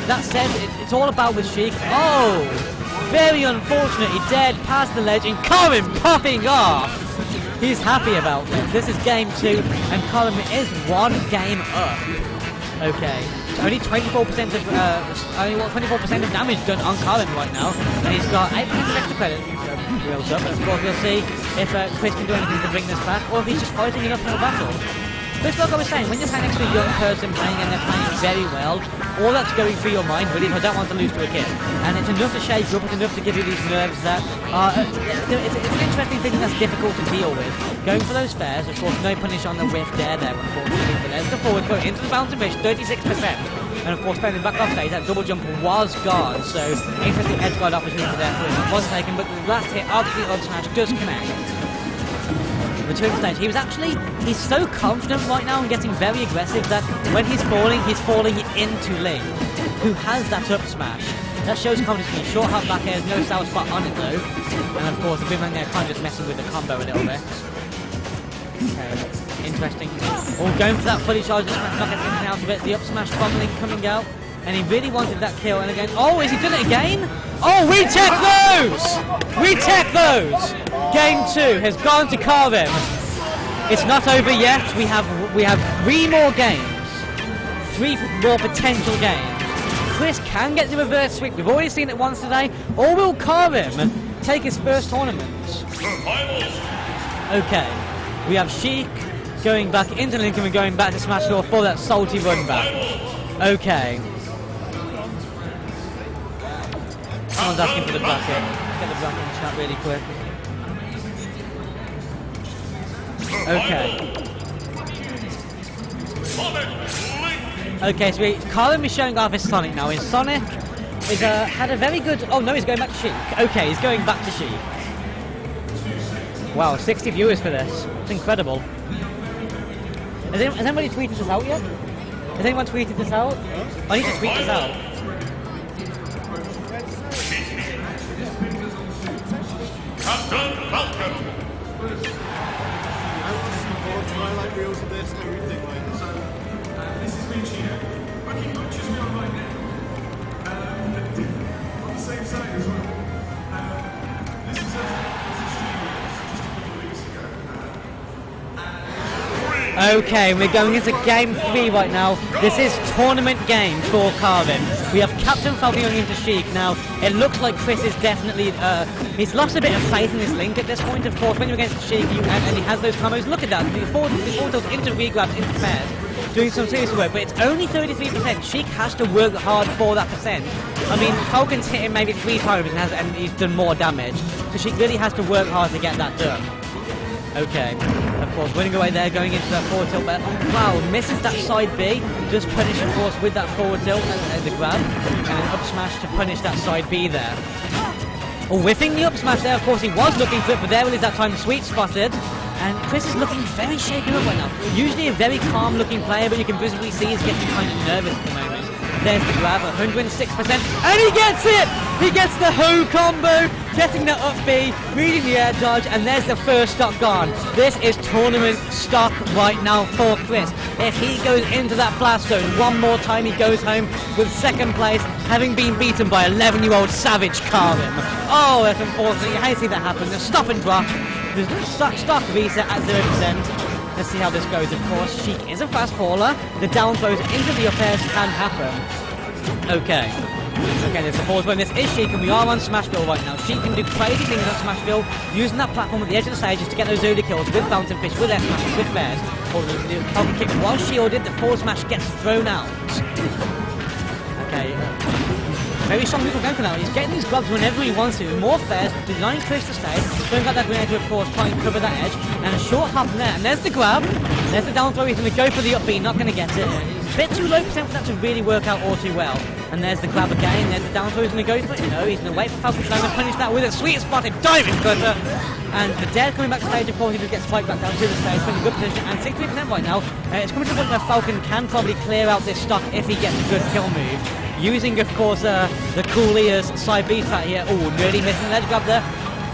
That said, it's all about with Sheik. Oh! Very unfortunate, he dared past the ledge and Karim popping off! He's happy about this. This is game 2 and Karim is 1 game up. Okay. So only 24% of damage done on Karim right now. And he's got 8% of extra credit built up. And of course we'll see if Chris can do anything to bring this back or if he's just fighting an uphill battle. But it's like I was saying, when you're standing next to a young person playing and they're playing very well, all that's going through your mind really is I don't want to lose to a kid. And it's enough to shake you up, it's enough to give you these nerves that are... it's an interesting thing that's difficult to deal with. Going for those fares, of course, no punish on the whiff there, unfortunately. But there's the forward throw into the bouncing fish, 36%. And of course, playing back off stage, that double jump was gone. So, interesting edge guard opportunity there for him. It was taken, but the last hit of the up smash does connect. Between stage, he's so confident right now and getting very aggressive that when he's falling into Link, who has that up smash. That shows confidence in short hop back airs, no sour spot on it though. And of course, the boomerang there kind of just messing with the combo a little bit. Okay, interesting. Oh, going for that fully charged smash, not getting anything out of it. The up smash from Link coming out. And he really wanted that kill, and again, oh, has he done it again? Oh, we take those! We take those! Game 2 has gone to Karim. It's not over yet. We have 3 more games. 3 more potential games. Chris can get the reverse sweep. We've already seen it once today. Or will Karim take his first tournament? Okay. We have Sheik going back into Lincoln and going back to Smashville for that salty run back. Okay. Someone's asking for the bracket. Get the bracket in chat really quick. Okay. Okay, so Karim is showing off his Sonic now. His Sonic is had a very good... Oh no, he's going back to Sheik. Okay, he's going back to Sheik. Wow, 60 viewers for this. It's incredible. Has anybody tweeted this out yet? Has anyone tweeted this out? I need to tweet this out. Captain Falcon! Highlight reels of this, everything like this. So, this is Rich here. Working much as we are right now. On the same side as well. This is a studio just a couple of weeks ago. Okay, we're going into game 3 right now. This is tournament game for Karim. We have Captain Falcon going into Sheik. Now, it looks like Chris is definitely... he's lost a bit of faith in his Link at this point, of course. When you're against Sheik and he has those combos, look at that. The forward tilts into regrabs, into pairs, doing some serious work, but it's only 33%. Sheik has to work hard for that percent. I mean, Falcon's hit him maybe 3 times and he's done more damage. So Sheik really has to work hard to get that done. Okay, of course, winning away there, going into that forward tilt, but wow, misses that side B, just punish, of course, with that forward tilt and the grab, and an up smash to punish that side B there. Oh, whiffing the up smash there, of course, he was looking for it, but there it is that time, sweet spotted, and Chris is looking very shaken up right now. Usually a very calm looking player, but you can visibly see he's getting kind of nervous at the moment. There's the grab, 106%, and he gets it! He gets the Ho combo, getting the up B, reading the air dodge, and there's the first stock gone. This is tournament stock right now for Chris. If he goes into that blast zone one more time, he goes home with 2nd place, having been beaten by 11-year-old Savage Karim. Oh, that's unfortunate. You hate to see that happen. The stop and drop, the stock reset at 0%. Let's see how this goes, of course. Sheik is a fast faller. The down throws into the up airs can happen. Okay. Okay, there's the forward when this is Sheik, and we are on Smashville right now. Sheik can do crazy things on Smashville, using that platform at the edge of the stage just to get those early kills with Fountain Fish, with air smashes, with bears. Or the pocket kick was shielded, the forward smash gets thrown out. Okay. Very strong little gameplay now. He's getting these grabs whenever he wants to. More fares, denying Chris to stay. Going back that grenade to, of course, try and cover that edge. And a short hop there. And there's the grab. There's the down throw. He's going to go for the up B. Not going to get it. A bit too low percent for that to really work out all too well. And there's the grab again, there's the down throw, he's going to go for it. No, he's going to wait for Falcon Slam and punish that with a sweet spotted diving cutter. And the Dare coming back to stage, of course, he just gets spiked back down to the stage, in a good position, and 63% right now. It's coming to the point where Falcon can probably clear out this stock if he gets a good kill move. Using, of course, the cool ears side B out here. Oh, nearly missing the ledge grab there.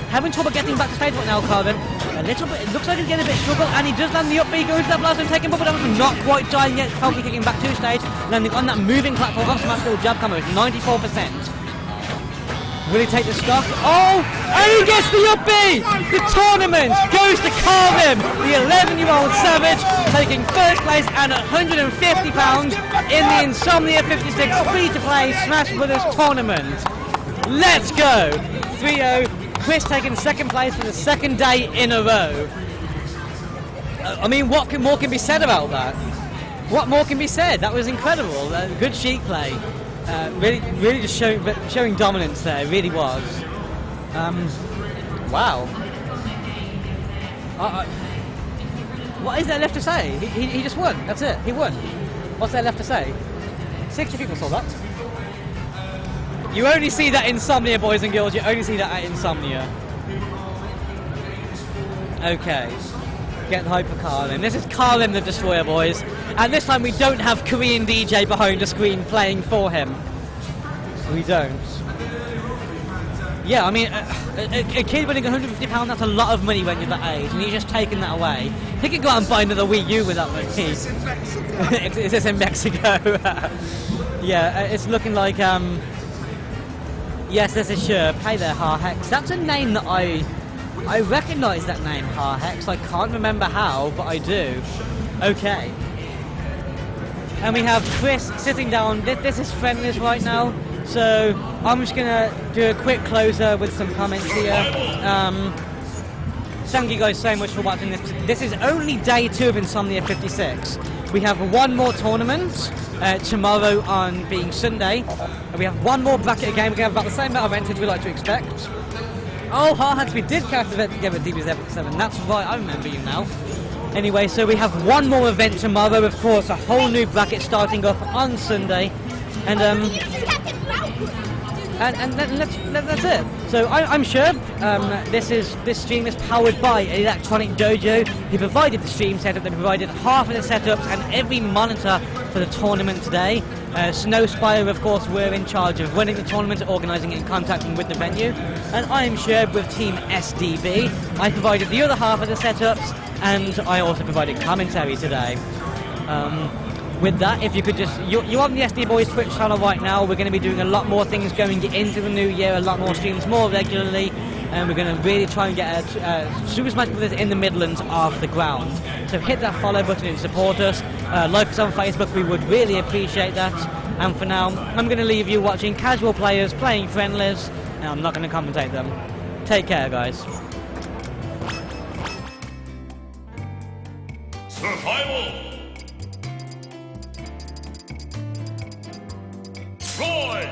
Having trouble getting back to stage right now, Carvin. A little bit, it looks like he's getting a bit struggle, and he does land the up B, goes to that blast and taking bubble damage, but not quite dying yet. Falcon kicking back to stage, landing on that moving platform of Smash Field jab combo, 94%. Will he take the stock? Oh! And he gets the up B! The tournament goes to Carvin, the 11-year-old Savage, taking first place and £150 in the Insomnia 56 free-to-play Smash Brothers tournament. Let's go! 3-0. Chris taking second place for the second day in a row. I mean, what more can be said about that? What more can be said? That was incredible. Good sheet play. Really just showing dominance there. It really was. Wow. What is there left to say? He just won. That's it. He won. What's there left to say? 60 people saw that. You only see that Insomnia, boys and girls. You only see that at Insomnia. Okay. Get hype for Carlin. This is Carlin the Destroyer, boys. And this time we don't have Korean DJ behind the screen playing for him. We don't. Yeah, I mean, a kid winning £150, that's a lot of money when you're that age, and he's just taking that away. He could go out and buy another Wii U with that money. It's in Mexico. Is this in Mexico? Yeah, it's looking like, yes, this is sure. Hey there, Harhex. That's a name that I recognise that name, Harhex. I can't remember how, but I do. Okay. And we have Chris sitting down. This is friendlies right now, so I'm just going to do a quick closer with some comments here. Thank you guys so much for watching this. This is only day 2 of Insomnia 56. We have one more tournament tomorrow on being Sunday. And we have one more bracket game. We're going to have about the same amount of entries we like to expect. Oh, Harhex, we did cast the event together at DB7. That's right, I remember you now. Anyway, so we have one more event tomorrow, of course, a whole new bracket starting off on Sunday, and that's it. So I'm sure this stream is powered by Electronic Dojo, who provided the stream setup. They provided half of the setups and every monitor for the tournament today. Snowspire, of course, were in charge of running the tournament, organising it and contacting with the venue. And I'm sure with Team SDB, I provided the other half of the setups, and I also provided commentary today. With that, if you could just... You're on the SD Boys Twitch channel right now. We're going to be doing a lot more things going into the new year, a lot more streams more regularly, and we're going to really try and get Super Smash Brothers in the Midlands off the ground. So hit that follow button and support us. Like us on Facebook, we would really appreciate that. And for now, I'm going to leave you watching casual players playing friendlies, and I'm not going to commentate them. Take care, guys. Survival! Troy!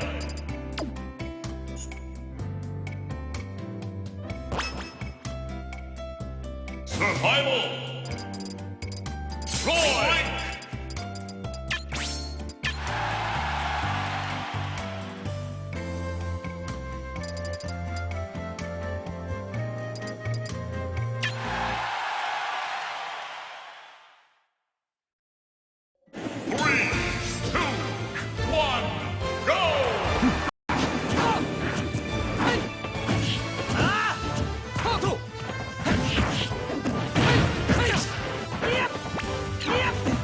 Survival! Troy! Yep.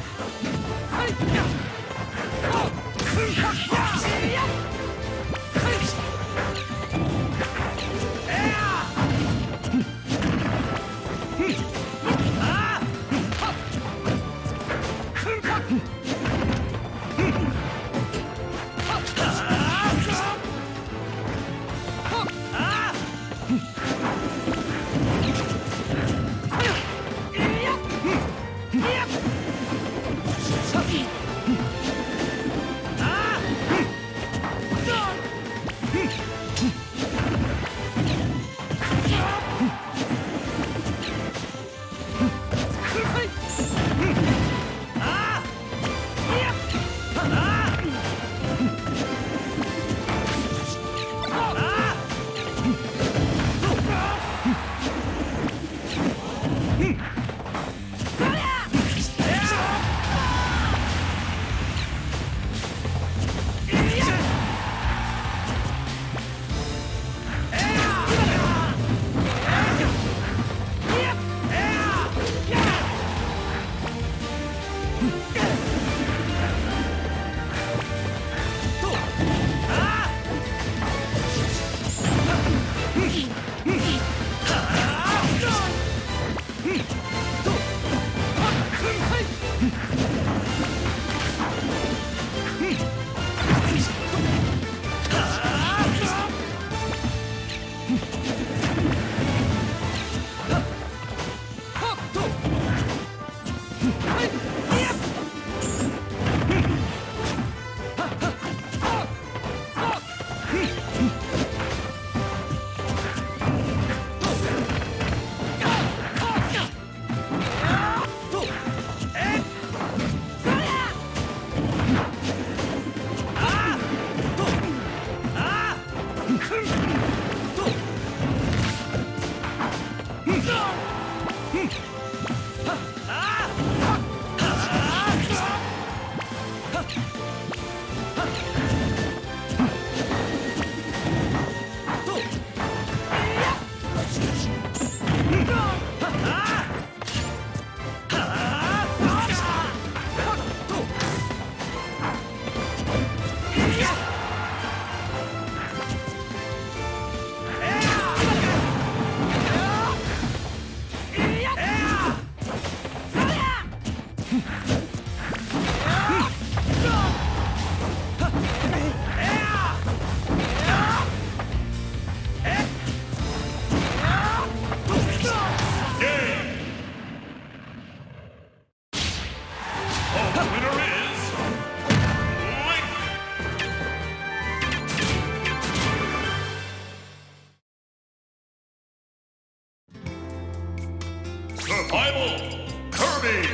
Survival. Kirby.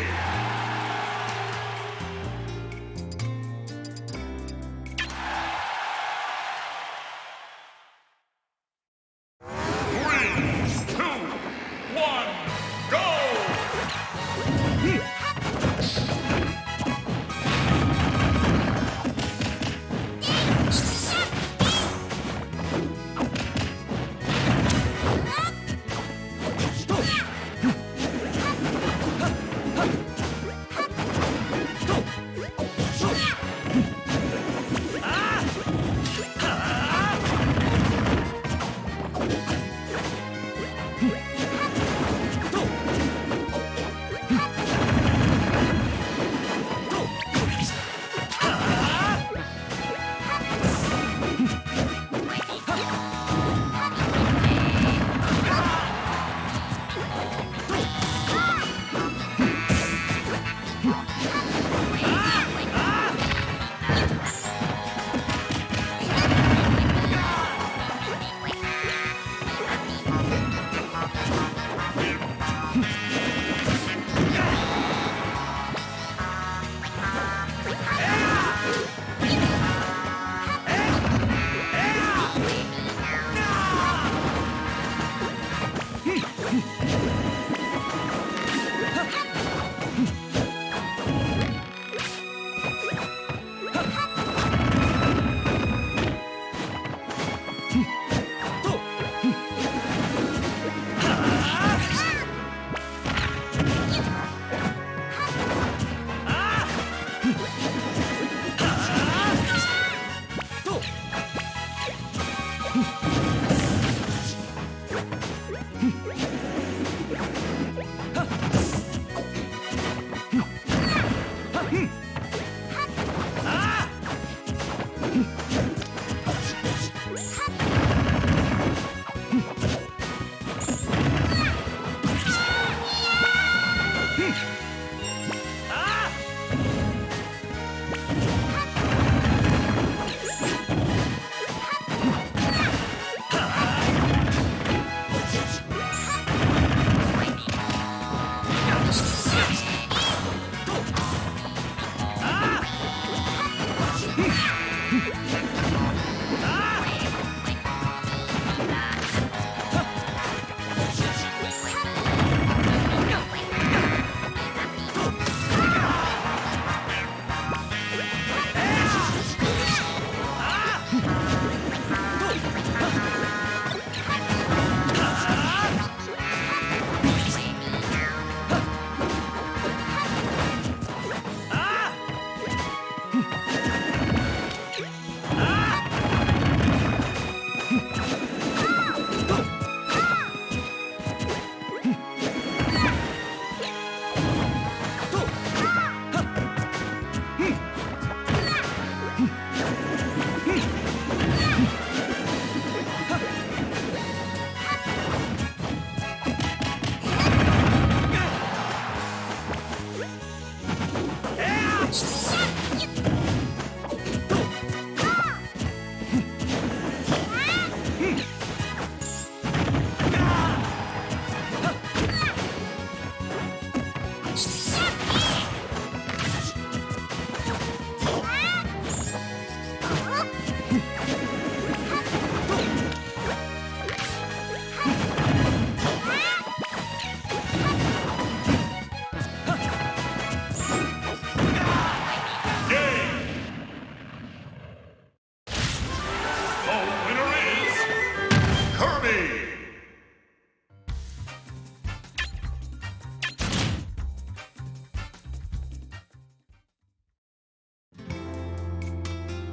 Three, two, one, go!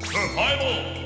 Survival.